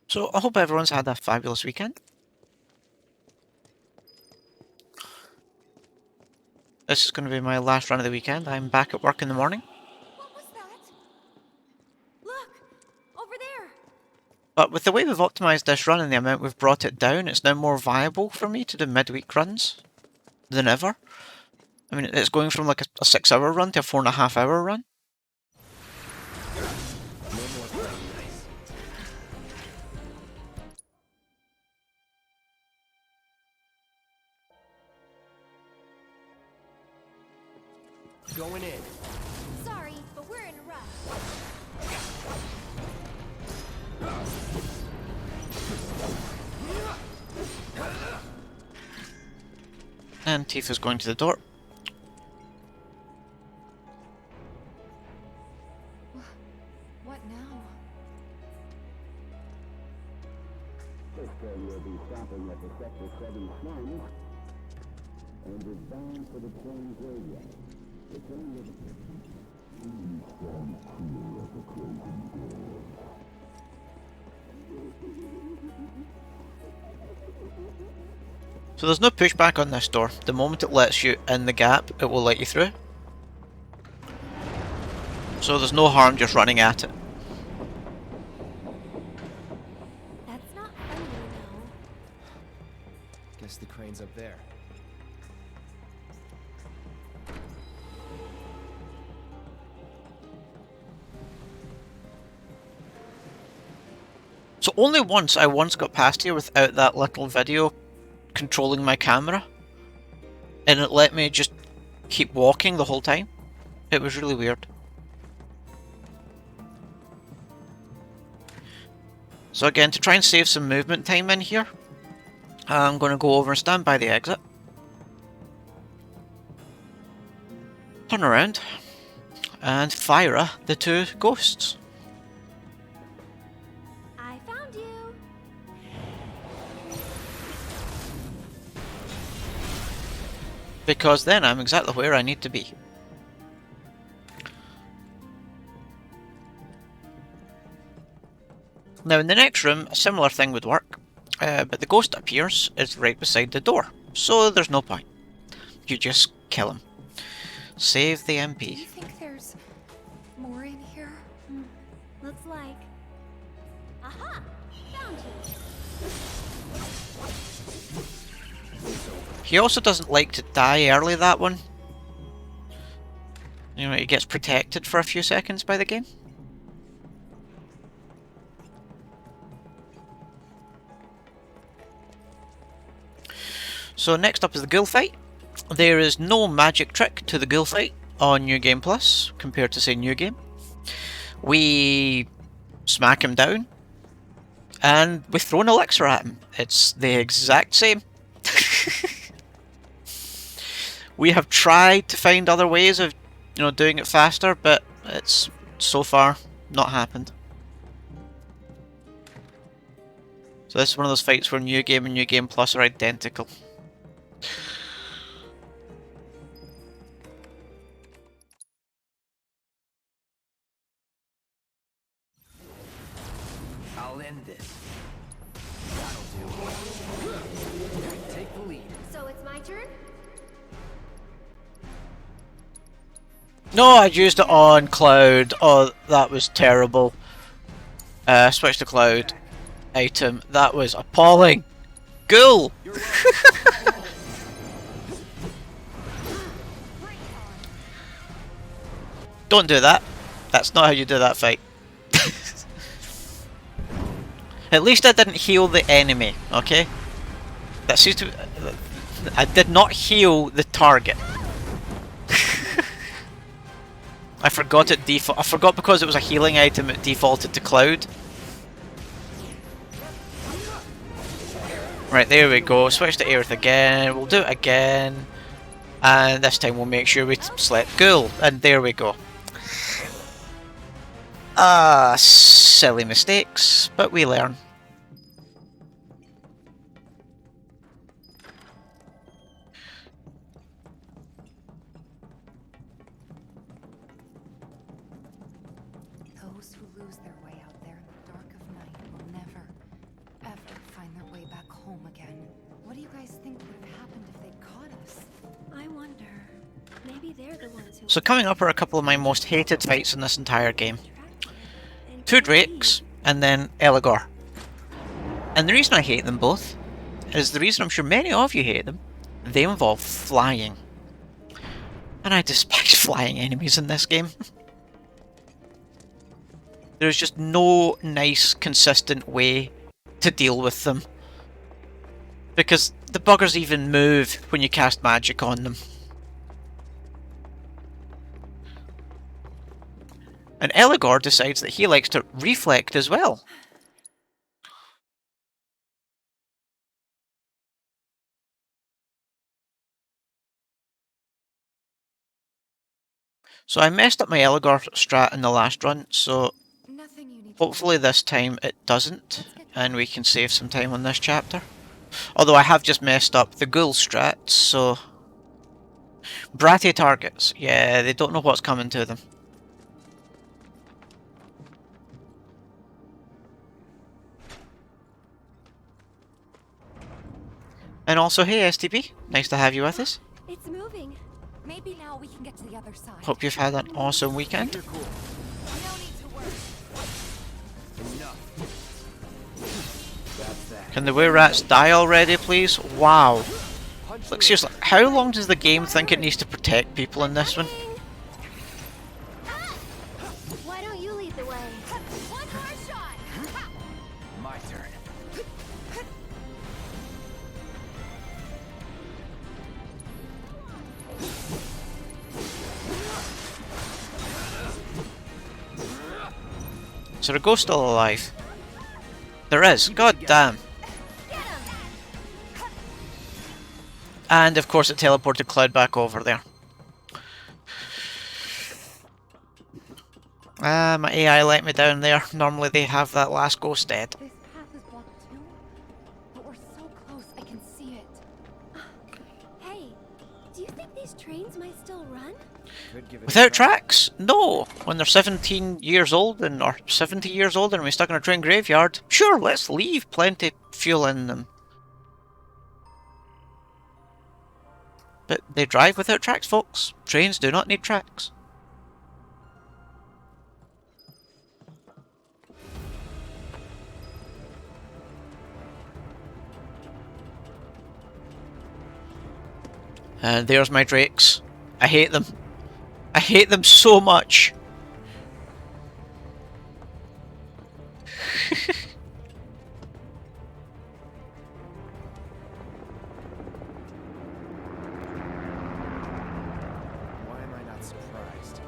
So I hope everyone's had a fabulous weekend. This is going to be my last run of the weekend. I'm back at work in the morning. what was that? Look! Over there! But with the way we've optimised this run and the amount we've brought it down, it's now more viable for me to do midweek runs than ever. I mean, it's going from like a 6-hour run to a 4.5-hour run. Going in. Sorry, but we're in a rush. And Tifa's going to the door. What now? This train will be stopping at the Sector 7 slums and is bound for the train graveyard. So there's no pushback on this door. The moment it lets you in the gap, it will let you through. So there's no harm just running at it. That's not funny, you know. Guess the crane's up there. So only once I got past here without that little video controlling my camera, and it let me just keep walking the whole time. It was really weird. So again, to try and save some movement time in here, I'm going to go over and stand by the exit. Turn around and fire the two ghosts. I found you. Because then I'm exactly where I need to be. Now in the next room, a similar thing would work, but the ghost appears is right beside the door, so there's no point. You just kill him. Save the MP. Do you think there's more in here? Looks like. Aha! Found you. He also doesn't like to die early, that one. You know, he gets protected for a few seconds by the game. So next up is the ghoul fight. There is no magic trick to the ghoul fight on New Game Plus compared to say New Game. We smack him down and we throw an elixir at him. It's the exact same. We have tried to find other ways of, you know, doing it faster, but it's so far not happened. So this is one of those fights where New Game and New Game Plus are identical. I'll end this. That'll do. Take the lead. So it's my turn? No, I used it on Cloud. Oh, that was terrible. Switch to Cloud. Item. That was appalling. Ghoul! Don't do that. That's not how you do that fight. At least I didn't heal the enemy, okay? That seems to... I did not heal the target. I forgot it default. I forgot because it was a healing item it defaulted to Cloud. Right, there we go. Switch to Aerith again. We'll do it again. And this time we'll make sure we select Ghoul. And there we go. Ah, silly mistakes, but we learn. Those who lose their way out there in the dark of night will never, ever find their way back home again. What do you guys think would have happened if they'd caught us? I wonder. Maybe they're the ones who. So coming up are a couple of my most hated fights in this entire game. Two Drakes, and then Eligor. And the reason I hate them both is the reason I'm sure many of you hate them. They involve flying. And I despise flying enemies in this game. There's just no nice, consistent way to deal with them. Because the buggers even move when you cast magic on them. And Eligor decides that he likes to reflect as well. So I messed up my Eligor strat in the last run, so hopefully this time it doesn't, and we can save some time on this chapter. Although I have just messed up the Ghoul strat, so Bratty targets. Yeah, they don't know what's coming to them. And also, hey STP, nice to have you with us. It's moving. Maybe now we can get to the other side. Hope you've had an awesome weekend. You're cool. No need to worry. Enough. That's that. Can the were rats die already, please? Wow. Look, seriously, how long does the game think it needs to protect people in this one? Why don't you lead the way? One more shot. My turn. Is there a ghost still alive? There is, god damn. And of course it teleported Cloud back over there. My AI let me down there. Normally they have that last ghost dead. This path is blocked too, but we're so close I can see it. Hey, do you think these trains might still run? Could give it a Without try. tracks? No! When they're 17 years old and or 70 years old and we're stuck in a train graveyard, sure, let's leave. Plenty of fuel in them. But they drive without tracks, folks. Trains do not need tracks. And there's my drakes. I hate them. I hate them so much. Why am I not surprised?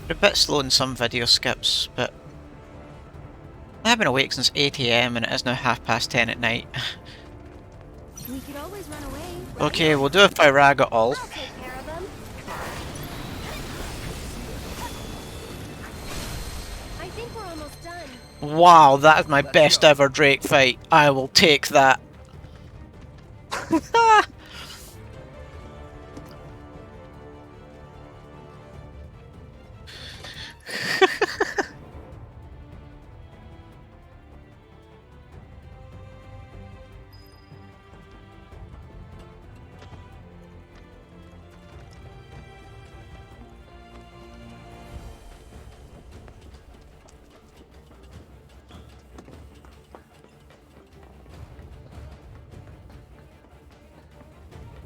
They're a bit slow in some video skips, but I've been awake since 8 AM and it is now 10:30 at night. We could always run away. Okay, we'll do a Pyraga all. I'll take care of them. I think we're almost done. Wow, that is my best ever Drake fight. I will take that.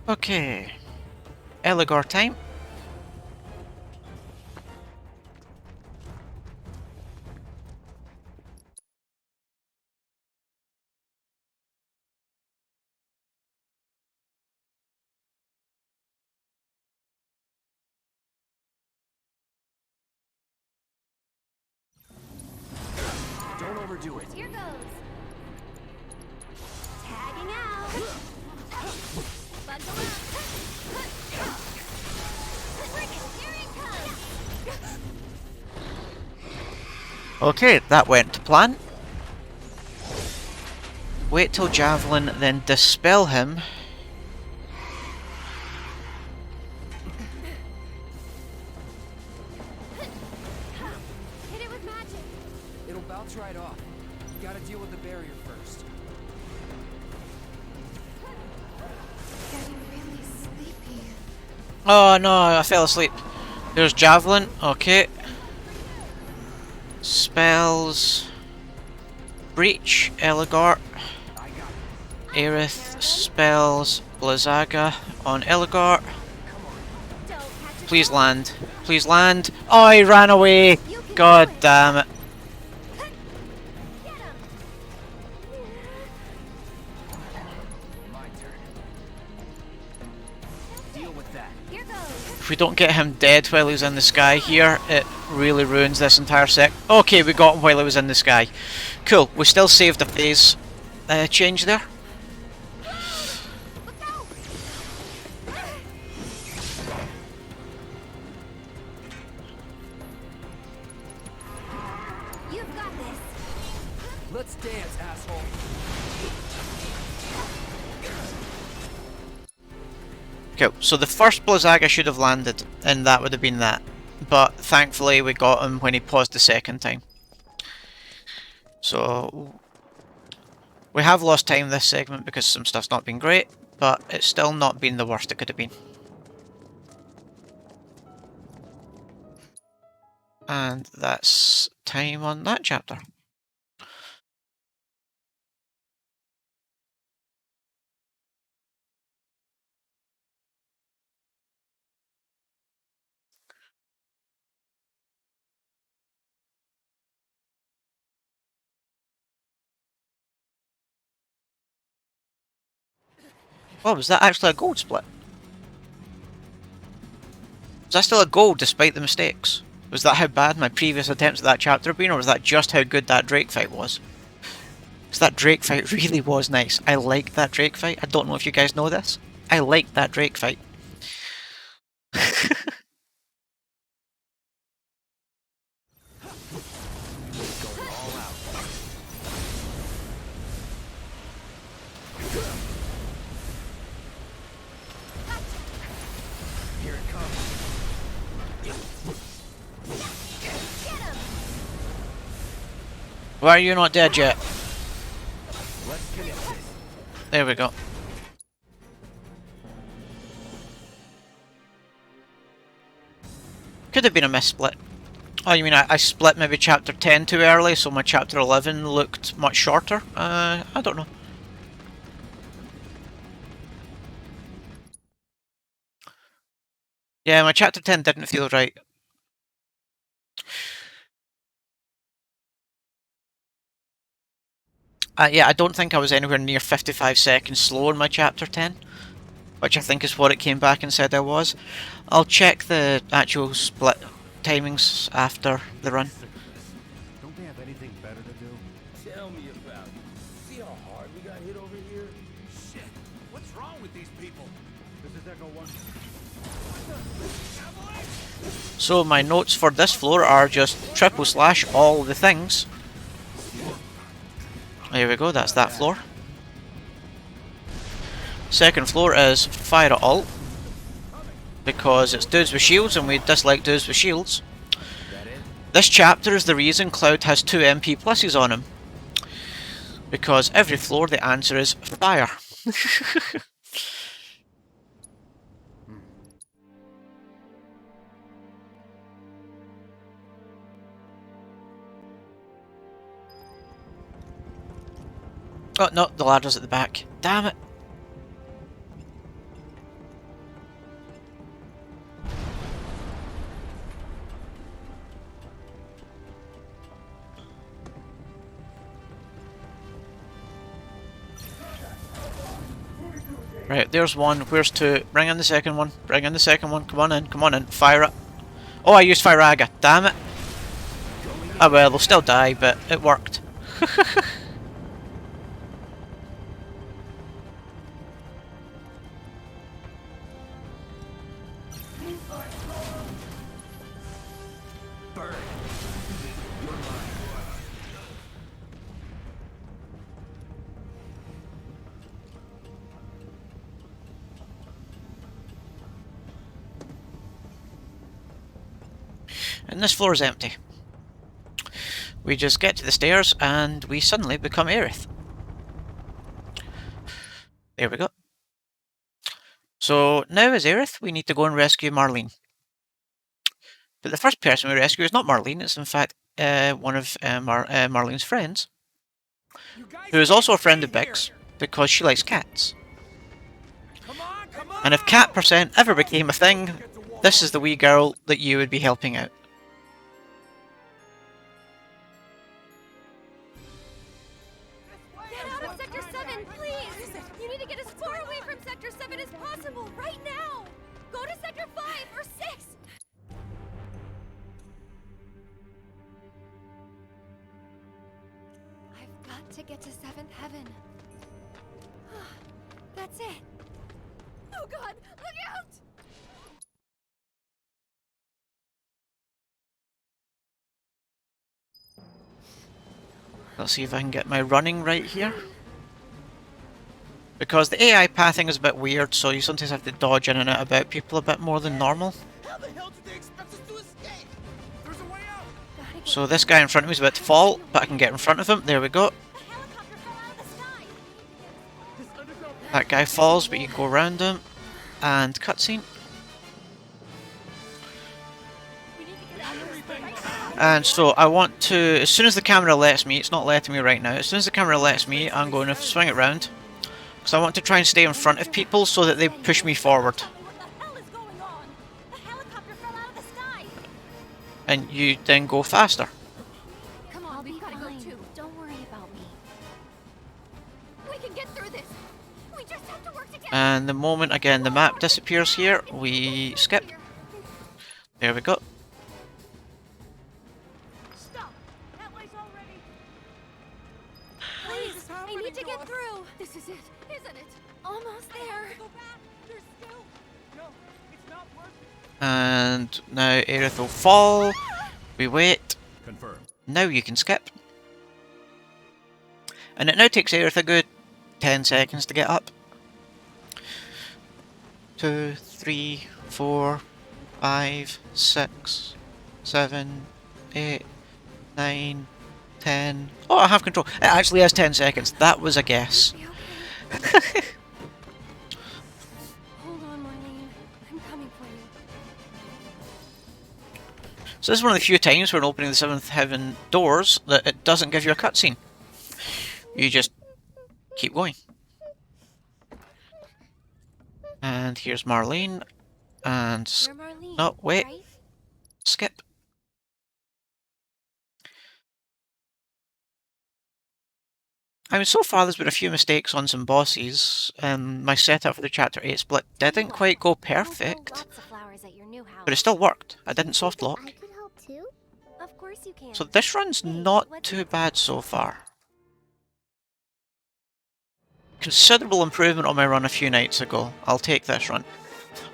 Okay. Eligor time. Don't overdo it. Here goes. Tagging out. Buckle up. Frickin', here he comes. Okay, that went to plan. Wait till Javelin, then dispel him. Hit it with magic. It'll bounce right off. You gotta deal with the barrier first. Getting really sleepy. Oh no, I fell asleep. There's Javelin, okay. Spells. Breach, Eligor. Aerith spells Blizzaga on Eligor. Please land. Please land. Oh, he ran away! God damn it. My turn. Deal with that. Here goes. If we don't get him dead while he's in the sky here, it really ruins this entire sec. Okay, we got him while he was in the sky. Cool, we still saved a phase change there. Let's dance, asshole. Cool, so the first Blizzaga should have landed, and that would have been that. But thankfully we got him when he paused the second time. So we have lost time this segment because some stuff's not been great, but it's still not been the worst it could have been. And that's time on that chapter. Oh, was that actually a gold split? Was that still a gold despite the mistakes? Was that how bad my previous attempts at that chapter have been, or was that just how good that Drake fight was? Because that Drake fight really was nice. I liked that Drake fight. I don't know if you guys know this. I liked that Drake fight. Here it comes. Why are you not dead yet? Let's finish this. There we go. Could have been a missplit. Oh, you mean I split maybe chapter 10 too early, so my chapter 11 looked much shorter? I don't know. Yeah, my chapter 10 didn't feel right. Yeah, I don't think I was anywhere near 55 seconds slow in my chapter 10, which I think is what it came back and said I was. I'll check the actual split timings after the run. Don't they have anything better to do? Tell me about it. See how hard we got hit over here? Shit! What's wrong with these people? This is Echo 1. So my notes for this floor are just / all the things. There we go, that's that floor. Second floor is fire at alt, because it's dudes with shields and we dislike dudes with shields. This chapter is the reason Cloud has 2 MP pluses on him, because every floor the answer is fire. Oh no, the ladder's at the back. Damn it. Right, there's one. Where's 2? Bring in the second one. Bring in the second one. Come on in. Come on in. Fire it. Oh, I used Firaga. Damn it. Oh well, they'll still die, but it worked. And this floor is empty. We just get to the stairs and we suddenly become Aerith. There we go. So now as Aerith, we need to go and rescue Marlene. But the first person we rescue is not Marlene, it's in fact one of Marlene's friends, who is also a friend of Big's, because she likes cats. And if cat % ever became a thing, this is the wee girl that you would be helping out. Get out of Sector 7, please! You need to get as far away from Sector 7 as possible, right now! Go to Sector 5 or 6! I've got to get to 7th Heaven. That's it. Oh god, look out! Let's see if I can get my running right here. Because the AI pathing is a bit weird, so you sometimes have to dodge in and out about people a bit more than normal. How the hell did they expect us to escape? There's a way out. So this guy in front of me is about to fall, but I can get in front of him. There we go. That guy falls, but you go around him. And cutscene. And so I want to, as soon as the camera lets me, it's not letting me right now, as soon as the camera lets me, I'm going to swing it round. Because I want to try and stay in front of people so that they push me forward. And you then go faster. Come on, we gotta go too. Don't worry about me. We can get through this. We just have to work together. And the moment, again, the map disappears here, we skip. There we go. Stop. That way's already. Please, I need to get through. This is it, isn't it? Almost there. Go back. There's still. No, it's not working. And now Aerith will fall. We wait. Confirm. Now you can skip. And it now takes Aerith a good 10 seconds to get up. 2, 3, 4, 5, 6, 7, 8, 9, 10. Oh, I have control. It actually has 10 seconds. That was a guess. Hold on, Marlene. I'm coming for you. So this is one of the few times when opening the 7th Heaven doors that it doesn't give you a cutscene. You just keep going. And here's Marlene. And... You're Marlene, oh, wait. right? Skip. I mean, so far there's been a few mistakes on some bosses. My setup for the Chapter 8 split didn't quite go perfect. But it still worked. I didn't soft lock. I could help too. Of course you can. So this run's not too bad so far. Considerable improvement on my run a few nights ago. I'll take this run.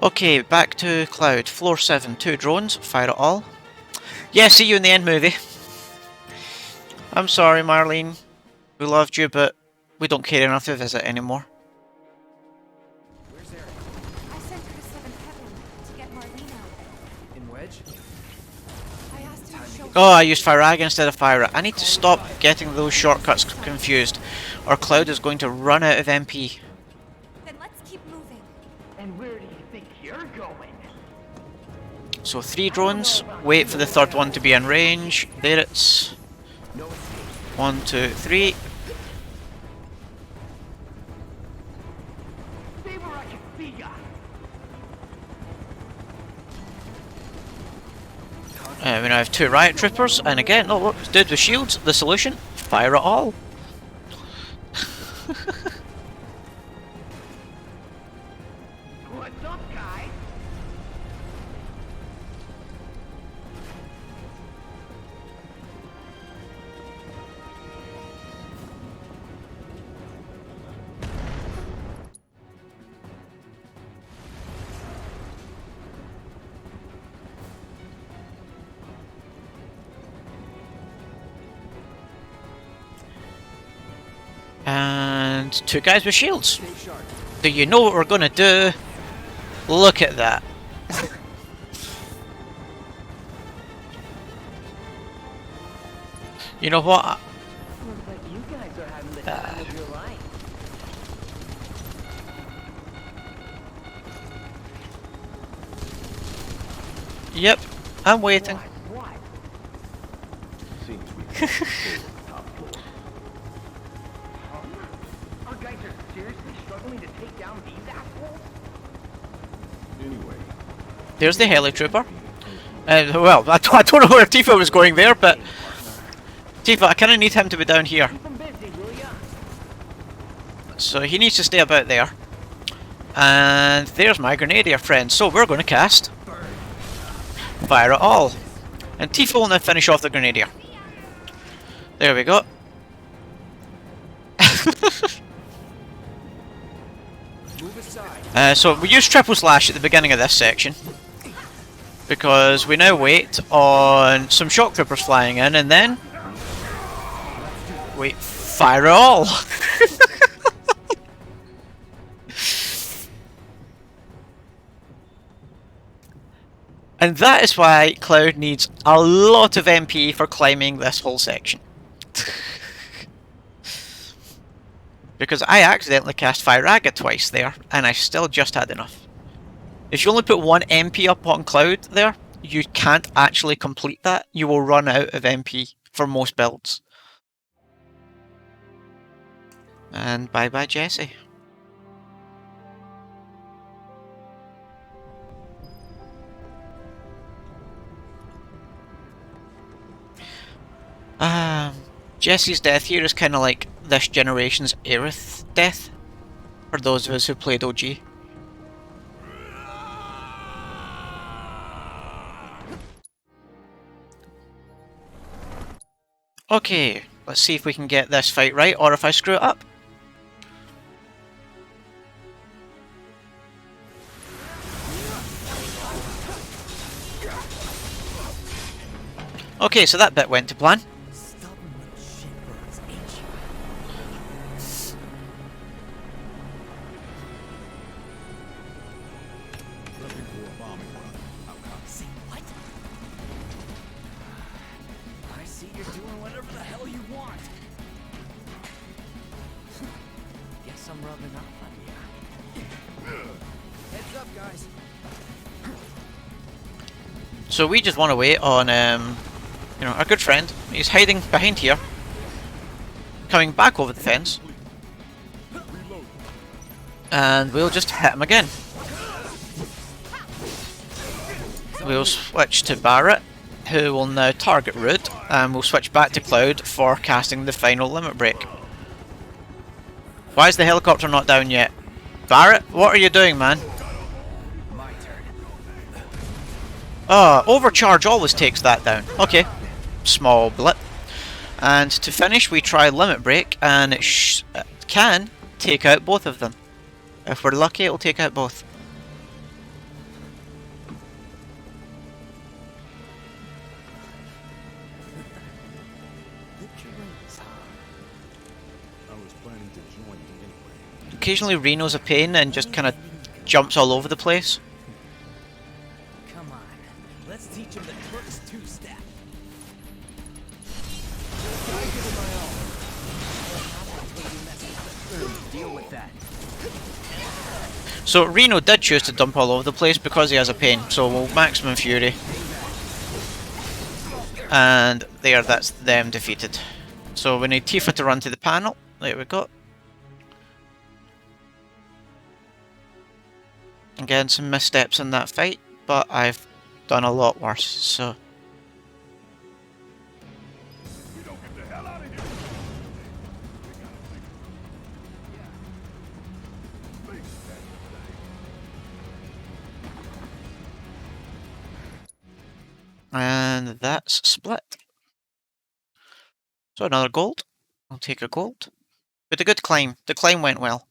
Okay, back to Cloud. Floor 7, 2 drones, fire it all. Yeah, see you in the end movie. I'm sorry, Marlene. We loved you, but we don't care enough to visit anymore. Where's Eric? I sent her to 7th Heaven to get Marlene out. In Wedge? I asked him to show Oh, I used Firag instead of Fire. I need to stop getting those shortcuts confused, or Cloud is going to run out of MP. Then let's keep moving. And where do you think you're going? So 3 drones, wait for the 3rd one to be in range. There it's... 1, 2, 3. Stay where I can see ya. We now have 2 riot troopers, and again, oh look, dude with shields, the solution, fire it all. What's up, guys? And 2 guys with shields. Do you know what we're gonna do? Look at that. You know what? Looks like you guys are having the time of your life. Yep, I'm waiting. What? Seems we can control the top floor. Our guys are seriously struggling to take down these assholes? Anyway, There's the heli trooper. Well, I don't know where Tifa was going there, but... Tifa, I kinda need him to be down here. Keep 'em busy, will ya? So he needs to stay about there. And there's my Grenadier friend. So we're going to cast Fire it all. And Tifa will now finish off the Grenadier. There we go. So we use triple slash at the beginning of this section. Because we now wait on some shock troopers flying in, and then Wait, fire it all! And that is why Cloud needs a lot of MP for climbing this whole section. Because I accidentally cast Fire Agate twice there, and I still just had enough. If you only put one MP up on Cloud there, you can't actually complete that. You will run out of MP for most builds. And bye bye Jesse. Jesse's death here is kind of like this generation's Aerith death, for those of us who played OG. Okay, let's see if we can get this fight right, or if I screw it up. Okay, so that bit went to plan. So we just want to wait on, you know, our good friend. He's hiding behind here, coming back over the fence, and we'll just hit him again. We'll switch to Barret, who will now target Root, and we'll switch back to Cloud for casting the final limit break. Why is the helicopter not down yet? Barret, what are you doing, man? Oh, overcharge always takes that down. Okay, small blip. And to finish, we try limit break, and it can take out both of them. If we're lucky, it'll take out both. Occasionally Reno's a pain and just kind of jumps all over the place. Let's teach him the Turks two-step. Deal with that. So Reno did choose to dump all over the place because he has a pain, so we'll maximum fury. And there, that's them defeated. So we need Tifa to run to the panel. There we go. Again, some missteps in that fight, but I've done a lot worse, so... And that's split. So another gold. I'll take a gold. But a good climb. The climb went well.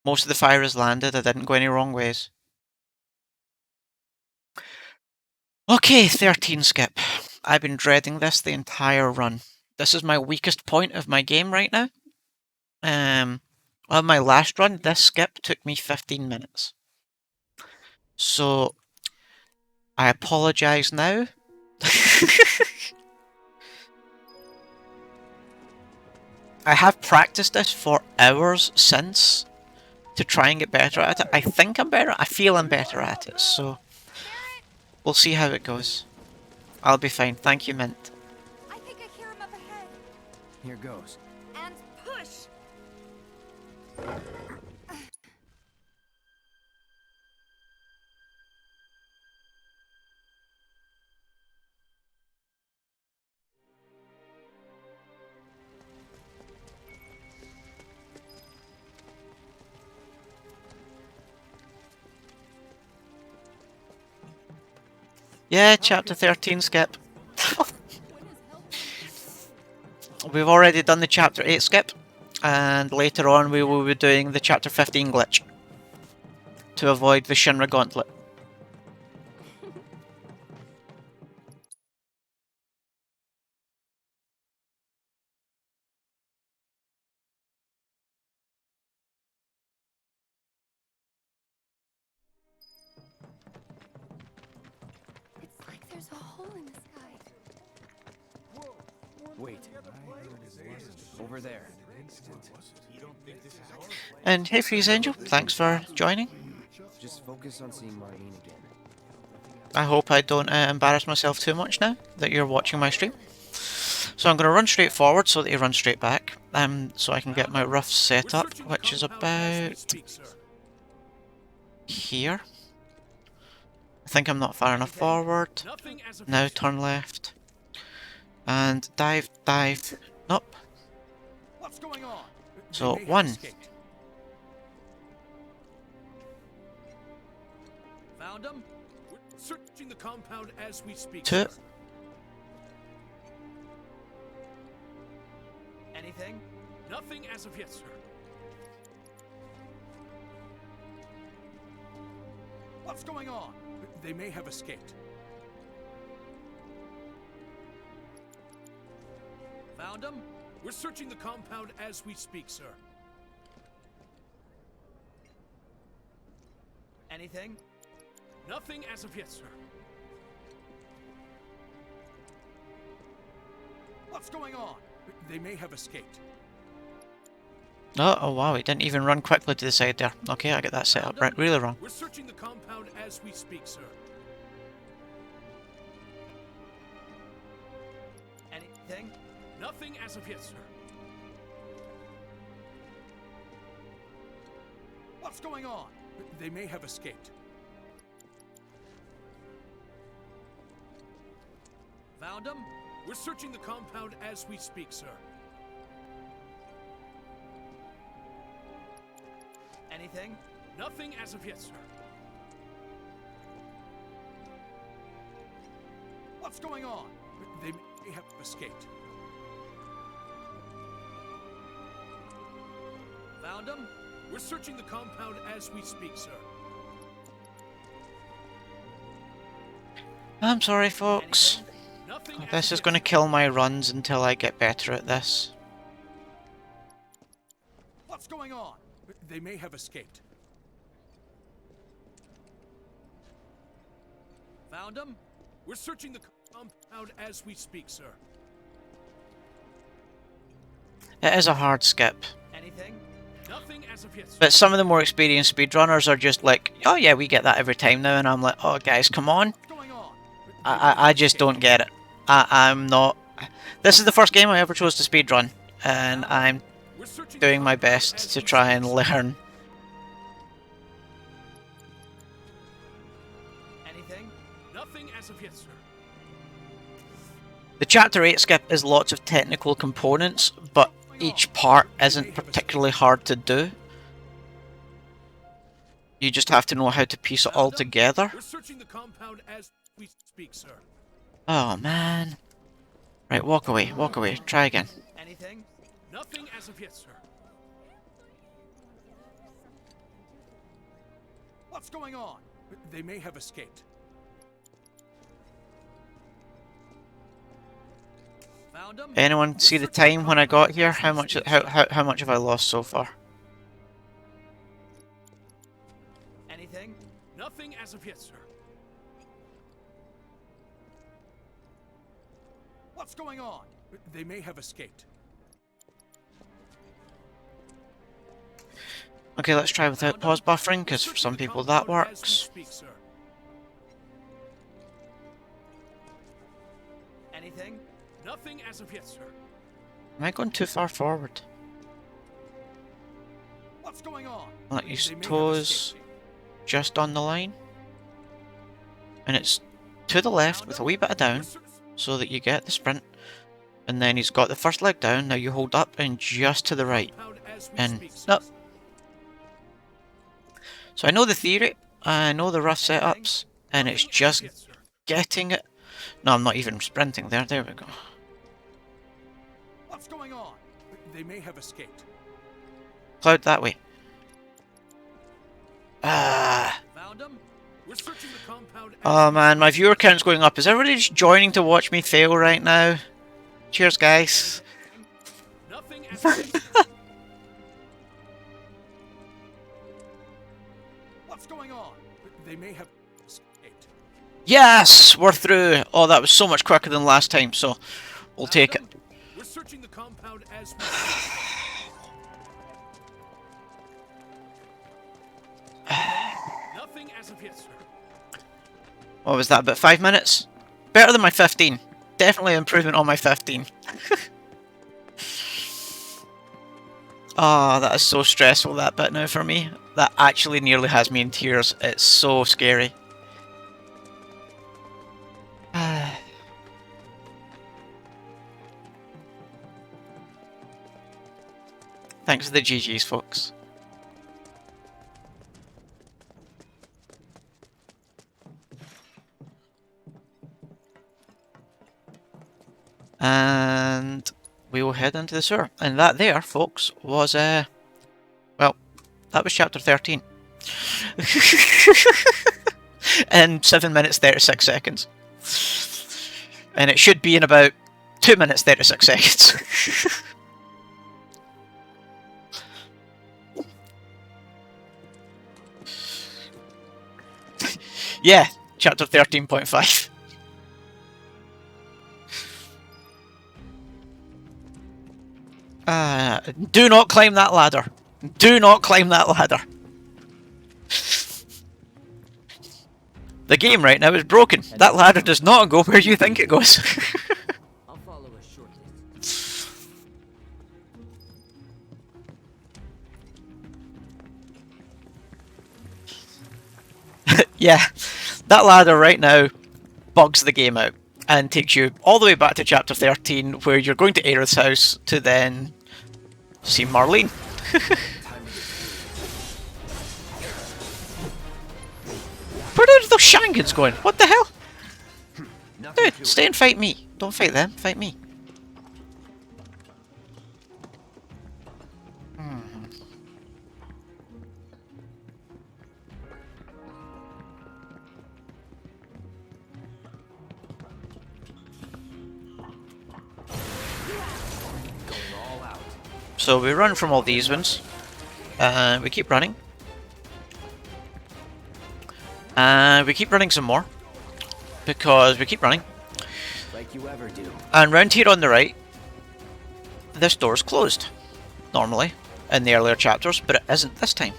Most of the fire has landed. I didn't go any wrong ways. Okay, 13 skip. I've been dreading this the entire run. This is my weakest point of my game right now. On my last run, this skip took me 15 minutes. So, I apologise now. I have practiced this for hours since to try and get better at it. I think I'm better. I feel I'm better at it, so we'll see how it goes. I'll be fine. Thank you, Mint. I think I hear him up ahead. Here goes. And push. Yeah, chapter 13 skip. We've already done the chapter 8 skip, and later on we will be doing the chapter 15 glitch to avoid the Shinra gauntlet. There's a hole in the sky. Wait. Over there. And hey, Freeze Angel, thanks for joining. Just focus on seeing Marlene again. I hope I don't embarrass myself too much now that you're watching my stream. So I'm going to run straight forward so that you run straight back, so I can get my rough setup, which is about here. I think I'm not far enough forward. Now turn left. And dive, dive. Nope. So 1. Found him. We're searching the compound as we speak. 2. Anything? Nothing as of yet, sir. What's going on? They may have escaped. Found him? We're searching the compound as we speak, sir. Anything? Nothing as of yet, sir. What's going on? They may have escaped. Oh wow, it didn't even run quickly to the side there. Okay, I get that set up right, really wrong. We're searching the compound as we speak, sir. Anything? Nothing as of yet, sir. What's going on? They may have escaped. Found them? We're searching the compound as we speak, sir. Anything? Nothing as of yet, sir. What's going on? They may have escaped. Found them? We're searching the compound as we speak, sir. I'm sorry, folks. This is going to kill my runs until I get better at this. What's going on? They may have escaped. Found them? We're searching the compound as we speak, sir. It is a hard skip. Anything? Nothing as of yet, sir. But some of the more experienced speedrunners are just like, oh yeah, we get that every time now, and I'm like, oh guys, come on. I just don't get it. I'm not... This is the first game I ever chose to speedrun, and I'm doing my best to try and learn. Anything? Nothing as of yet, sir. The Chapter 8 skip is lots of technical components, but each part isn't particularly hard to do. You just have to know how to piece it all together. We're searching the compound as we speak, sir. Oh man. Right, walk away, try again. Anything? Nothing as of yet, sir. What's going on? They may have escaped. Found them? Anyone see the time when I got here? How much have I lost so far? Anything? Nothing as of yet, sir. What's going on? They may have escaped. Okay, let's try without pause buffering, because for some people that works. Anything? Nothing as of yet, sir. Am I going too far forward? What's going on? Like your toes just on the line. And it's to the left with a wee bit of down, so that you get the sprint. And then he's got the first leg down, now you hold up and just to the right. And up. So I know the theory, I know the rough setups, and it's just getting it. No, I'm not even sprinting there, there we go. What's going on? They may have escaped. Cloud that way. Ah. Oh man, my viewer count's going up. Is everybody just joining to watch me fail right now? Cheers, guys. What's going on? They may have escaped. Yes! We're through! Oh, that was so much quicker than last time, so we'll take it. We're searching the compound as we speak. Nothing as of yet, sir. What was that, about 5 minutes? Better than my 15. Definitely improvement on my 15. Ah, that is so stressful, that bit now for me. That actually nearly has me in tears. It's so scary. Thanks for the GGs, folks. And we will head into the sewer. And that there, folks, was, well, that was chapter 13. In 7 minutes 36 seconds. And it should be in about 2 minutes 36 seconds. Yeah, chapter 13.5. Do not climb that ladder. Do not climb that ladder. The game right now is broken. That ladder does not go where you think it goes. I'll follow us shortly. Yeah, that ladder right now bugs the game out and takes you all the way back to chapter 13 where you're going to Aerith's house to then see Marlene. Where are those Shangans going? What the hell? Dude, stay and fight me. Don't fight them, fight me. So we run from all these ones, and we keep running. And we keep running some more, because we keep running. Like you ever do. And round here on the right, this door's closed, normally, in the earlier chapters, but it isn't this time.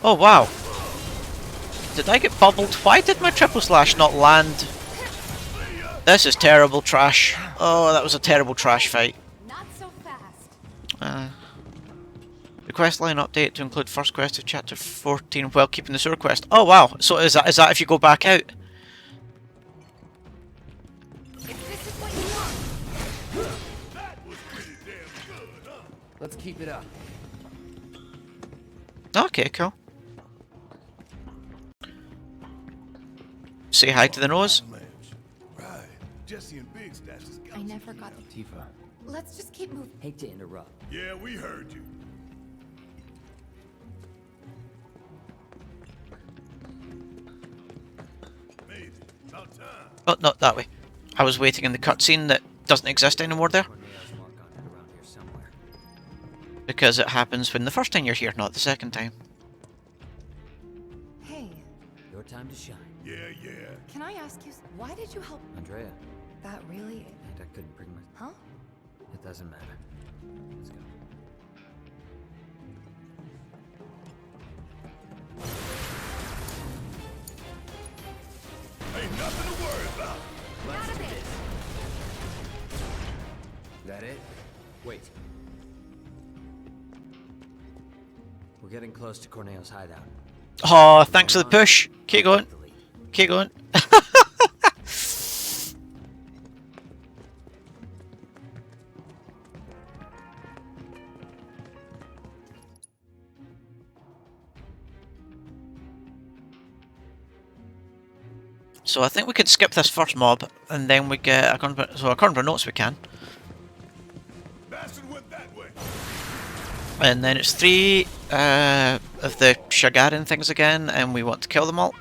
Oh wow. Did I get bubbled? Why did my triple slash not land? This is terrible trash. Oh, that was a terrible trash fight. Not so fast. The quest line update to include first quest of chapter 14 while keeping the sewer quest. Oh wow, so is that if you go back out? Let's keep it up. Okay, cool. Say hi to the nose. Right. Jesse and Big stashes. I never got the Tifa. Let's just keep moving. Hate to interrupt. Yeah, we heard you. Made it. About time. Oh, not that way. I was waiting in the cutscene that doesn't exist anymore there. Because it happens when the first time you're here, not the second time. Hey, Your time to shine. Yeah, yeah. can I ask you, why did you help? Andrea, That really... I couldn't bring my... Huh? It doesn't matter. Let's go. Ain't nothing to worry about. That it? Wait. We're getting close to Corneo's hideout. Oh, thanks for the push. Keep going. Keep going. So I think we could skip this first mob, and then we get according to notes we can. Bastard went that way. And then it's 3 of the Shagarin things again, and we want to kill them all.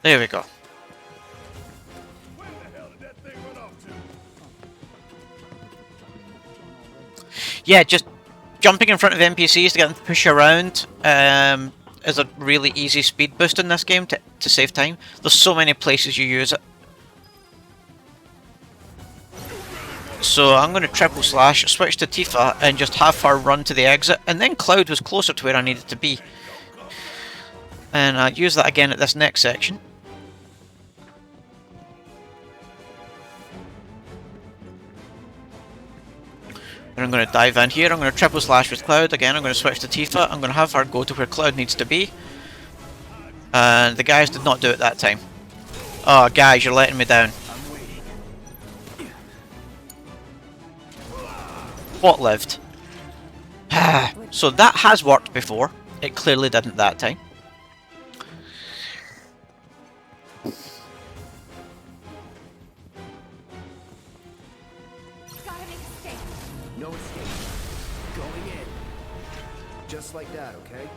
There we go. Yeah, just jumping in front of NPCs to get them to push around is a really easy speed boost in this game to save time. There's so many places you use it. So I'm going to triple slash, switch to Tifa, and just have her run to the exit, and then Cloud was closer to where I needed to be. And I'll use that again at this next section. And I'm going to dive in here, I'm going to triple slash with Cloud, again I'm going to switch to Tifa, I'm going to have her go to where Cloud needs to be. And the guys did not do it that time. Oh guys, you're letting me down. What lived? So that has worked before, it clearly didn't that time. No escape. Going in. Just like that, okay?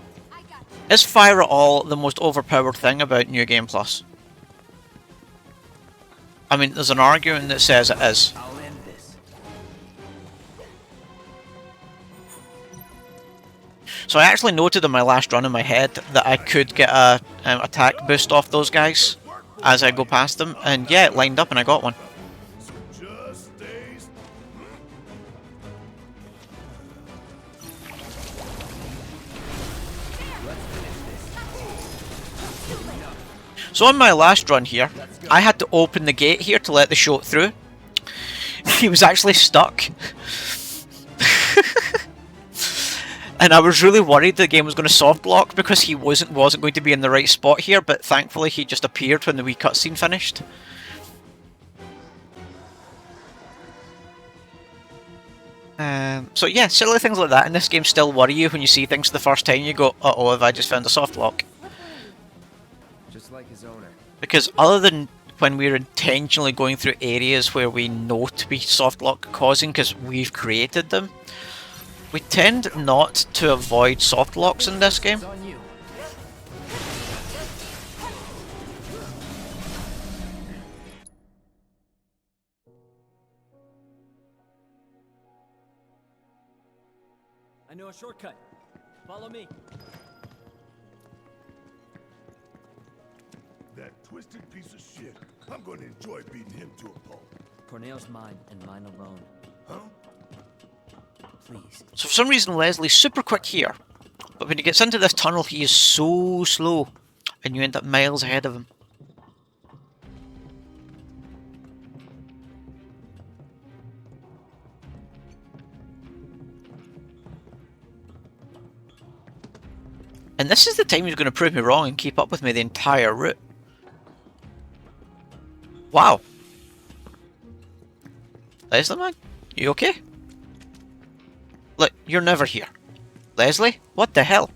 Is fire at all the most overpowered thing about New Game Plus? I mean, there's an argument that says it is. I'll end this. So I actually noted in my last run in my head that I could get a attack boost off those guys as I go past them, and yeah, it lined up and I got one. So on my last run here, I had to open the gate here to let the shoat through. He was actually stuck. And I was really worried the game was going to soft block because he wasn't going to be in the right spot here, but thankfully he just appeared when the wee cutscene finished. So yeah, silly things like that in this game still worry you when you see things for the first time. You go, uh-oh, have I just found a soft lock? Just like his owner. Because other than when we're intentionally going through areas where we know to be soft lock causing because we've created them, we tend not to avoid soft locks in this game. I know a shortcut. Follow me. That twisted piece of shit. I'm gonna enjoy beating him to a pulp. Corneo's mine and mine alone. Huh? Please. So for some reason Leslie's super quick here, but when he gets into this tunnel he is so slow, and you end up miles ahead of him. And this is the time he's going to prove me wrong and keep up with me the entire route. Wow. Leslie, man? You okay? Look, you're never here. Leslie? What the hell?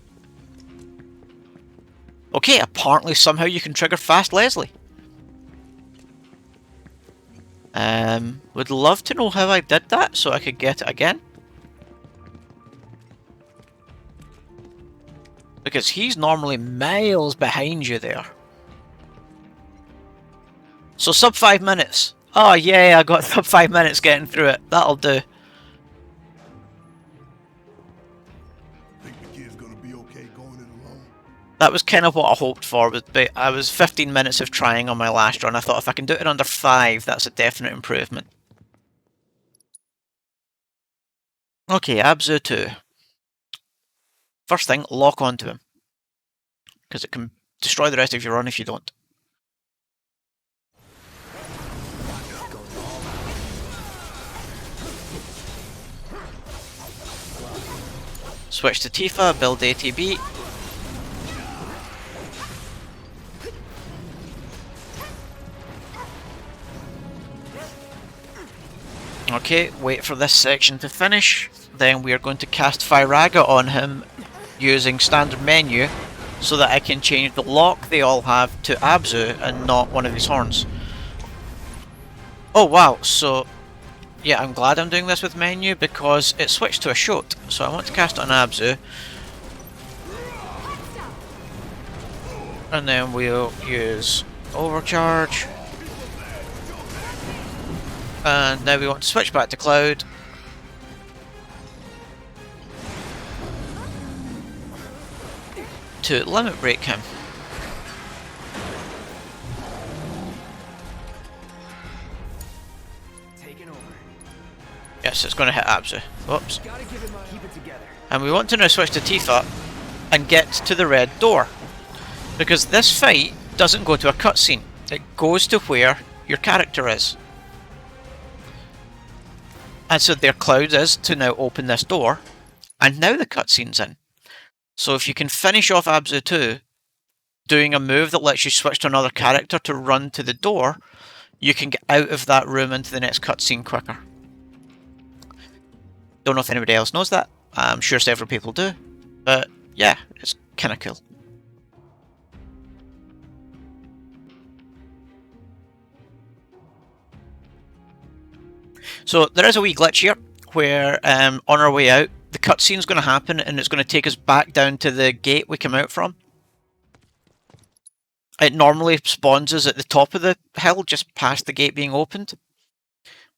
Okay, apparently somehow you can trigger fast Leslie. Would love to know how I did that so I could get it again. Because he's normally miles behind you there. So sub 5 minutes. Oh yeah, I got sub 5 minutes getting through it. That'll do. Think the kid's gonna be okay going it alone? That was kind of what I hoped for, but I was 15 minutes of trying on my last run. I thought if I can do it in under 5, that's a definite improvement. Okay, Abzu 2. First thing, lock onto him. Because it can destroy the rest of your run if you don't. Switch to Tifa, build ATB. Okay, wait for this section to finish. Then we are going to cast Firaga on him using standard menu so that I can change the lock they all have to Abzu and not one of his horns. Oh wow, so yeah, I'm glad I'm doing this with menu because it switched to a shoat. So I want to cast it on Abzu. And then we'll use Overcharge. And now we want to switch back to Cloud. To limit break him. Taking over. Yes, it's going to hit Abzu. Whoops. Gotta keep it together. And we want to now switch to Tifa and get to the red door. Because this fight doesn't go to a cutscene. It goes to where your character is. And so their Cloud is to now open this door. And now the cutscene's in. So if you can finish off Abzu 2, doing a move that lets you switch to another character to run to the door, you can get out of that room into the next cutscene quicker. Don't know if anybody else knows that. I'm sure several people do. But yeah, it's kind of cool. So there is a wee glitch here where on our way out, the cutscene's going to happen and it's going to take us back down to the gate we came out from. It normally spawns us at the top of the hill, just past the gate being opened.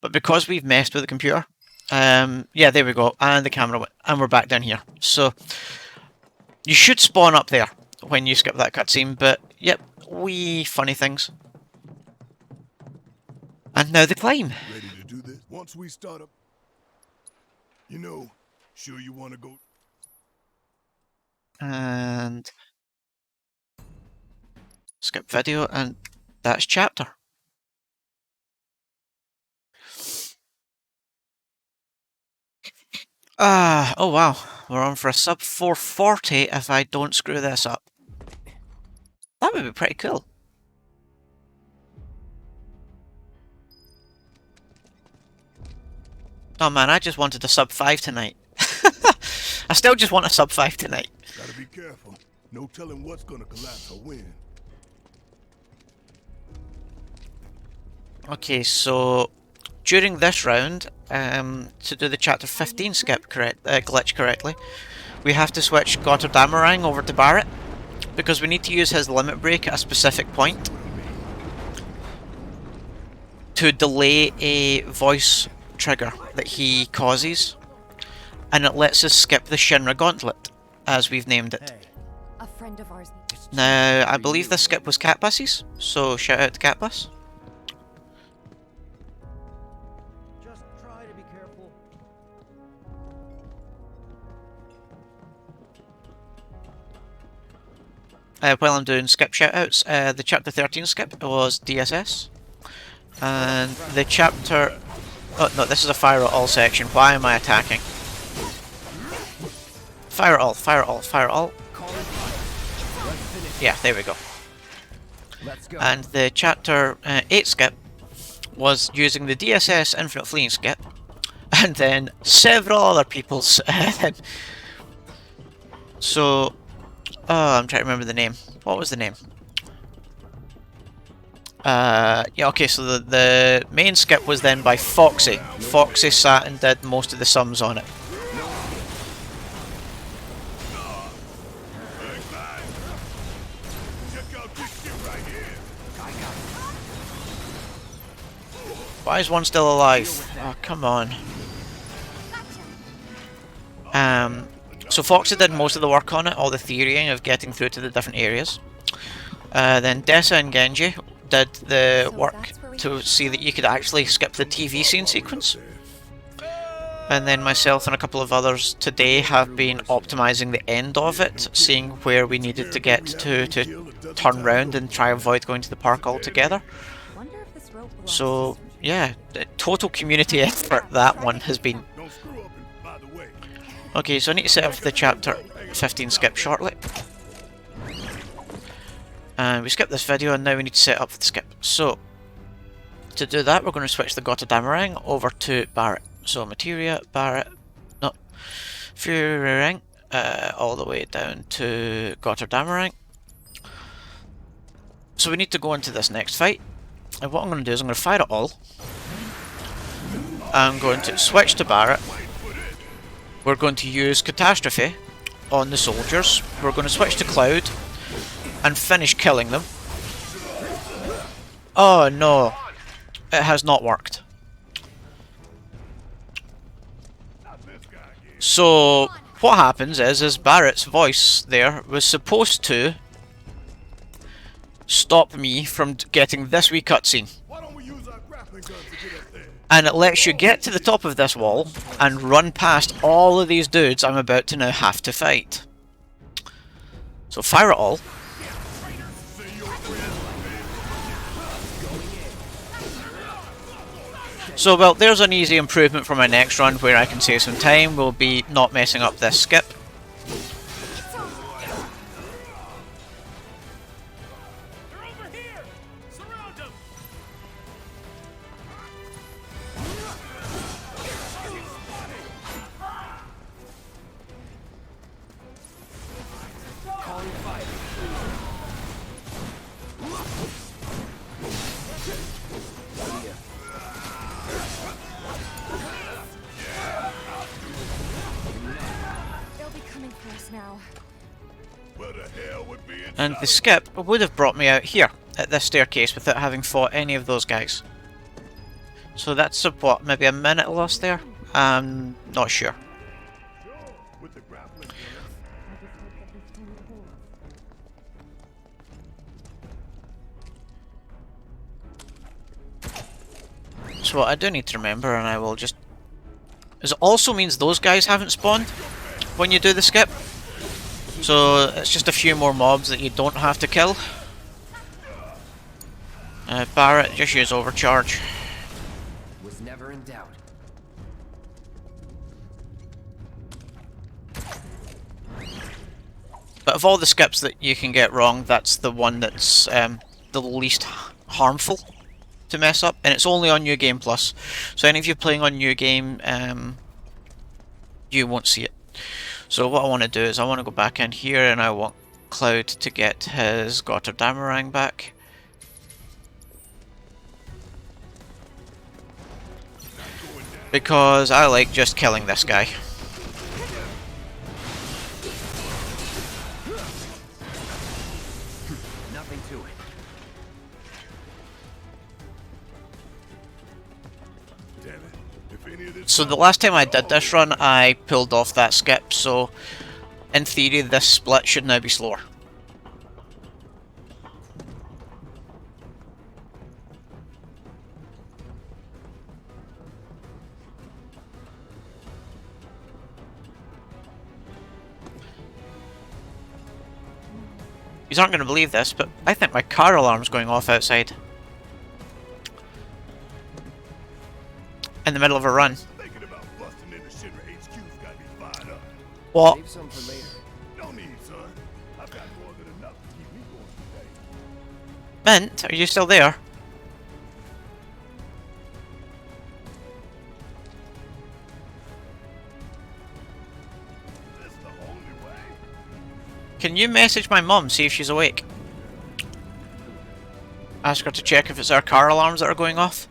But because we've messed with the computer, yeah, there we go, and the camera went, and we're back down here. So you should spawn up there when you skip that cutscene, but yep, wee funny things. And now the climb. Ready to do this? Once we start up, you know, sure you want to go? And skip video, and that's chapter. Oh wow, we're on for a sub 440 if I don't screw this up. That would be pretty cool. Oh man, I just wanted a sub 5 tonight. I still just want a sub 5 tonight. Gotta be careful. No telling what's gonna collapse or win. Okay, so during this round, to do the chapter 15 skip glitch correctly, we have to switch Gotterdamerang over to Barret, because we need to use his limit break at a specific point to delay a voice trigger that he causes, and it lets us skip the Shinra gauntlet, as we've named it. A friend of ours. Now, I believe this skip was Catbus's, so shout out to Catbus. Just try to be careful. While I'm doing skip shoutouts, the chapter 13 skip was DSS, and the chapter... Oh no, this is a fire at all section. Why am I attacking? Fire at all, fire at all, fire at all. Yeah, there we go. And the chapter 8 skip was using the DSS infinite fleeing skip, and then several other people's. So, oh, I'm trying to remember the name. What was the name? Yeah, okay, so the main skip was then by Foxy. Foxy sat and did most of the sums on it. Why is one still alive? Oh, come on. So Foxy did most of the work on it, all the theorying of getting through to the different areas. Then Dessa and Genji did the work to see that you could actually skip the TV scene sequence. And then myself and a couple of others today have been optimizing the end of it, seeing where we needed to get to turn round and try avoid going to the park altogether. So yeah, the total community effort that one has been. Okay, so I need to set up for the chapter 15 skip shortly. And we skipped this video, and now we need to set up for the skip. So, to do that, we're going to switch the Gotterdamerang over to Barret. So, Materia, Barret, no, Fury Ring, all the way down to Gotterdamerang. So we need to go into this next fight. And what I'm going to do is I'm going to fire it all. I'm going to switch to Barret. We're going to use Catastrophe on the soldiers. We're going to switch to Cloud and finish killing them. Oh no, it has not worked. So what happens is Barrett's voice there was supposed to stop me from getting this wee cutscene. And it lets you get to the top of this wall and run past all of these dudes I'm about to now have to fight. So fire it all. So well, there's an easy improvement for my next run where I can save some time. We'll be not messing up this skip. And the skip would have brought me out here, at this staircase, without having fought any of those guys. So that's a, what, maybe a minute lost there? Not sure. So what I do need to remember, and I will just... is it also means those guys haven't spawned when you do the skip. So it's just a few more mobs that you don't have to kill. Barrett, just use overcharge. Was never in doubt. But of all the skips that you can get wrong, that's the one that's the least harmful to mess up, and it's only on New Game Plus. So any of you playing on New Game, you won't see it. So what I want to do is I want to go back in here and I want Cloud to get his Gotterdamerang back. Because I like just killing this guy. Nothing to it. So the last time I did this run, I pulled off that skip, so in theory this split should now be slower. You aren't going to believe this, but I think my car alarm's going off outside. In the middle of a run. What? Save some for later. No need, son. I've got more than enough to keep me going today. Mint, are you still there? This the only way? Can you message my mum, see if she's awake? Ask her to check if it's our car alarms that are going off.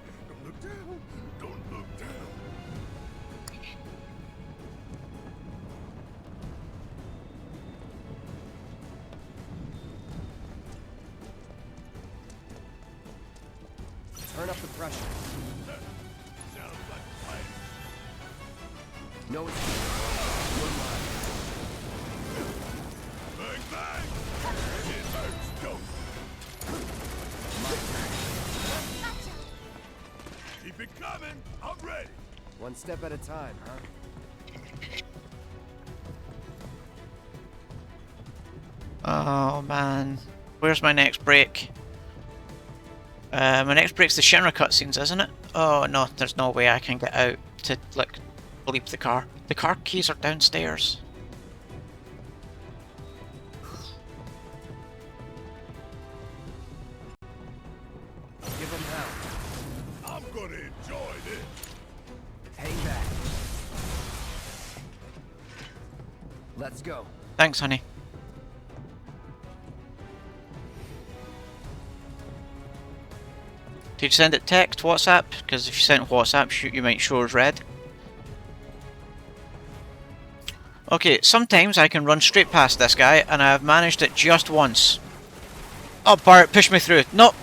Turn up the pressure. Sounds like a plan. No escape. Bang, bang! It hurts, don't it? Keep it coming. I'm ready. One step at a time, huh? Oh man, where's my next break? My next break's the Shinra cutscenes, isn't it? Oh no, there's no way I can get out to, like, bleep the car. The car keys are downstairs. Give them hell. I'm gonna enjoy this. Hang back. Let's go. Thanks, honey. Did you send it text, WhatsApp? Because if you sent WhatsApp, you might show as red. Okay, sometimes I can run straight past this guy, and I've managed it just once. Oh, Barrett, push me through. No!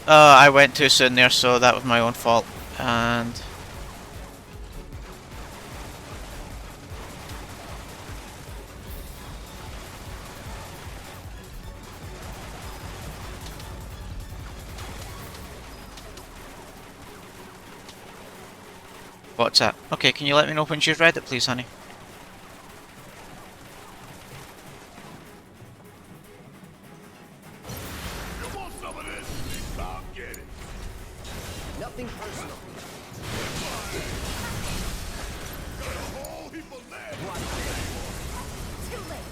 I went too soon there, so that was my own fault. And what's that? Okay, can you let me know when she's read it, please, honey? You want some of this? I'll get it. Nothing personal. Got a whole heap of lead. Too late.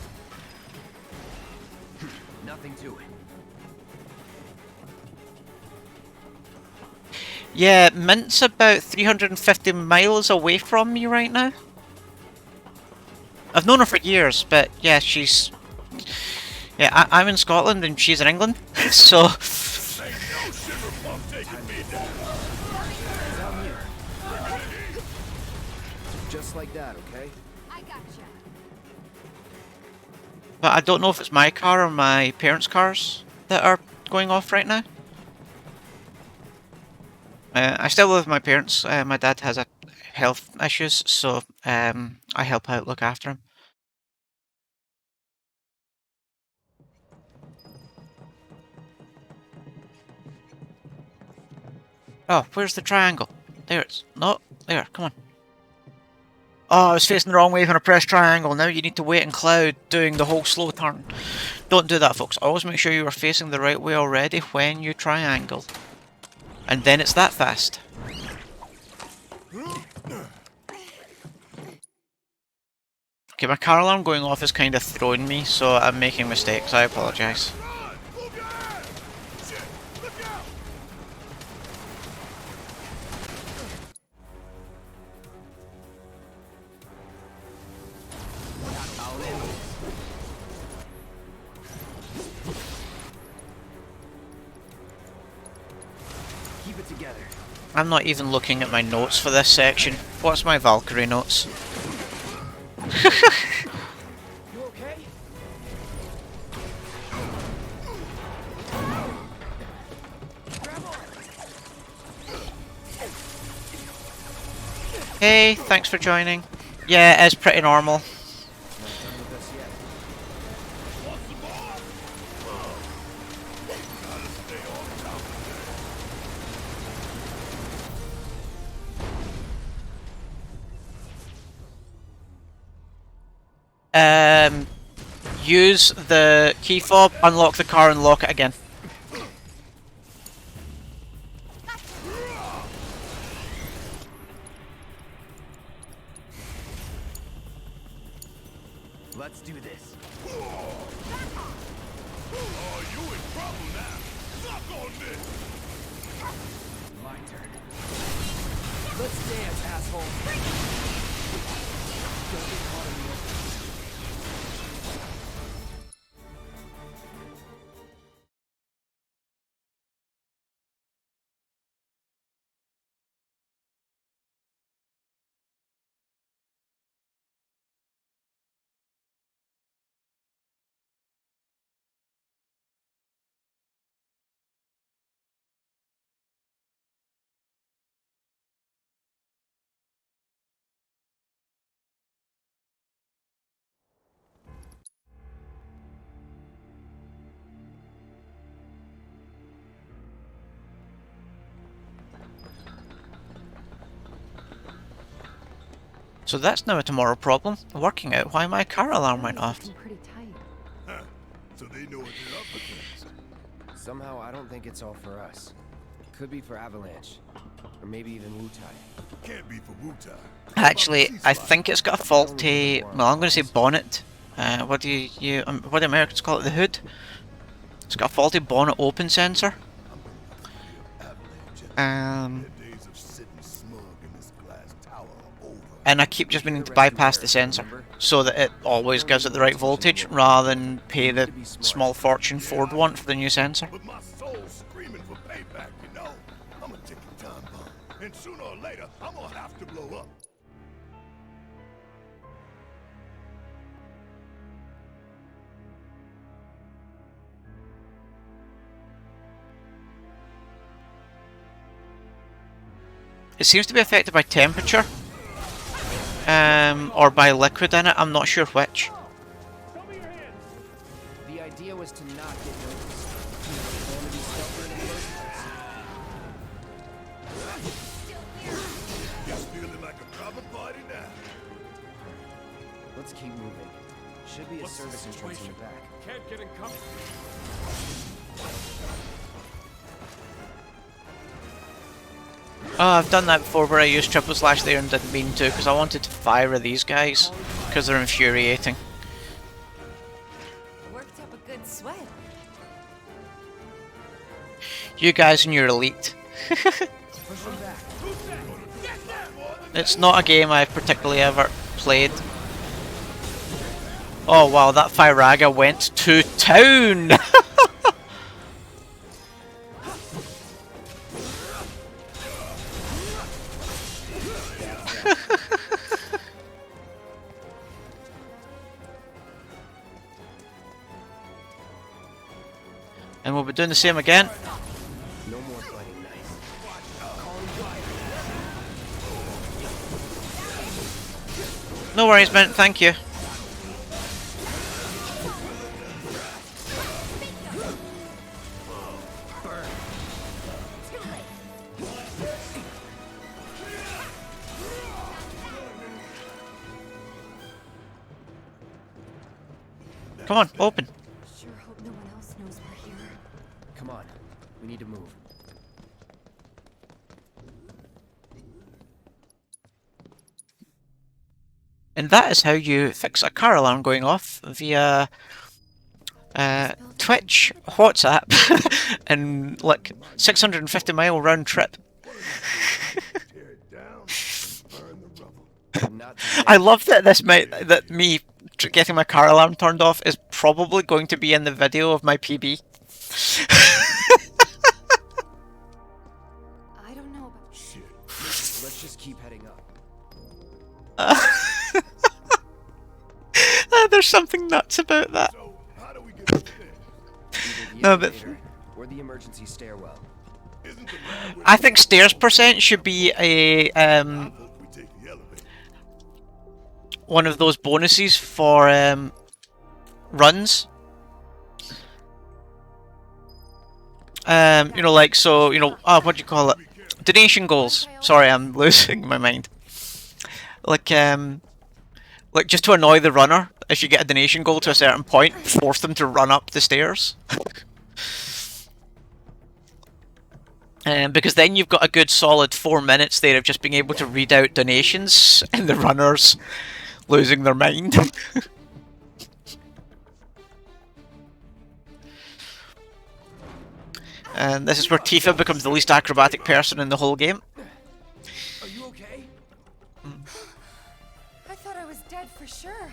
Nothing to it. Yeah, Mint's about 350 miles away from me right now. I've known her for years, but yeah, she's... Yeah, I'm in Scotland and she's in England, so... Ain't no sugar pump taking me down. Down here. Just like that, okay? I gotcha. But I don't know if it's my car or my parents' cars that are going off right now. I still live with my parents. My dad has health issues, so I help out, look after him. Oh, where's the triangle? There it's not there. Come on. Oh, I was facing the wrong way when I pressed triangle. Now you need to wait in cloud doing the whole slow turn. Don't do that, folks. Always make sure you are facing the right way already when you triangle. And then it's that fast. Okay, my car alarm going off is kind of throwing me, so I'm making mistakes. I apologise. Keep it together. I'm not even looking at my notes for this section. What's my Valkyrie notes? You okay? Hey, thanks for joining. Yeah, it's pretty normal. Not done with us yet. Use the key fob, unlock the car, and lock it again. Let's do this. Oh, you in trouble now. Suck on this. My turn. Let's dance, asshole. Don't get caught in the open. So that's now a tomorrow problem. Working out why my car alarm went off. Pretty tight. Huh. So they know what they're up against. Somehow, I don't think it's all for us. Could be for Avalanche. Or maybe even Wutai. Can't be for Wutai. Actually, I think it's got a faulty... Well, I'm going to say bonnet. What do what do Americans call it? The hood? It's got a faulty bonnet open sensor. And I keep just meaning to bypass the sensor so that it always gives it the right voltage rather than pay the small fortune Ford want for the new sensor. But my soul's screaming for payback, you know? I'm a ticking time bomb. And sooner or later, I'm gonna have to blow up. It seems to be affected by temperature. Or by liquid in it, I'm not sure which. The idea was to not get noticed. Only be stealthier in the first place. It's feeling like a proper party now. Let's keep moving. Should be a service entrance in the back. Can't get in cover. Oh, I've done that before where I used triple slash there and didn't mean to because I wanted to fire these guys because they're infuriating. Worked up a good sweat. You guys and your elite. It's not a game I've particularly ever played. Oh wow, that Firaga went to town! And we'll be doing the same again. No more fighting nice. No worries, Mint, thank you. Come on, open. Sure hope no one else knows we're here. Come on, we need to move. And that is how you fix a car alarm going off via Twitch, WhatsApp, and like 650-mile round trip. I love that this me getting my car alarm turned off is probably going to be in the video of my PB. I don't know about shit. Let's just keep heading up. There's something nuts about that. So, how do we get up there? No, but or the emergency stairwell. I think stairs percent should be a one of those bonuses for runs. You know, like, so, you know, what do you call it? Donation goals. Sorry, I'm losing my mind. Like just to annoy the runner, if you get a donation goal to a certain point, force them to run up the stairs. Because then you've got a good solid 4 minutes there of just being able to read out donations and the runners losing their mind. And this is where Tifa becomes the least acrobatic person in the whole game. Are you okay? I thought I was dead for sure.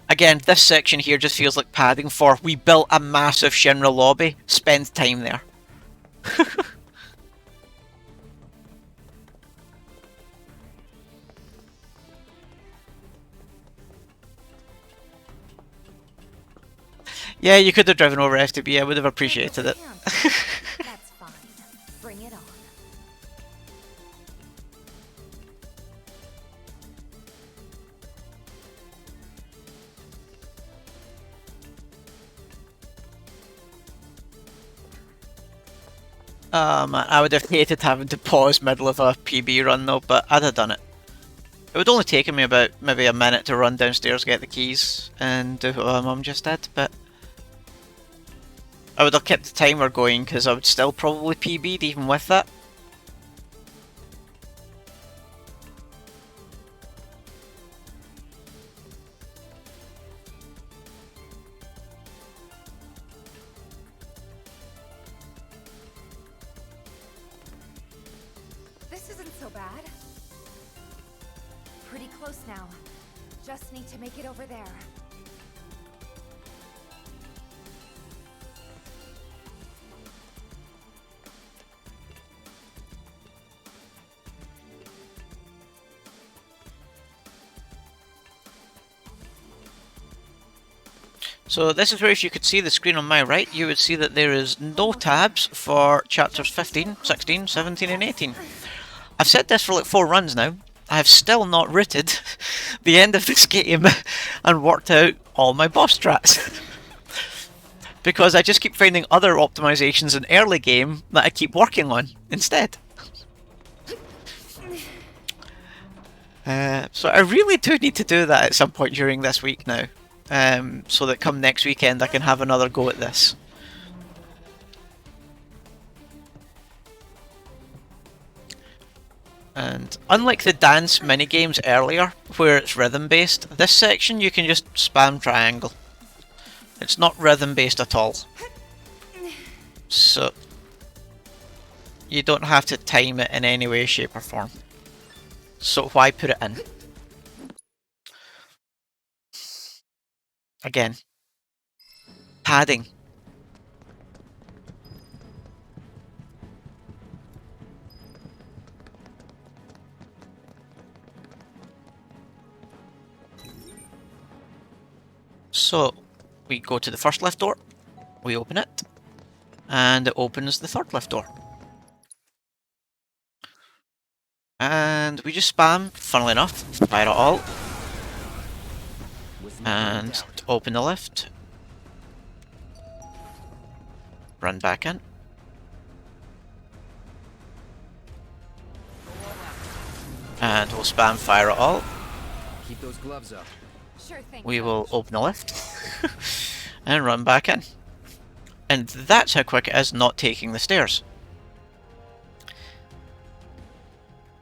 Again, this section here just feels like padding for we built a massive Shinra lobby, spend time there. Yeah, you could have driven over FTB, I would have appreciated it. That's fine. Bring it on. Man, I would have hated having to pause middle of a PB run though, but I'd have done it. It would only taken me about maybe a minute to run downstairs, get the keys, and do what my mum just did, but I would have kept the timer going because I would still probably PB'd even with that. This isn't so bad. Pretty close now. Just need to make it over there. So this is where, if you could see the screen on my right, you would see that there is no tabs for chapters 15, 16, 17 and 18. I've said this for like 4 runs now. I have still not rooted the end of this game and worked out all my boss strats. Because I just keep finding other optimizations in early game that I keep working on instead. So I really do need to do that at some point during this week now. So that come next weekend I can have another go at this. And unlike the dance minigames earlier, where it's rhythm based, this section you can just spam triangle. It's not rhythm based at all. So you don't have to time it in any way, shape or form. So why put it in? Again. Padding. So we go to the first left door, we open it, and it opens the third left door. And we just spam, funnily enough, fire it all, and open the lift, run back in, and we'll spam fire it all. Keep those gloves up. Sure thing. We will open the lift and run back in. And that's how quick it is not taking the stairs.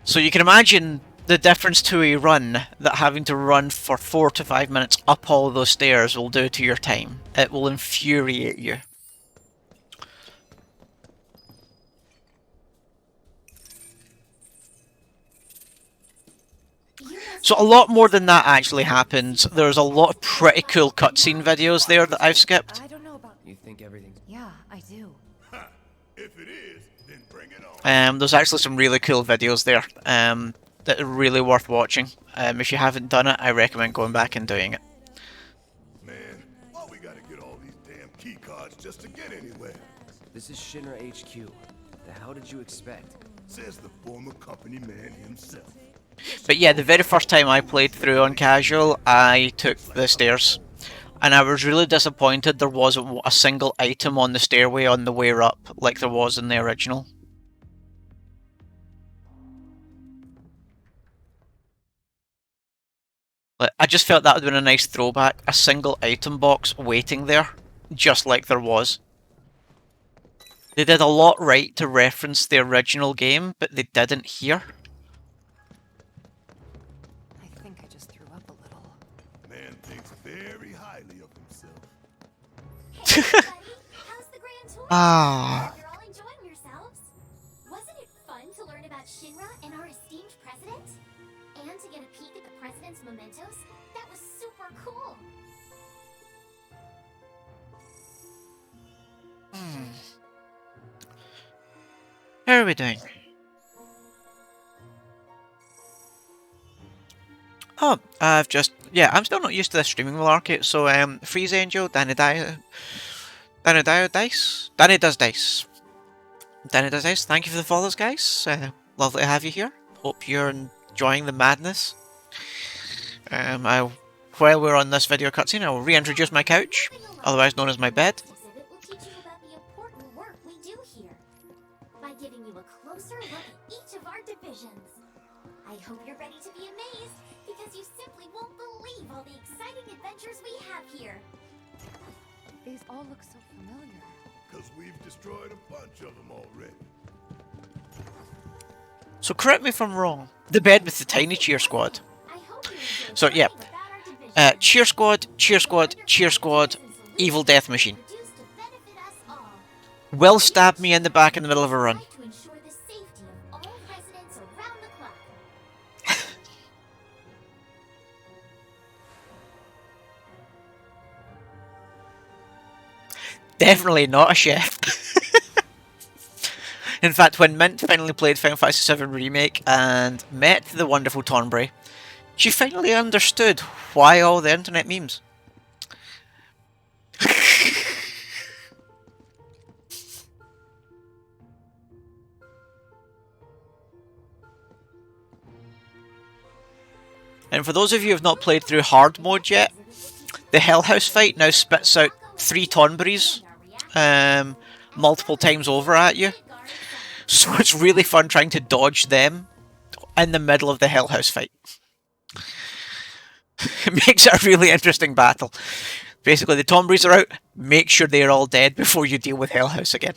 So you can imagine the difference to a run that having to run for 4 to 5 minutes up all those stairs will do to your time. It will infuriate you. So a lot more than that actually happens. There's a lot of pretty cool cutscene videos there that I've skipped. I don't know about. You think everything's. Yeah, I do. If it is, then bring it on. There's actually some really cool videos there that are really worth watching. If you haven't done it, I recommend going back and doing it. Man, why we gotta get all these damn key cards just to get anywhere? This is Shinra HQ. The hell did you expect? Says the former company man himself. But yeah, the very first time I played through on casual, I took the stairs. And I was really disappointed there wasn't a single item on the stairway on the way up, like there was in the original. I just felt that would have been a nice throwback, a single item box waiting there, just like there was. They did a lot right to reference the original game, but they didn't here. I think I just threw up a little. Man thinks very highly of himself. Hey everybody, how's the grand tour? Ah. You're all enjoying yourselves. Wasn't it fun to learn about Shinra and our esteemed president? And to get a peek at the president's mementos? That was super cool. How are we doing? Oh, I'm still not used to this streaming malarkey, so Freeze Angel, Danny Does Dice, thank you for the follows, guys. Lovely to have you here. Hope you're enjoying the madness. While we're on this video cutscene, I will reintroduce my couch, otherwise known as my bed. Exhibit will teach you about the important work we do here by giving you a closer look at each of our divisions. I hope you're ready to be amazed because you simply won't believe all the exciting adventures we have here. These all look so familiar. Because we've destroyed a bunch of them already. So correct me if I'm wrong. The bed with the tiny cheer squad. So yeah, cheer squad, evil death machine. Will stab me in the back in the middle of a run. To ensure the safety of all residents around the clock. Definitely not a chef. In fact, when Mint finally played Final Fantasy VII Remake and met the wonderful Thornbury, she finally understood why all the internet memes. And for those of you who have not played through hard mode yet, the Hell House fight now spits out 3 Tonberries multiple times over at you. So it's really fun trying to dodge them in the middle of the Hell House fight. It makes it a really interesting battle. Basically, the Tonberries are out, make sure they're all dead before you deal with Hell House again.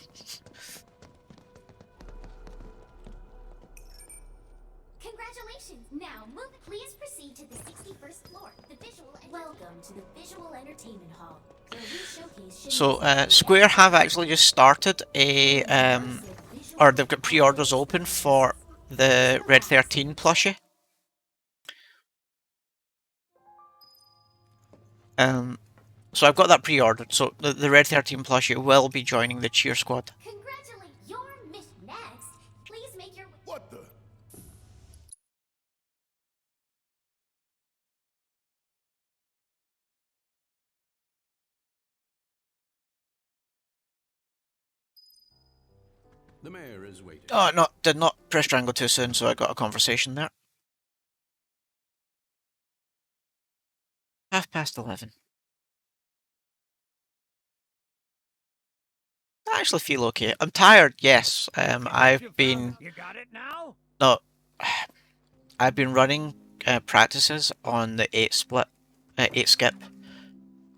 Congratulations! Now, please proceed to the 61st floor, the visual. Welcome to the Visual Entertainment Hall, where we showcase. So, Square have actually just started a, or they've got pre-orders open for the Red 13 plushie. So I've got that pre-ordered, so the Red 13 plushie will be joining the cheer squad. Congratulate your mission next. Please make your. What the? The mayor is waiting. Oh, no, did not press triangle too soon, so I got a conversation there. 11:30. I actually feel okay. I'm tired, yes. I've been... You got it now? No. I've been running practices on the 8 skip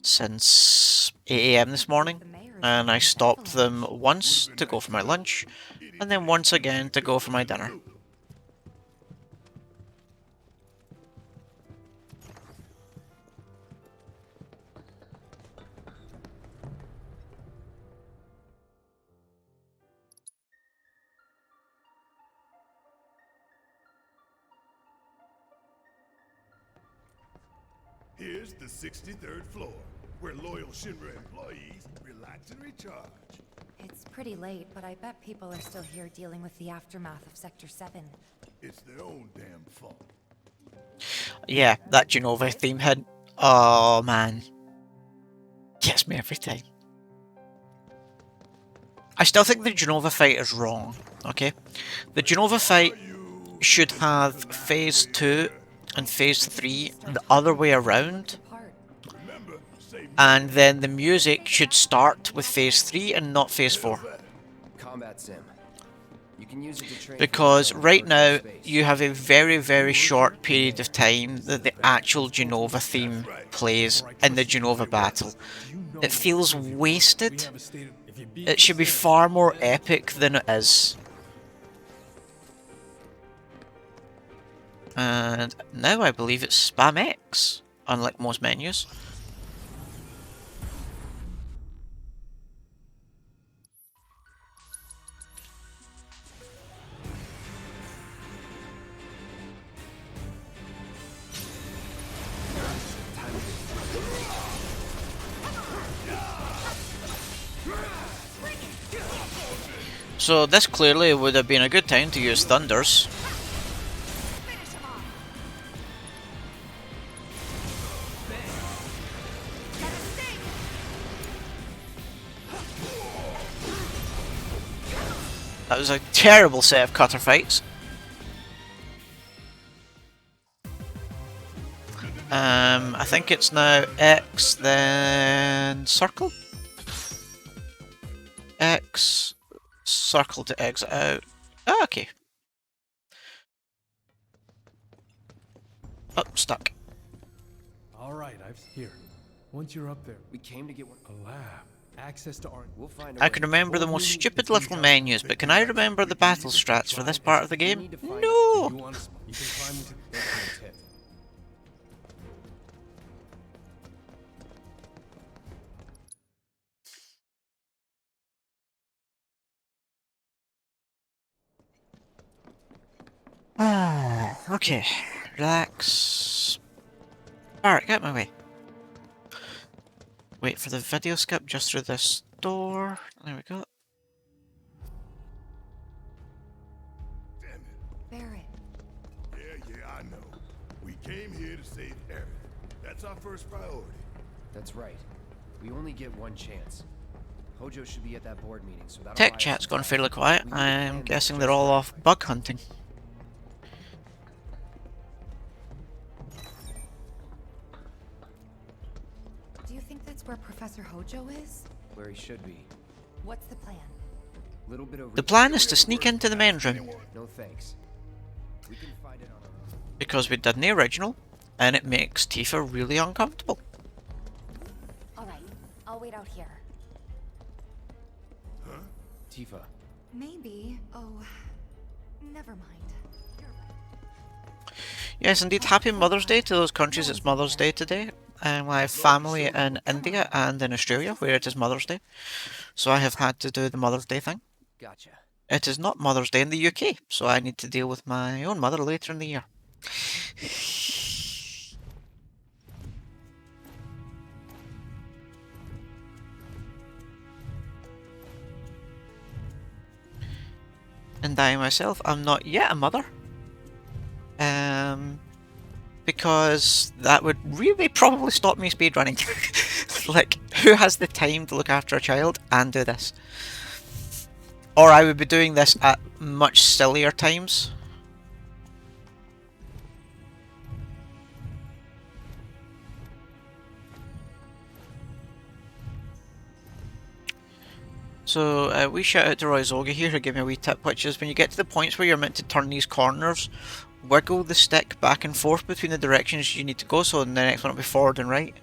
since 8 AM this morning. And I stopped them once to go for my lunch, and then once again to go for my dinner. Here's the 63rd floor, where loyal Shinra employees relax and recharge. It's pretty late, but I bet people are still here dealing with the aftermath of Sector 7. It's their own damn fault. Yeah, that Genova theme hit. Oh man. Gets me every time. I still think the Genova fight is wrong, okay? The Genova fight should have Phase 2 and Phase 3 the other way around. And then the music should start with Phase 3 and not Phase 4. Combat sim. You can use it to train. Because right now, you have a very, very short period of time that the actual Genova theme plays in the Genova battle. It feels wasted. It should be far more epic than it is. And now I believe it's Spam X, unlike most menus. So this clearly would have been a good time to use Thunders. That was a terrible set of cutter fights. I think it's now X, then circle. X, circle to exit out. Oh, okay. Oh, stuck. All right, I've here. Once you're up there, we came to get one. A lab. Access to art. We'll find. I can remember the most stupid little menus, but can I remember the battle strats for this part of the game? No! You can climb into the tip. Okay. Relax. Alright, get my way. Wait for the video skip just through this door. There we go. Damn it. Barrett. Yeah, I know. We came here to save Aerith. That's our first priority. That's right. We only get one chance. Hojo should be at that board meeting, so that'll Tech buy us chat's some gone time. fairly quiet. We need to I'm plan guessing this they're just all right. off bug hunting. you think that's where Professor Hojo is? Where he should be. What's the plan? Little bit of The plan is to sneak into the men's room. No thanks. We can find it on our own. Because we did in the original, and it makes Tifa really uncomfortable. Alright, I'll wait out here. Huh? Tifa. Maybe. Oh, never mind. Yes, indeed. Happy Mother's Day to those countries. It's Mother's Day today. And I have family in India and in Australia where it is Mother's Day. So I have had to do the Mother's Day thing. Gotcha. It is not Mother's Day in the UK, so I need to deal with my own mother later in the year. And I myself am not yet a mother. Because that would really probably stop me speedrunning. Like, who has the time to look after a child and do this? Or I would be doing this at much sillier times. So, a wee shout out to Roy Zoga here who gave me a wee tip, which is when you get to the points where you're meant to turn these corners, wiggle the stick back and forth between the directions you need to go, so the next one will be forward and right.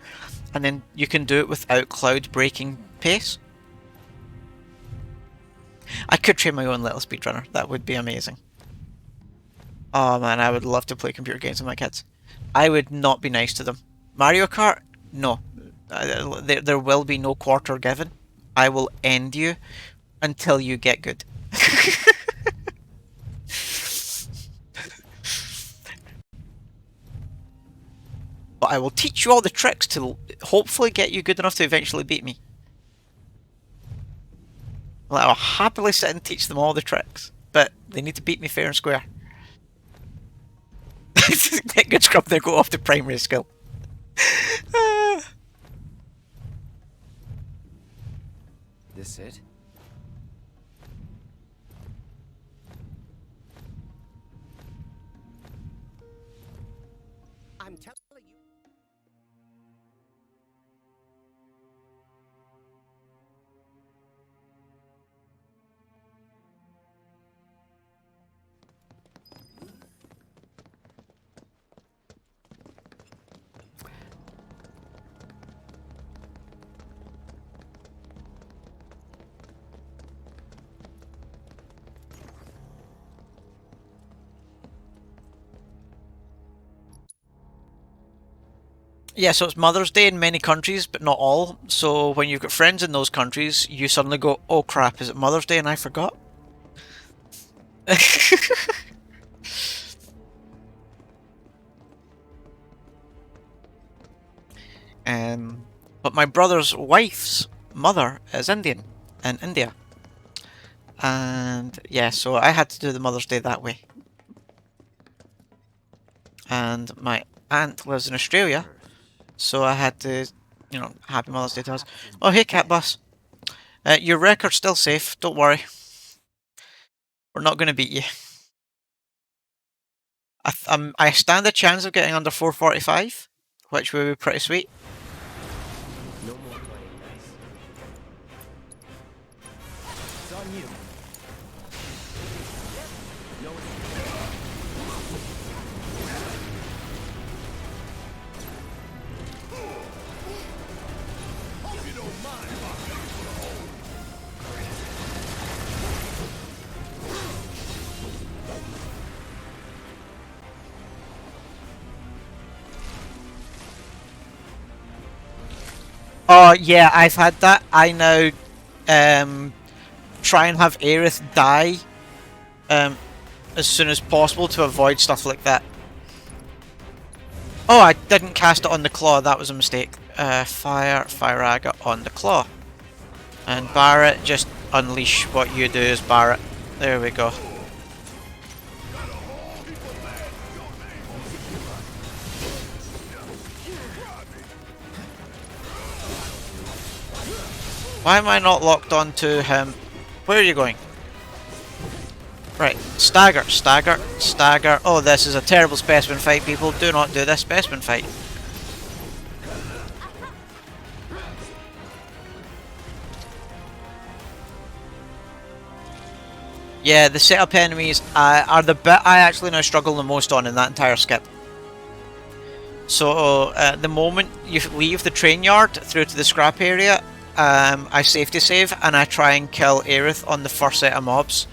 And then you can do it without Cloud breaking pace. I could train my own little speedrunner, that would be amazing. Oh man, I would love to play computer games with my kids. I would not be nice to them. Mario Kart? No. There will be no quarter given. I will end you until you get good. But I will teach you all the tricks to hopefully get you good enough to eventually beat me. Well, I'll happily sit and teach them all the tricks, but they need to beat me fair and square. Get good scrub, then go off to primary skill. This it? I'm telling you. Yeah, so it's Mother's Day in many countries, but not all. So when you've got friends in those countries, you suddenly go, oh crap, is it Mother's Day and I forgot? But my brother's wife's mother is Indian, in India. And yeah, so I had to do the Mother's Day that way. And my aunt lives in Australia. So I had to, you know, happy Mother's Day to us. Oh, hey, Cat Bus. Your record's still safe, don't worry. We're not going to beat you. I stand a chance of getting under 445, which would be pretty sweet. No more playing nice. It's on you. No, Hope you don't mind if I make it to the hole. Oh yeah, I've had that. I now try and have Aerith die as soon as possible to avoid stuff like that. Oh, I didn't cast it on the claw, that was a mistake. Fire Aga on the claw. And Barret, just unleash what you do as Barret. There we go. Why am I not locked onto him? Where are you going? Right, stagger, stagger, stagger. Oh, this is a terrible specimen fight, people. Do not do this specimen fight. Yeah, the setup enemies are the bit I actually now struggle the most on in that entire skip. So the moment you leave the train yard through to the scrap area, I safety save and I try and kill Aerith on the first set of mobs.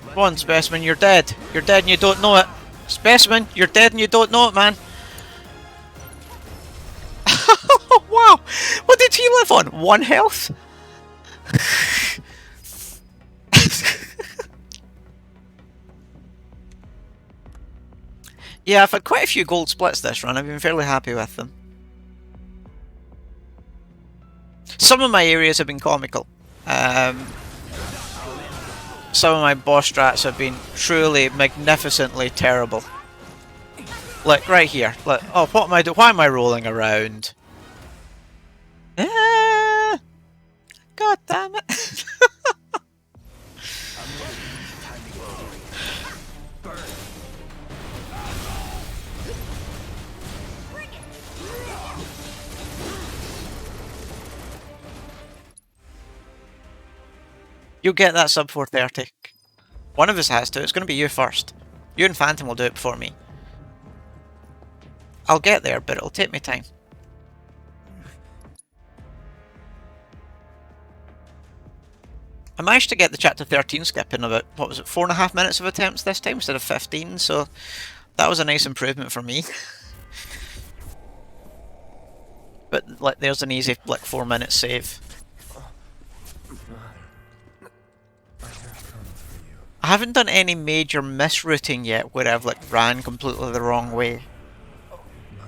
Come on, Specimen, you're dead. You're dead and you don't know it. Specimen, you're dead and you don't know it, man. Wow! What did he live on? 1 health? Yeah, I've had quite a few gold splits this run. I've been fairly happy with them. Some of my areas have been comical. Some of my boss strats have been truly magnificently terrible. Like right here. Like, oh, what am I doing? Why am I rolling around? God damn it! You'll get that sub 430. One of us has to. It's going to be you first. You and Phantom will do it before me. I'll get there, but it'll take me time. I managed to get the chapter 13 skip in about, what was it, 4.5 minutes of attempts this time instead of 15, so that was a nice improvement for me. But like, there's an easy like 4-minute save. I haven't done any major misrouting yet where I've like ran completely the wrong way.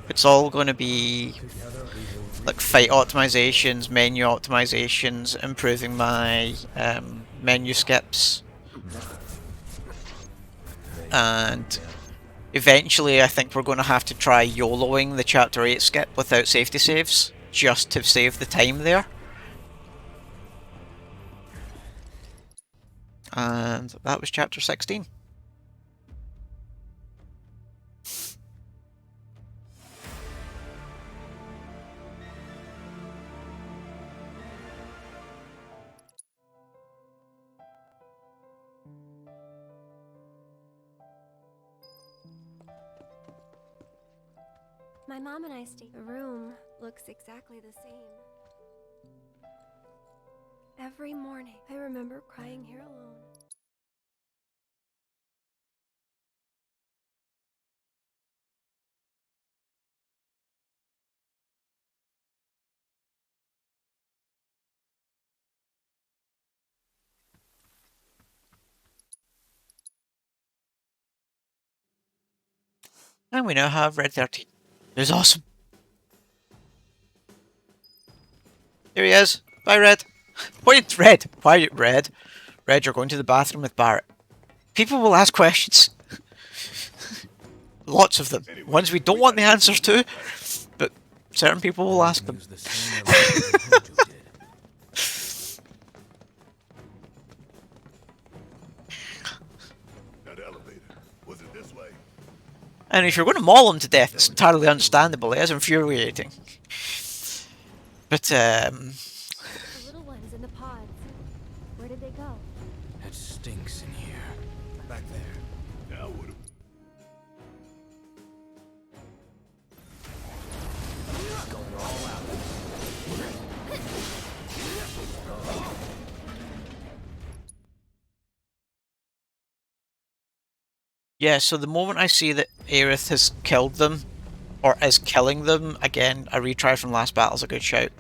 It's all going to be like fight optimizations, menu optimizations, improving my menu skips, and eventually I think we're going to have to try YOLOing the chapter 8 skip without safety saves, just to save the time there. And that was chapter 16. My mom and I stay. The room looks exactly the same. Every morning, I remember crying here alone. And we now have Red 13. It was awesome. Here he is. Bye, Red. Wait, Red. Why, Red? Red, you're going to the bathroom with Barrett. People will ask questions. Lots of them. Ones we don't want the answers to, but certain people will ask them. And if you're going to maul him to death, it's entirely understandable. It is infuriating. But, The little ones in the pods. Where did they go? It stinks in here. Back there. Now what? Going all out. yeah, so the moment I see that Aerith has killed them, or is killing them, again, a retry from last battle is a good shout.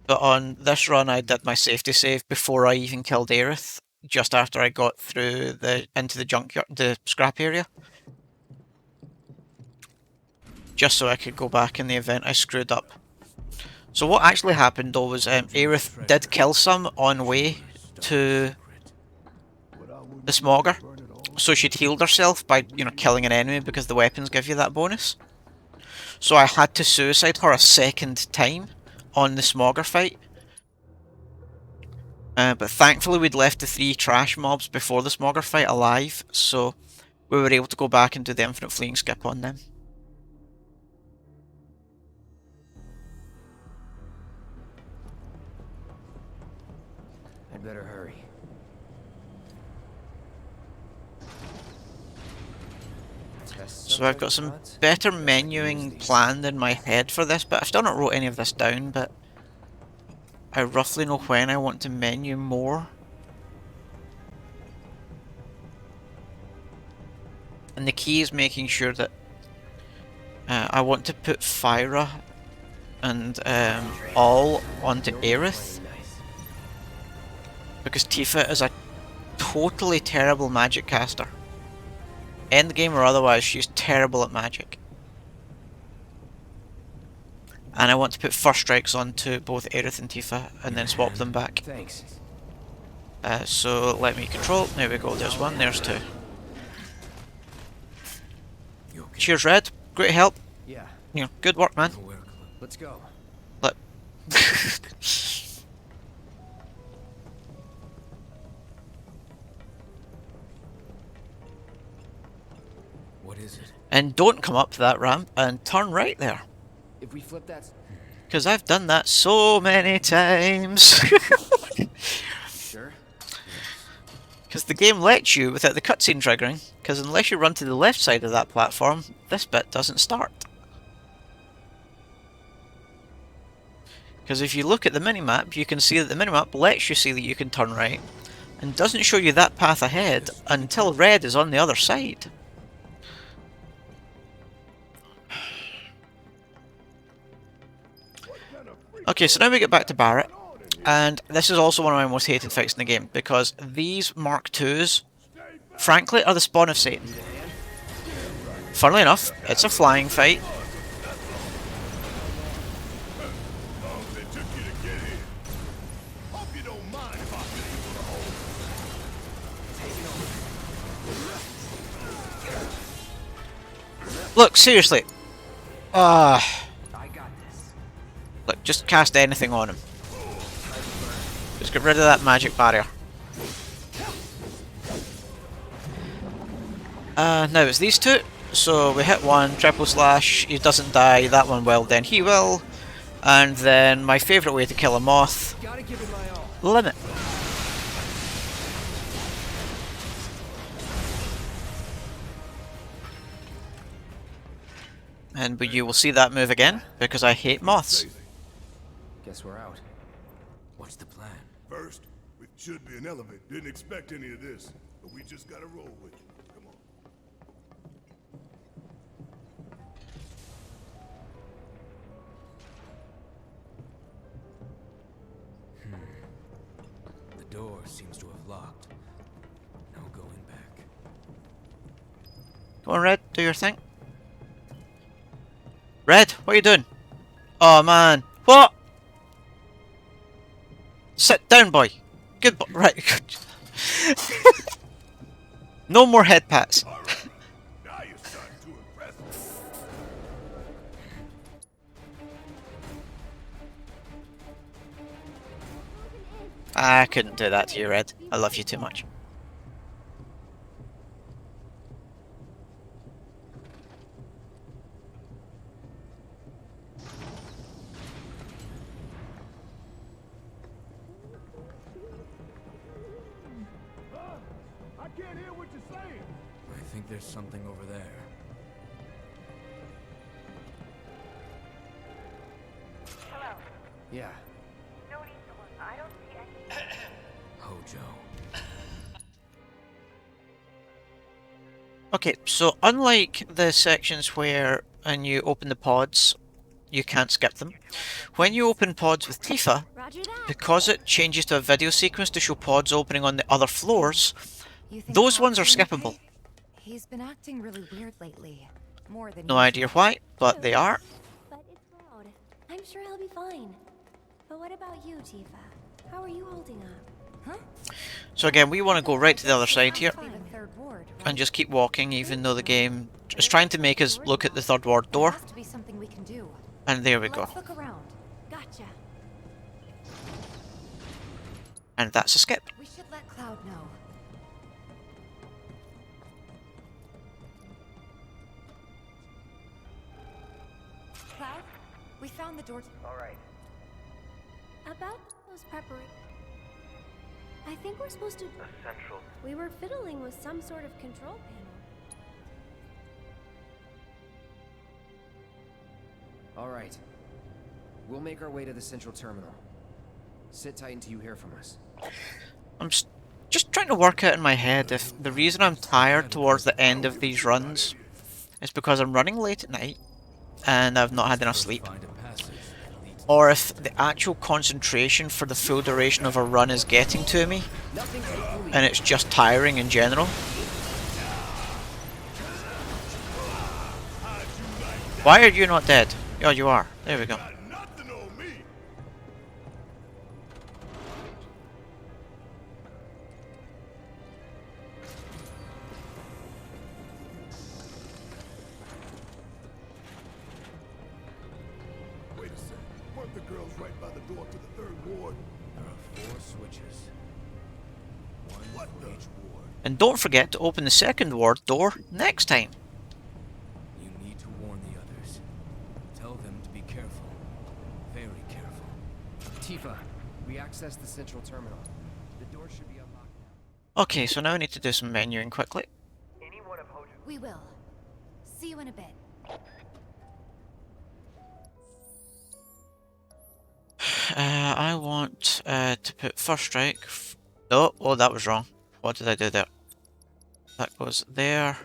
But on this run, I did my safety save before I even killed Aerith, just after I got through into the junkyard, the scrap area. Just so I could go back in the event I screwed up. So what actually happened though was Aerith did kill some on way to the Smogger. So she'd healed herself by, you know, killing an enemy because the weapons give you that bonus. So I had to suicide her a second time on the Smogger fight. But thankfully we'd left the 3 trash mobs before the Smogger fight alive, so we were able to go back and do the infinite fleeing skip on them. I'd better hurry. So I've got some better menuing planned in my head for this, but I've still not wrote any of this down, but I roughly know when I want to menu more. And the key is making sure that I want to put Fyra and all onto Aerith, because Tifa is a totally terrible magic caster. Endgame or otherwise, she's terrible at magic. And I want to put first strikes onto both Aerith and Tifa and then swap them back. Thanks. So let me control. There we go, there's 1, there's 2. Cheers, Red. Great help. Yeah. You know, good work, man. Let's go. Let What is it? And don't come up to that ramp and turn right there. If we flip that... Because I've done that so many times. Sure. Because the game lets you without the cutscene triggering, because unless you run to the left side of that platform, this bit doesn't start. Because if you look at the minimap, you can see that the minimap lets you see that you can turn right, and doesn't show you that path ahead until Red is on the other side. Okay, so now we get back to Barrett. And this is also one of my most hated fights in the game, because these Mark IIs, frankly, are the spawn of Satan. Funnily enough, it's a flying fight. Look, seriously. Look, just cast anything on him. Just get rid of that magic barrier. Now it's these 2. So we hit 1, triple slash, he doesn't die, that one will, then he will. And then my favourite way to kill a moth, limit. And you will see that move again, because I hate moths. Guess we're out. What's the plan? First, it should be an elevator. Didn't expect any of this, but we just gotta roll with it. Come on. The door seems to have locked. No going back. Come on, Red, do your thing. Red, what are you doing? Oh man, what? Sit down, boy. Good boy. Right. No more head pats. I couldn't do that to you, Red. I love you too much. I can't hear what you're saying. I think there's something over there. Hello. Yeah. No need to look. I don't see any. Hojo. Okay, so unlike the sections where when you open the pods, you can't skip them. When you open pods with Tifa, because it changes to a video sequence to show pods opening on the other floors, those ones are skippable. He's been acting really weird lately. More than No idea why, but they are. But it's loud. I'm sure he'll be fine. But what about you, Tifa? How are you holding up? Huh? So again, we want to go right to the other side here and just keep walking, even though the game is trying to make us look at the third ward door. Has to be something we can do. And there we go. Let's look around. Gotcha. And that's a skip. We should let Cloud know. Cloud, we found the door. Alright. About those preparations. I think we're supposed to... Essential. We were fiddling with some sort of control panel. Alright. We'll make our way to the central terminal. Sit tight until you hear from us. I'm just trying to work out in my head if the reason I'm tired towards the end of these runs is because I'm running late at night and I've not had enough sleep, or if the actual concentration for the full duration of a run is getting to me and it's just tiring in general. Why are you not dead? Oh, you are. There we go. Wait a second. Weren't the girls right by the door to the third ward? There are 4 switches. One for each ward. And don't forget to open the second ward door next time. You need to warn the others. Tell them to be careful. Very careful. Tifa, we accessed the central terminal. The door should be unlocked now. Okay, so now I need to do some menuing quickly. We will. See you in a bit. I want to put first strike. No, oh, that was wrong. What did I do there? That goes there.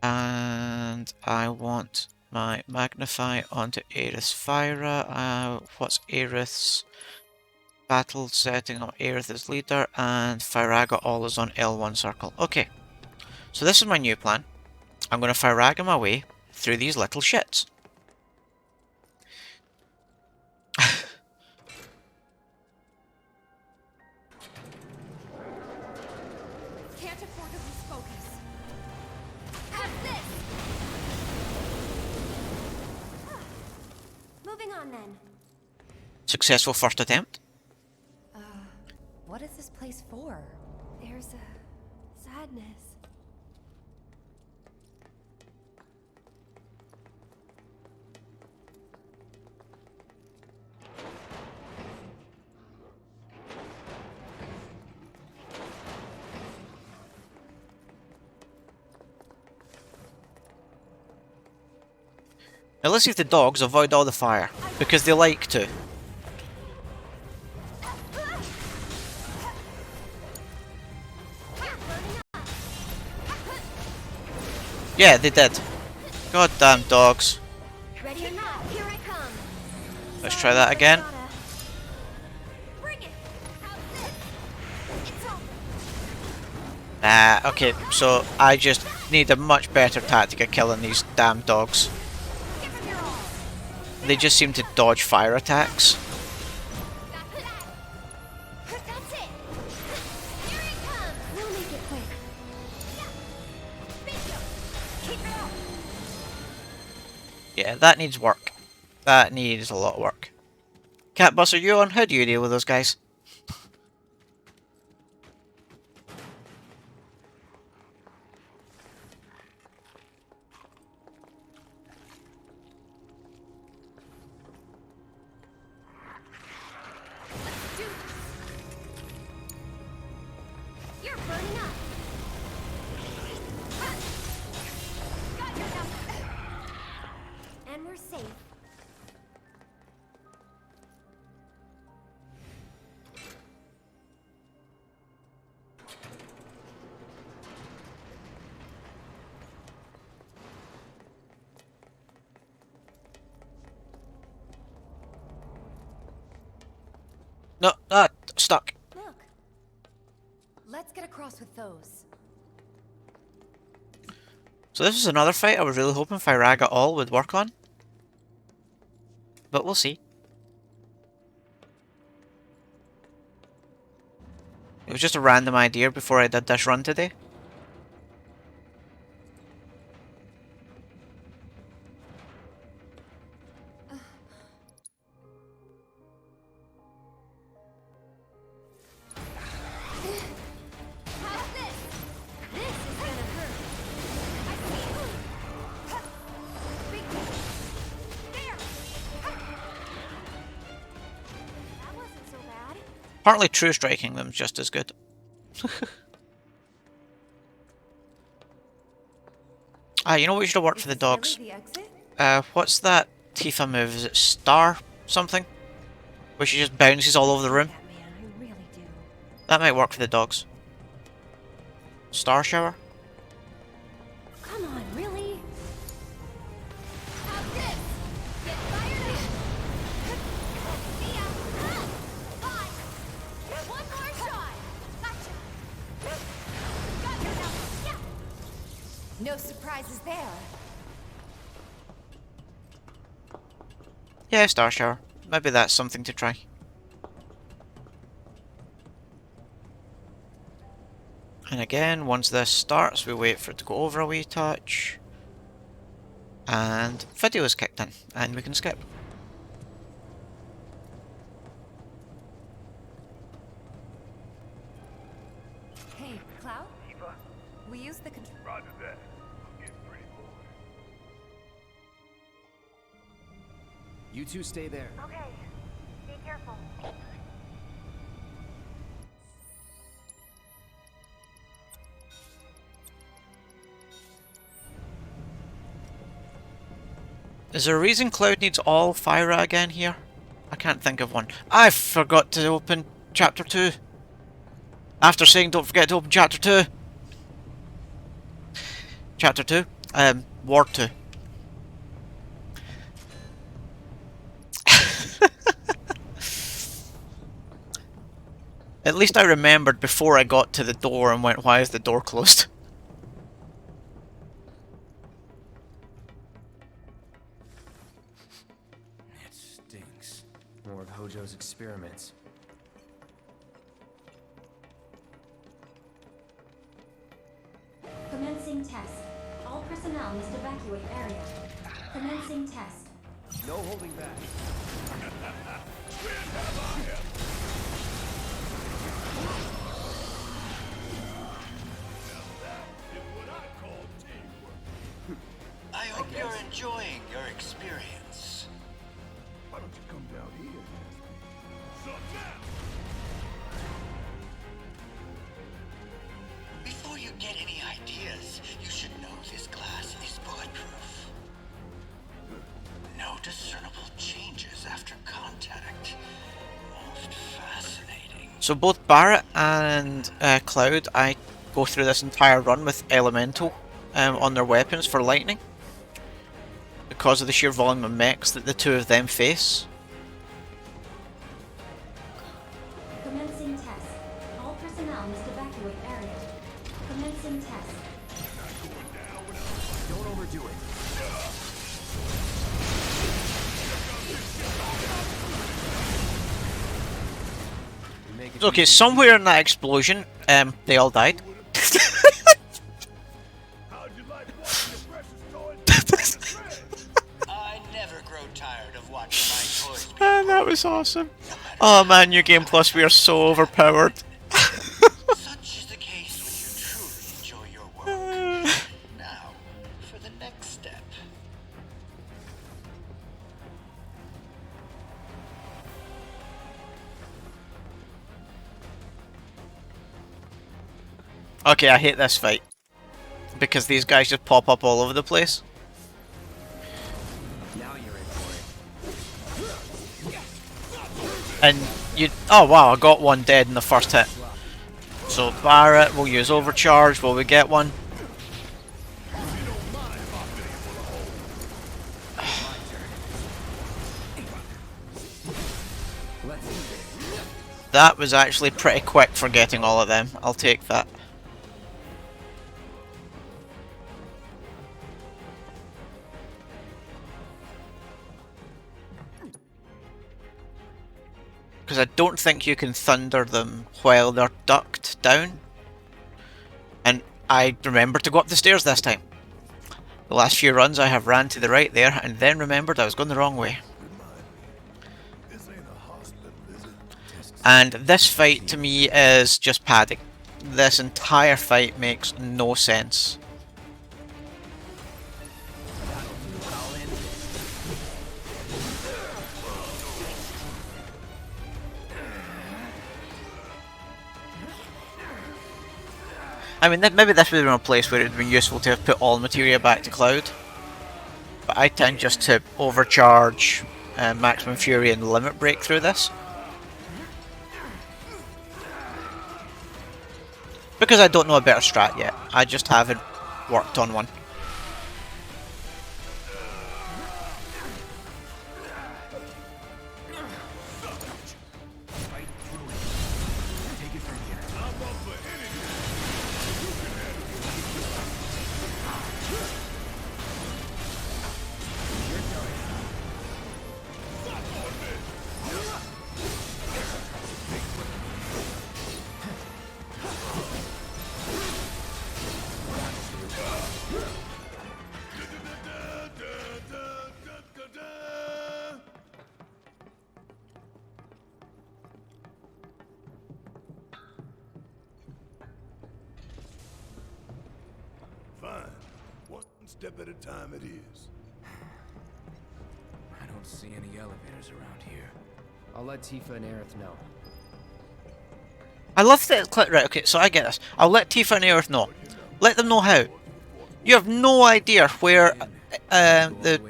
And I want my magnify onto Aerith's Fyra. What's Aerith's battle setting on Aerith as leader, and Fyraga all is on L1 circle. Okay, so this is my new plan. I'm going to Fyraga my way through these little shits. Can't afford to lose focus. Have this! Moving on then. Successful first attempt. What is this place for? There's a sadness. Now let's see if the dogs avoid all the fire, because they like to. Yeah, they did. Goddamn dogs. Ready or not, here I come. Let's try that again. Bring it. Okay, so I just need a much better tactic of killing these damn dogs. They just seem to dodge fire attacks. That's it. Here it comes. We'll make it quick. Yeah, that needs work. That needs a lot of work. Catbus, are you on? How do you deal with those guys? You're burning up. Got your number. And we're safe. No, stuck. Look. Let's get across with those. So this is another fight I was really hoping Fyraga all would work on. But we'll see. It was just a random idea before I did this run today. Apparently true striking them is just as good. Ah, you know what should have worked for the dogs? What's that Tifa move? Is it Star something? Where she just bounces all over the room? That might work for the dogs. Star Shower? Come on, really? How's this? Get fired up! See ya! Fine! One more shot! Gotcha! Got your number! Yeah! No surprises there. Yeah, Star Shower. Maybe that's something to try. And again, once this starts, we wait for it to go over a wee touch. And video is kicked in, and we can skip. Hey, Cloud? We use the control. Roger that. I'm getting pretty bored. You two stay there. Okay. Be careful. Is there a reason Cloud needs all Fyra again here? I can't think of one. I forgot to open Chapter 2. After saying don't forget to open Chapter 2. Chapter 2? War 2. At least I remembered before I got to the door and went, why is the door closed? It stinks. More of Hojo's experiments. Commencing test. All personnel must evacuate area. Commencing test. No holding back. I hope you're enjoying your experience. Why don't you come down here and ask me? Shut down! Before you get any ideas, you should know this glass is bulletproof. No discernible changes after contact. Most fascinating. So both Barrett and Cloud, I go through this entire run with Elemental on their weapons for lightning. Because of the sheer volume of mechs that the two of them face. Commencing test. All personnel must evacuate area. Commencing test. Don't overdo it. Okay, somewhere in that explosion, they all died. I never grow tired of watching my toys. Man, that was awesome. Oh man, New Game Plus, we are so overpowered. Such is the case when you truly enjoy your work. Now, for the next step. Okay, I hate this fight. Because these guys just pop up all over the place. Now you're in for it. And you... Oh wow, I got one dead in the first hit. So Barrett will use overcharge, will we get one? That was actually pretty quick for getting all of them. I'll take that. Because I don't think you can thunder them while they're ducked down. And I remembered to go up the stairs this time. The last few runs I have ran to the right there and then remembered I was going the wrong way. And this fight to me is just padding. This entire fight makes no sense. I mean, maybe this would have been a place where it would have been useful to have put all materia back to Cloud. But I tend just to overcharge Maximum Fury and Limit Break through this. Because I don't know a better strat yet. I just haven't worked on one. Step at a time it is. I don't see any elevators around here. I'll let Tifa and Aerith know. I love that. Right, okay, so I get this. I'll let Tifa and Aerith know. Let them know how. You have no idea where the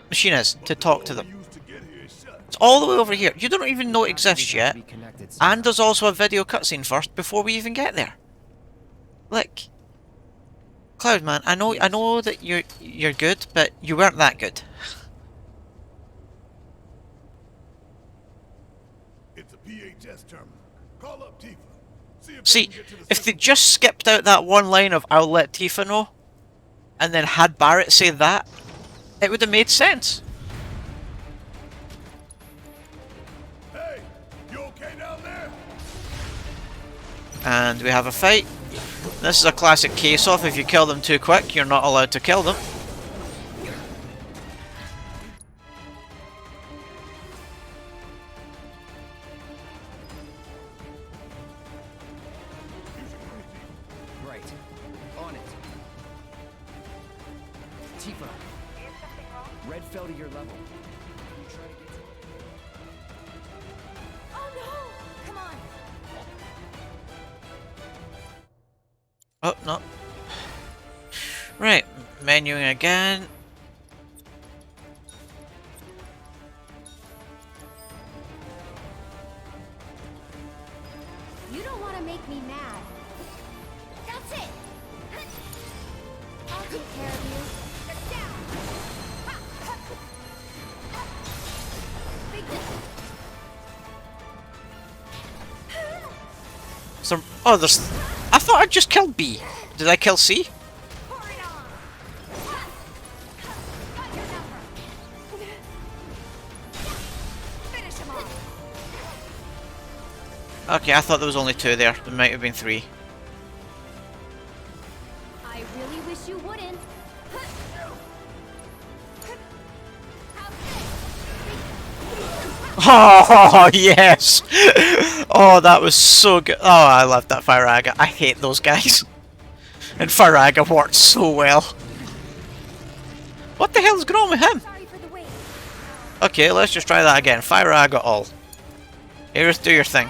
machine is to talk to them. It's all the way over here. You don't even know it exists yet. And there's also a video cutscene first before we even get there. Like, Cloud, man, I know that you're good, but you weren't that good. It's a PHS terminal. Call up Tifa. See, if they just skipped out that one line of "I'll let Tifa know," and then had Barrett say that, it would have made sense. Hey, you okay down there? And we have a fight. This is a classic case of if you kill them too quick, you're not allowed to kill them. Right. On it. Tifa. Red fell to your level. Oh no! Come on! Oh, no. Right, menuing again. You don't want to make me mad. That's it! I'll take care of you. Get down! Big So, oh, there's... I thought I just killed B. Did I kill C? Okay, I thought there was only two there. There might have been three. I really wish you wouldn't. Oh, yes! Oh, that was so good. Oh, I love that Firaga. I hate those guys. And Firaga worked so well. What the hell's going on with him? Okay, let's just try that again. Firaga all. Aerith, do your thing.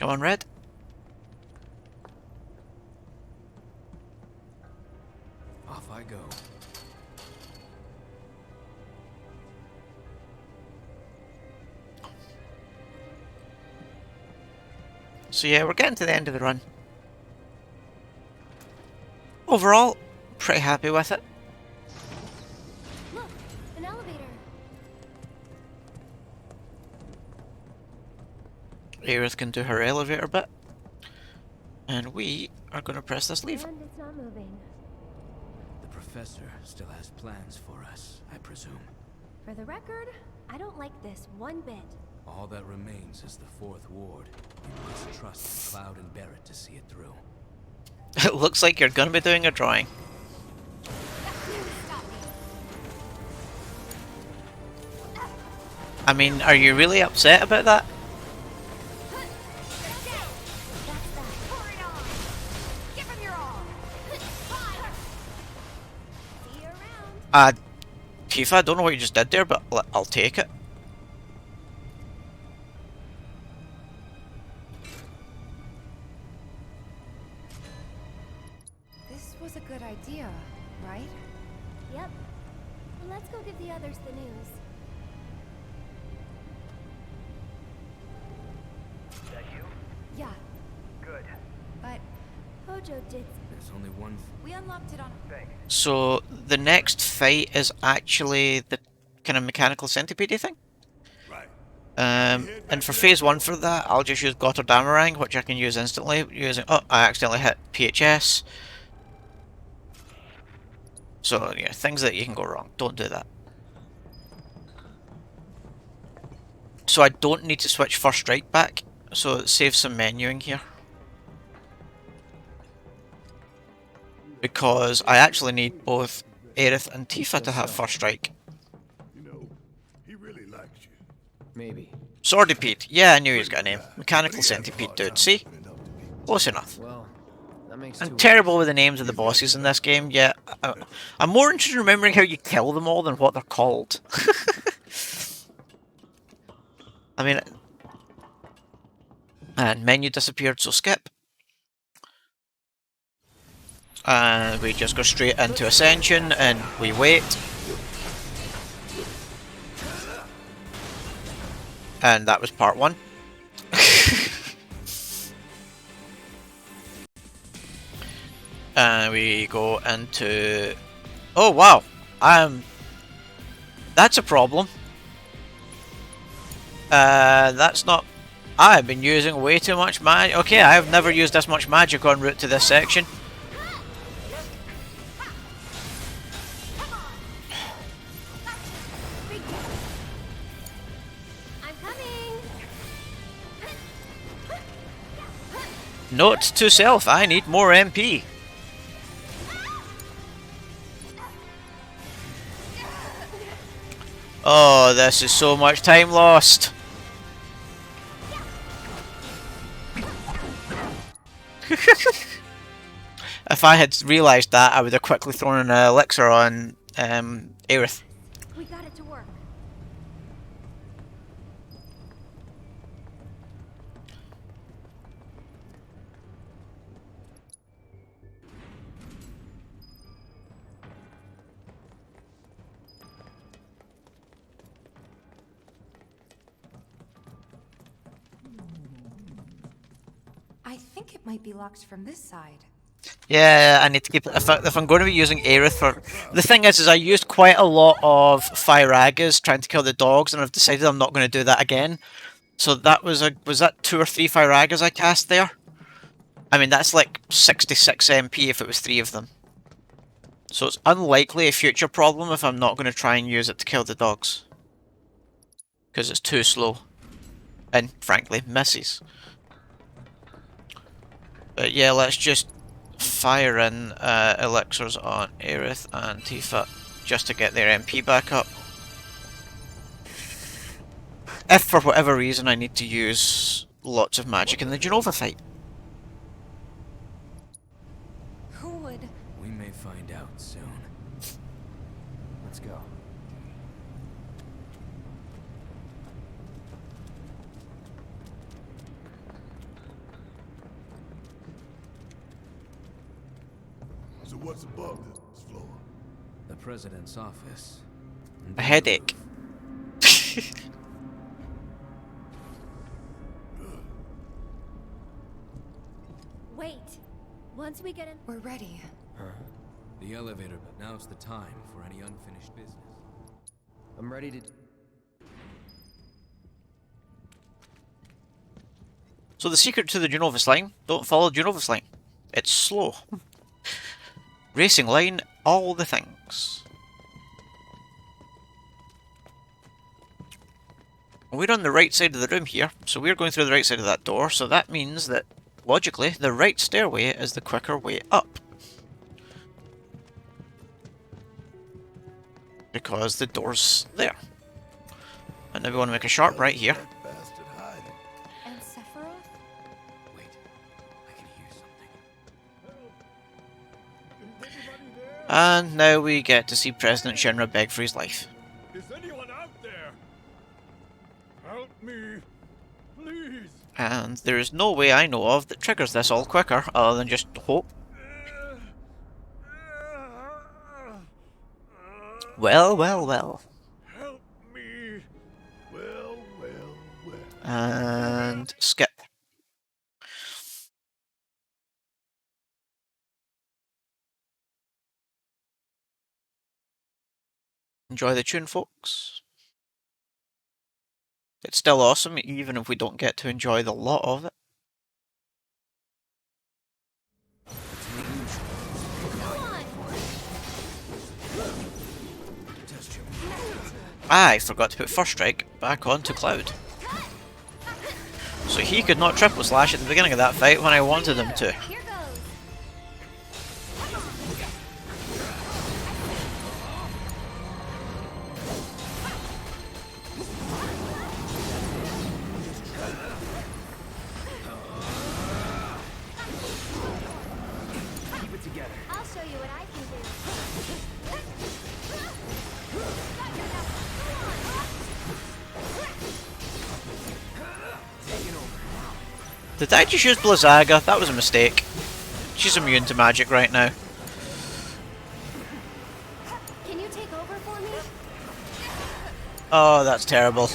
Come on, Red. Off I go. So yeah, we're getting to the end of the run. Overall, pretty happy with it. Look, an elevator. Aerith can do her elevator bit. And we are going to press this lever. And it's not moving. The professor still has plans for us, I presume. For the record, I don't like this one bit. All that remains is the fourth ward. We must trust Cloud and Barrett to see it through. It looks like you're going to be doing a drawing. I mean, are you really upset about that? Tifa, I don't know what you just did there, but I'll take it. This was a good idea, right? Yep. Well, let's go give the others the news. Is that you? Yeah, Good. but Hojo did. There's only one. we unlocked it on. Thanks. So the next fight is actually the kind of mechanical centipede thing. Right. And for phase 1 for that, I'll just use Gotterdamarang, which I can use instantly using. Oh, I accidentally hit PHS. So yeah, things that you can go wrong. Don't do that. So I don't need to switch first strike back, so it saves some menuing here. Because I actually need both Aerith and Tifa to have first strike. You know, he really likes you. Maybe. Swordipede. Yeah, I knew he's got a name. Mechanical Centipede, dude. See? Close enough. Well, that makes I'm two terrible with the names of the bosses in this game, yeah. I'm more interested in remembering how you kill them all than what they're called. I mean... And menu disappeared, so skip. And we just go straight into Ascension, and we wait. And that was part 1. And we go into... Oh wow! That's a problem. That's not... I've been using way too much magic. Okay, I have never used this much magic en route to this section. I'm coming. Note to self, I need more MP. Oh, this is so much time lost. If I had realised that, I would have quickly thrown an elixir on Aerith. We got it to work. I think it might be locked from this side. Yeah, I need to keep. If I'm going to be using Aerith for, the thing is I used quite a lot of Firagas trying to kill the dogs, and I've decided I'm not going to do that again. So that was that 2 or 3 Firagas I cast there? I mean, that's like 66 MP if it was 3 of them. So it's unlikely a future problem if I'm not going to try and use it to kill the dogs, because it's too slow, and frankly misses. But yeah, let's just fire in elixirs on Aerith and Tifa just to get their MP back up. If for whatever reason I need to use lots of magic in the Genova fight. Who would? We may find out soon. Let's go. So what's above this floor? The president's office. A headache. Wait. Once we get in... We're ready. Huh? The elevator, but now's the time for any unfinished business. I'm ready to... So the secret to the Genovis line, don't follow Genovis line. It's slow. Racing line, all the things. We're on the right side of the room here, so we're going through the right side of that door, so that means that, logically, the right stairway is the quicker way up. Because the door's there. And now we want to make a sharp right here. Bastard hiding. And Sephiroth? Wait, I can hear something. And now we get to see President Shinra beg for his life. Is anyone out there? Help me, please. And there is no way I know of that triggers this all quicker other than just hope. Well, well, well. Help me. Well, well, well. And skip. Enjoy the tune, folks. It's still awesome, even if we don't get to enjoy the lot of it. I forgot to put First Strike back onto Cloud. So he could not triple slash at the beginning of that fight when I wanted him to. Keep it together. I'll show you what I can do. Did I just use Blizzaga? That was a mistake. She's immune to magic right now. Can you take over for me? Oh, that's terrible.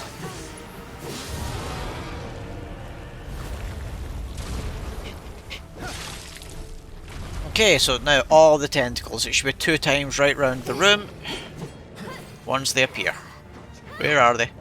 Okay, so now all the tentacles. It should be 2 times right round the room once they appear. Where are they?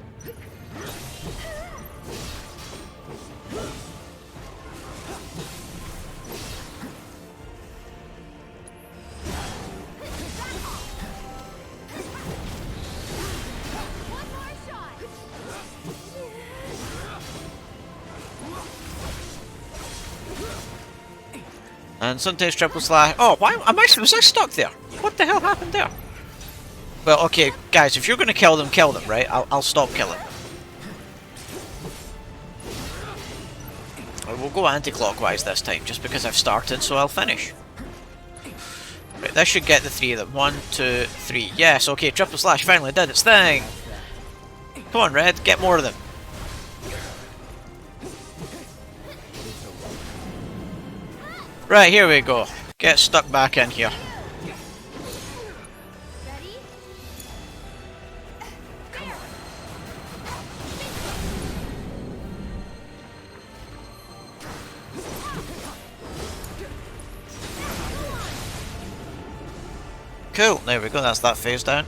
And sometimes triple slash. Oh, why was I stuck there? What the hell happened there? Well, okay, guys, if you're gonna kill them, right? I'll stop killing them. We'll go anti-clockwise this time, just because I've started, so I'll finish. Right, this should get the 3 of them. 1, 2, 3. Yes, okay, triple slash finally did its thing. Come on, Red, get more of them. Right, here we go. Get stuck back in here. Cool, there we go, that's that phase down.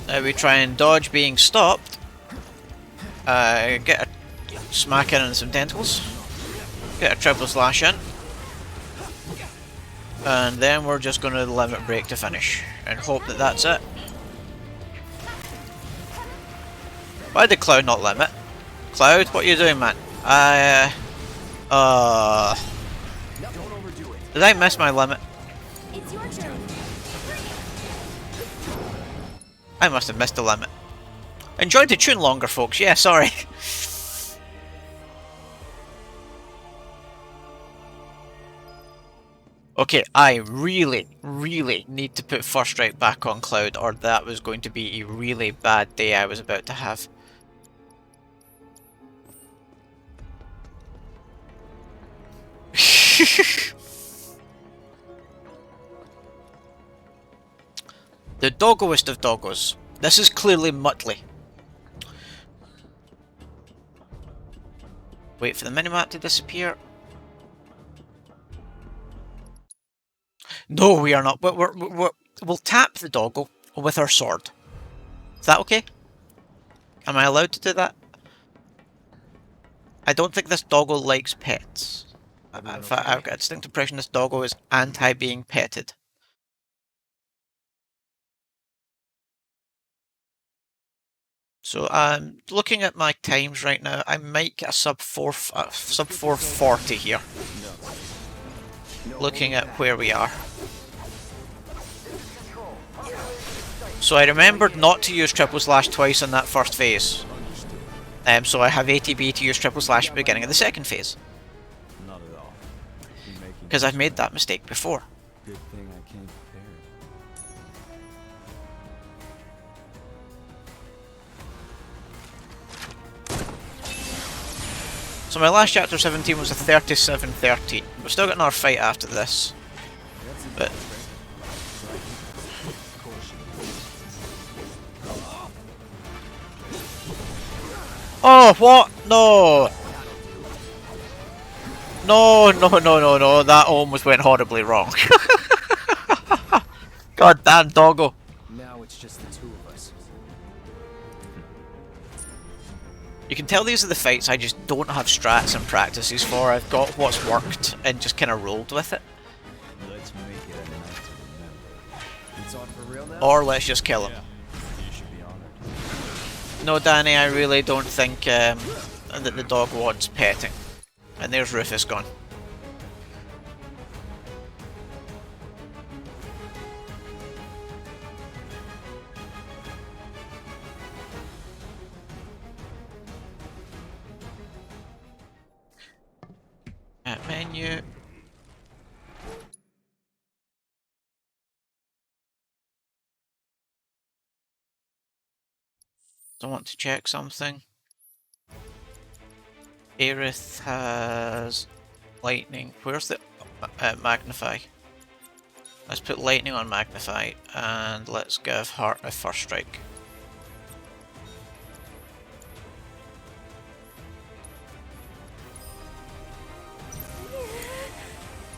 Now we try and dodge being stopped. Get a smack in on some tentacles. Get a triple slash in. And then we're just going to limit break to finish. And hope that that's it. Why did Cloud not limit? Cloud, what are you doing, man? Did I miss my limit? It's your turn. I must have missed the limit. Enjoyed the tune longer, folks. Yeah, sorry. Okay, I really need to put First Strike back on Cloud, or that was going to be a really bad day I was about to have. The doggoest of doggos. This is clearly Muttley. Wait for the minimap to disappear. No, we are not. We'll tap the doggo with our sword. Is that okay? Am I allowed to do that? I don't think this doggo likes pets. In fact, I've got a distinct impression this doggo is anti-being petted. So I'm looking at my times right now. I might get a sub 440 here. Looking at where we are. So I remembered not to use triple slash twice in that first phase. So I have ATB to use triple slash at the beginning of the second phase. Not at all. Because I've made that mistake before. Good thing I came prepared. So my last chapter 17 was a 37-13. We've still got another fight after this. But oh, what? No! No, no, no, no, no. That almost went horribly wrong. God damn doggo. Now it's just the two of us. You can tell these are the fights I just don't have strats and practices for. I've got what's worked and just kind of rolled with it. Let's make it a night to remember. It's on for real now? Or let's just kill him. You should be honored. No, Danny, I really don't think that the dog wants petting. And there's Rufus gone. Menu. I want to check something. Aerith has lightning. Where's the magnify? Let's put lightning on magnify and let's give her a first strike.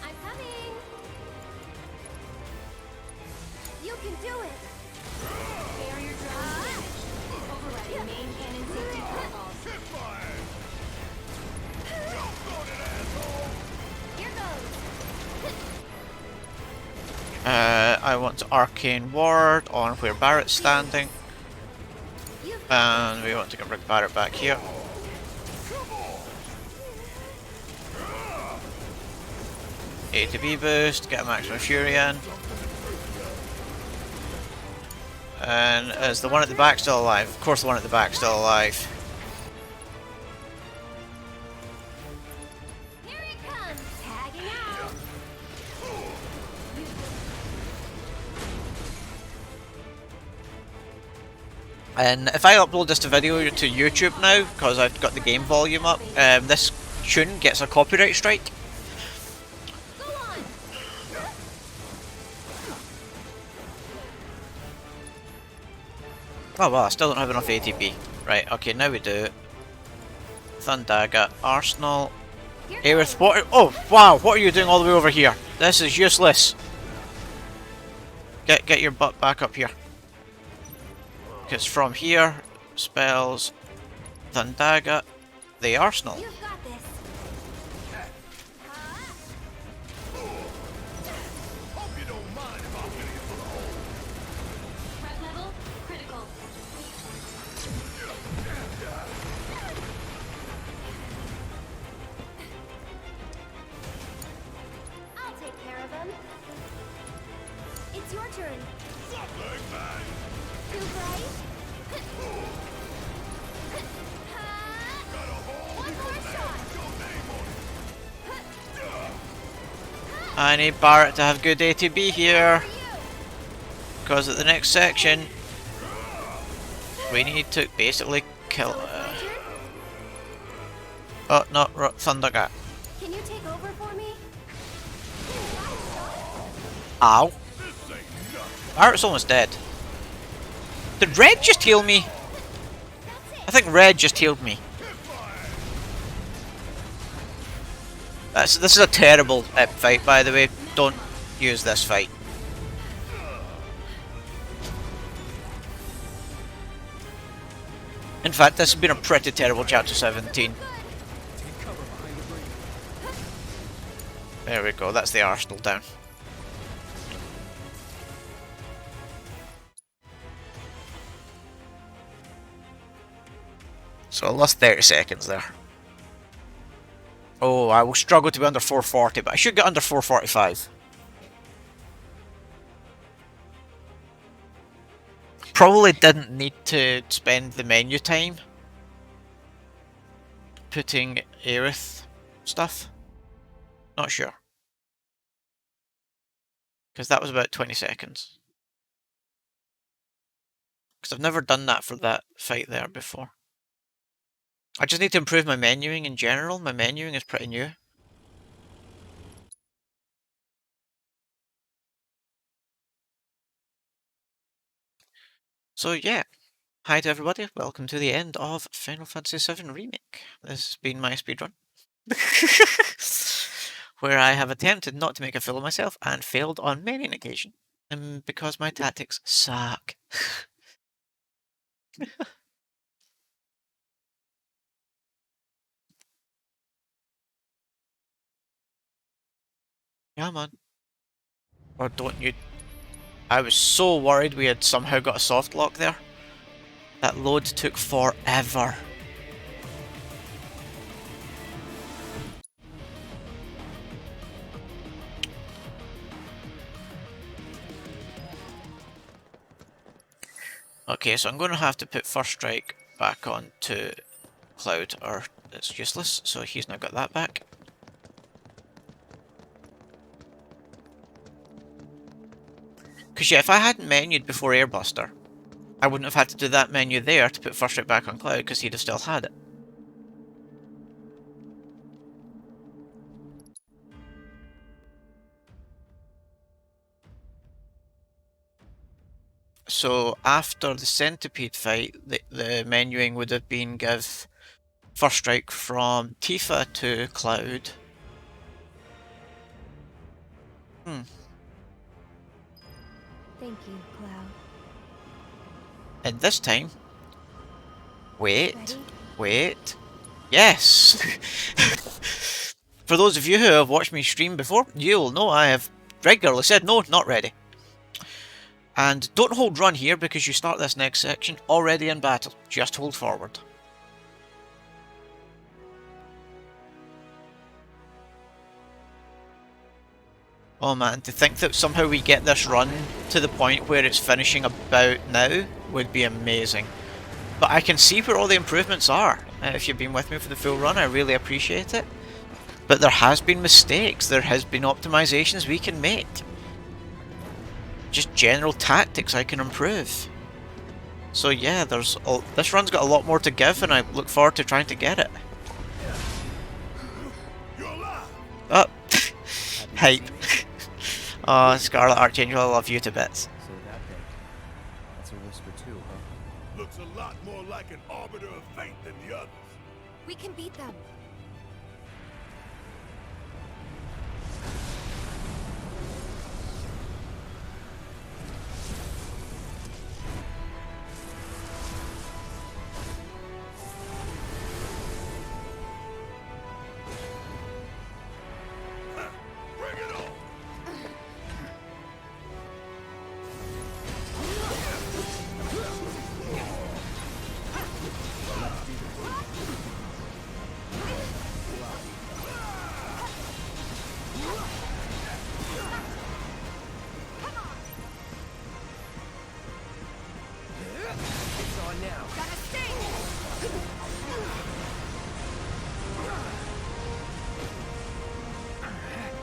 I'm coming. You can do it. Barrier drone. Overriding main cannon safety protocols. Here goes. I want to arcane ward on where Barrett's standing. And we want to bring Barrett back here. A to B boost, get a maximum fury in. And is the one at the back still alive? Of course the one at the back still alive. Here it comes. Tagging out. And if I upload this to video to YouTube now, because I've got the game volume up, this tune gets a copyright strike. Oh well, I still don't have enough ATP. Right, okay, now we do. Thundaga, Arsenal. Aerith, what? Oh, wow, what are you doing all the way over here? This is useless. Get your butt back up here. Because from here, spells Thundaga, the Arsenal. You've got this. Hope you don't mind if I feel you for the hole. Threat level critical. I'll take care of him. It's your turn. Something, man. Too bright? One more shot. I need Barrett to have good ATB here. Because at the next section, we need to basically kill. Oh, no, Thundaga. Can you take over for me? Ow. Barrett's almost dead. Did Red just heal me? I think Red just healed me. This is a terrible fight, by the way. Don't use this fight. In fact, this has been a pretty terrible chapter 17. There we go, that's the Arsenal down. So I lost 30 seconds there. Oh, I will struggle to be under 440, but I should get under 445. Probably didn't need to spend the menu time putting Aerith stuff. Not sure. Because that was about 20 seconds. Because I've never done that for that fight there before. I just need to improve my menuing in general. My menuing is pretty new. So yeah, hi to everybody, welcome to the end of Final Fantasy VII Remake. This has been my speedrun. Where I have attempted not to make a fool of myself and failed on many an occasion. And because my tactics suck. Come on. Or don't you... I was so worried we had somehow got a soft lock there. That load took forever. Okay, so I'm going to have to put First Strike back on to Cloud, or it's useless, so he's now got that back. Because yeah, if I hadn't menued before Airbuster, I wouldn't have had to do that menu there to put First Strike back on Cloud, because he'd have still had it. So after the Centipede fight, the menuing would have been give First Strike from Tifa to Cloud. Thank you, Cloud. And this time... Wait. Yes! For those of you who have watched me stream before, you'll know I have regularly said no, not ready. And don't hold run here because you start this next section already in battle. Just hold forward. Oh man, to think that somehow we get this run to the point where it's finishing about now would be amazing. But I can see where all the improvements are. If you've been with me for the full run, I really appreciate it. But there has been mistakes, there has been optimizations we can make. Just general tactics I can improve. So yeah, this run's got a lot more to give and I look forward to trying to get it. Oh, hype. Oh, Scarlet Archangel, I love you to bits. So that thing, that's a whisper too, huh? Looks a lot more like an arbiter of fate than the others. We can beat them.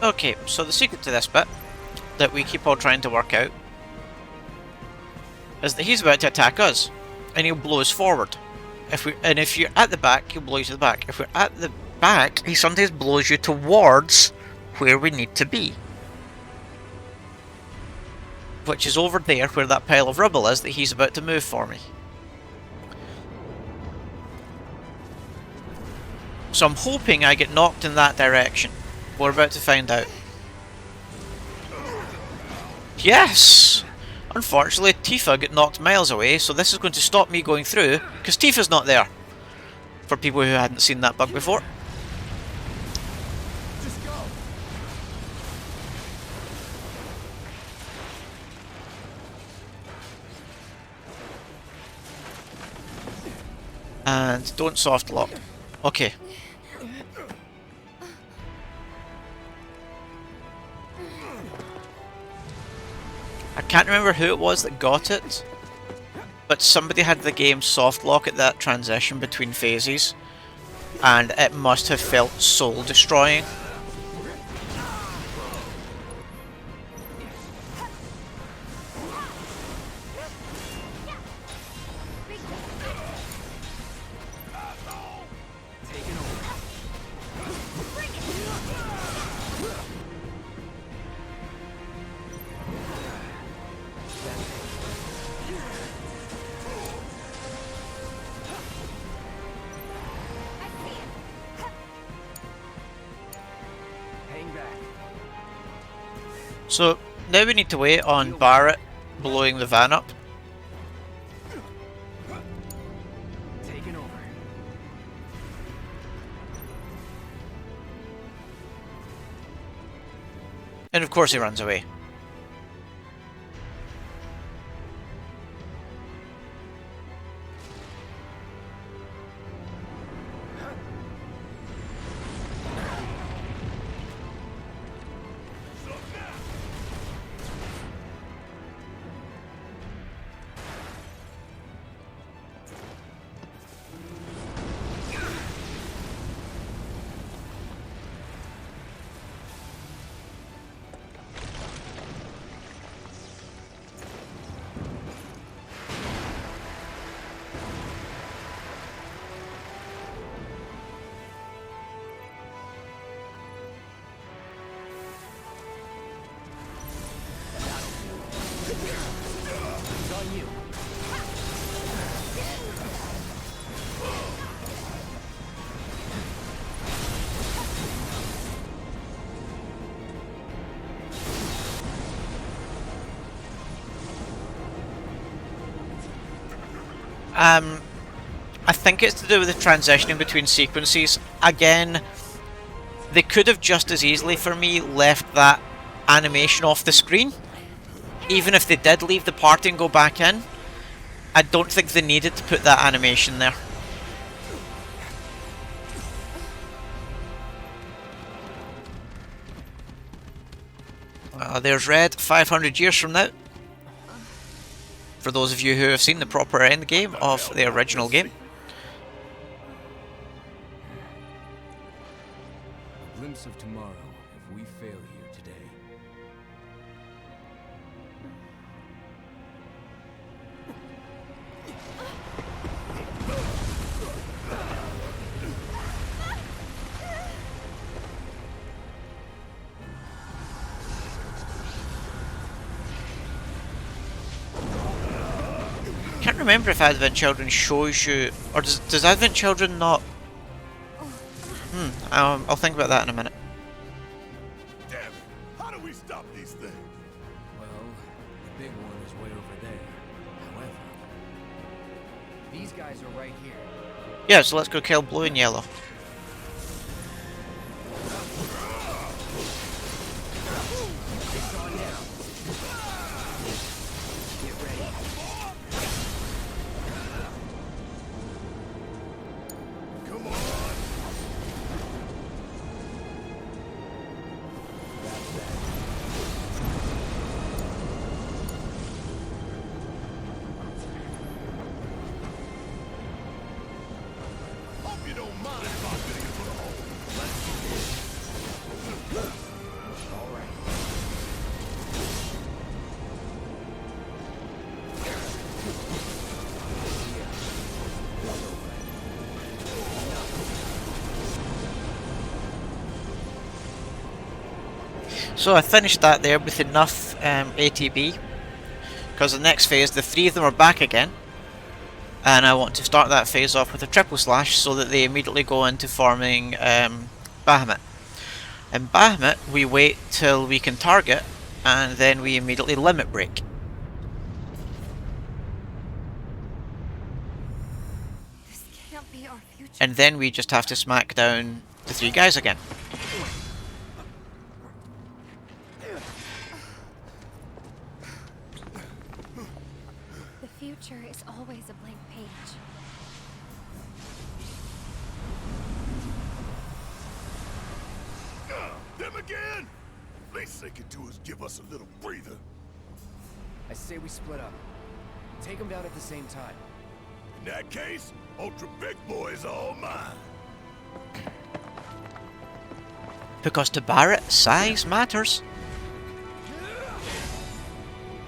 Okay, so the secret to this bit, that we keep all trying to work out, is that he's about to attack us, and he'll blow us forward. If you're at the back, he'll blow you to the back. If we're at the back, he sometimes blows you towards where we need to be. Which is over there where that pile of rubble is that he's about to move for me. So I'm hoping I get knocked in that direction. We're about to find out. Yes! Unfortunately, Tifa got knocked miles away, so this is going to stop me going through, because Tifa's not there. For people who hadn't seen that bug before. Just go. And don't soft lock. Okay. I can't remember who it was that got it, but somebody had the game soft lock at that transition between phases, and it must have felt soul destroying. So now we need to wait on Barrett blowing the van up. Taking over. And of course he runs away. I think it's to do with the transitioning between sequences. Again, they could have just as easily, for me, left that animation off the screen. Even if they did leave the party and go back in, I don't think they needed to put that animation there. There's red, 500 years from now. For those of you who have seen the proper end game of the original game. A glimpse of tomorrow if we fail here today. I can't remember if Advent Children shows you, or does Advent Children not? I'll think about that in a minute. Damn it! How do we stop these things? Well, the big one is way over there. However, these guys are right here. Yeah, so let's go kill blue and yellow. It's on now. Get ready. Come on! Hope you don't mind if I'm getting a little hole. Let's do this. All right. So I finished that there with enough ATB, because the next phase, the three of them are back again, and I want to start that phase off with a triple slash so that they immediately go into forming Bahamut. In Bahamut, we wait till we can target, and then we immediately limit break. This can't be our future. And then we just have to smack down the three guys again. The future is always a blank page. again? Least they could do is give us a little breather. I say we split up. Take them down at the same time. In that case, Ultra Big Boy is all mine. Because to Barrett, size matters.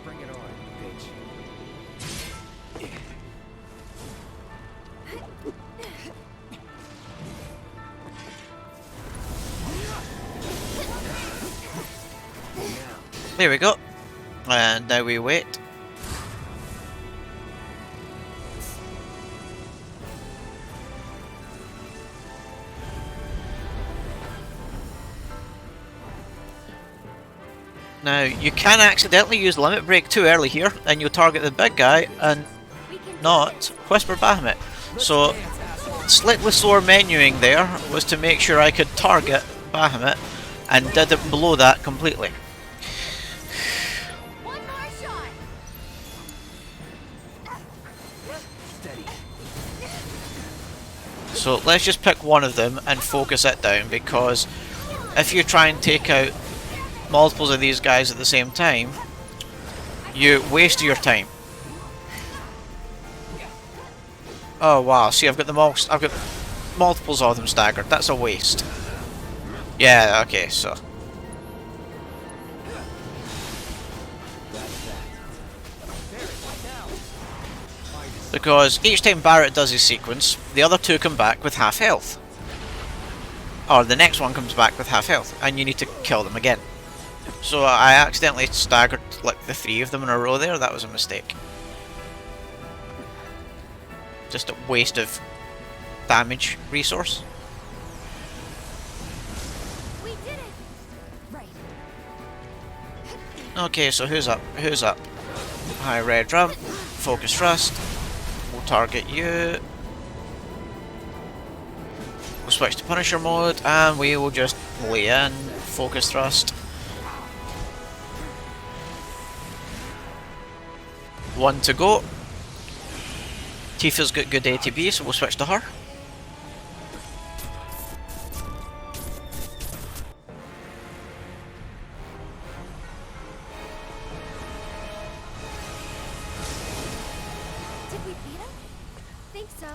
Bring it on, bitch. There we go. And now we wait. Now, you can accidentally use Limit Break too early here, and you'll target the big guy and not Whisper Bahamut. So, slightly slower menuing there was to make sure I could target Bahamut, and didn't blow that completely. So let's just pick one of them and focus it down, because if you try and take out multiples of these guys at the same time, you waste your time. Oh wow, see, I've got multiples of them staggered. That's a waste. Yeah, okay, so because each time Barrett does his sequence, the other two come back with half health. Or the next one comes back with half health, and you need to kill them again. So I accidentally staggered like the three of them in a row there. That was a mistake. Just a waste of damage resource. We did it. Right. Okay, so who's up? Who's up? High red drum. Focus thrust. We'll target you. We'll switch to Punisher mode, and we will just lay in. Focus thrust. One to go. Tifa's got good ATB, so we'll switch to her. Did we beat him? Think so.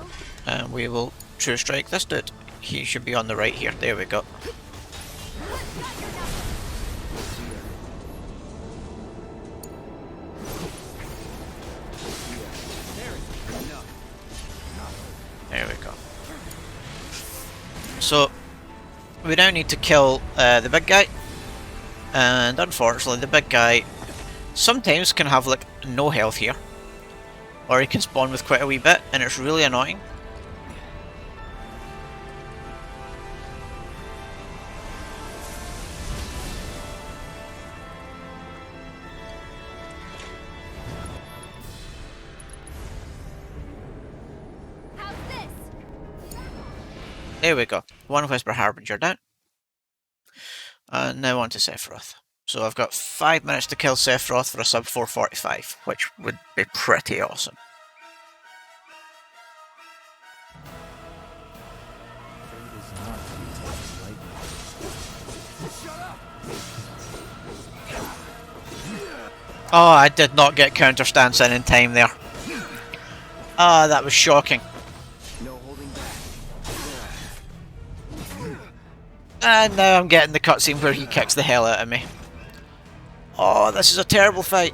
And we will True Strike this dude. He should be on the right here. There we go. There we go. So we now need to kill the big guy, and unfortunately the big guy sometimes can have like no health here, or he can spawn with quite a wee bit, and it's really annoying. There we go. One Whisper Harbinger down. And now on to Sephiroth. So I've got 5 minutes to kill Sephiroth for a sub 445, which would be pretty awesome. Oh, I did not get counter stance in time there. Ah, that was shocking. And now I'm getting the cutscene where he kicks the hell out of me. Oh, this is a terrible fight.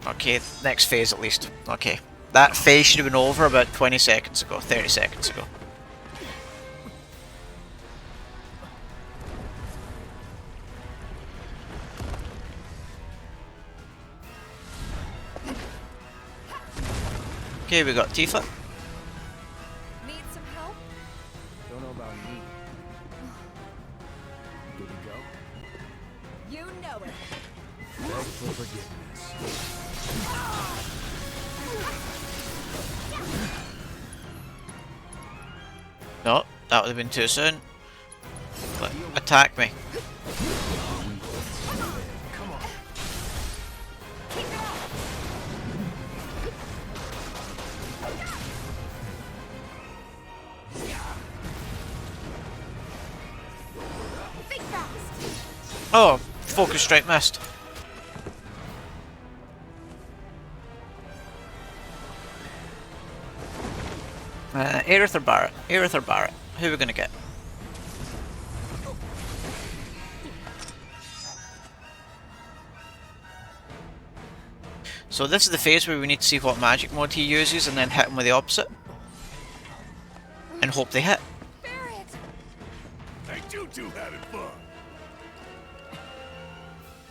Okay, next phase at least. Okay. That phase should have been over about 20 seconds ago, 30 seconds ago. Okay, we got Tifa. Need some help? Don't know about me. Good to go? You know it. Beg for forgiveness. No, that would have been too soon. But attack me. Oh, focus strike missed. Aerith or Barret? Aerith or Barret? Who are we gonna get? So this is the phase where we need to see what magic mode he uses and then hit him with the opposite. And hope they hit. Ain't you two having fun?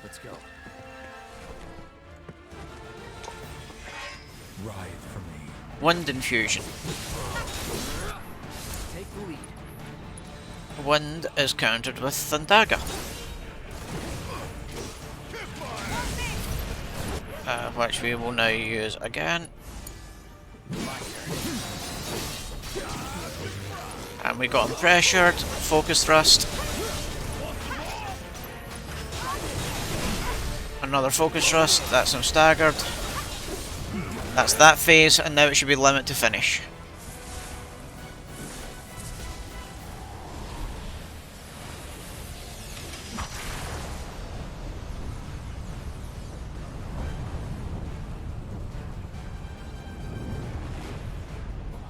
Let's go. Ride for me. Wind infusion. Take the lead. Wind is countered with Thundaga. Which we will now use again. And we got him pressured. Focus thrust. Another focus thrust. That's him staggered. That's that phase, and now it should be limit to finish.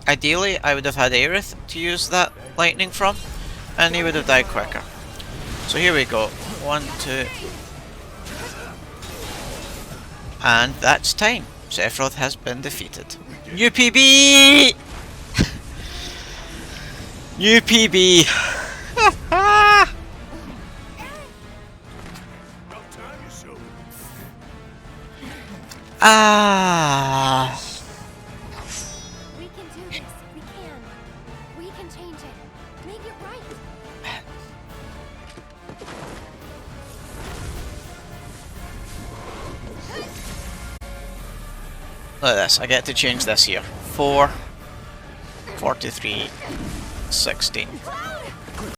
Ideally, I would have had Aerith to use that lightning from, and he would have died quicker. So here we go. 1, 2. And that's time. Sephiroth has been defeated. New PB! New PB! Ah! We can do this. We can. We can change it. Make it right. Look at this. I get to change this here. 4, 43, 16.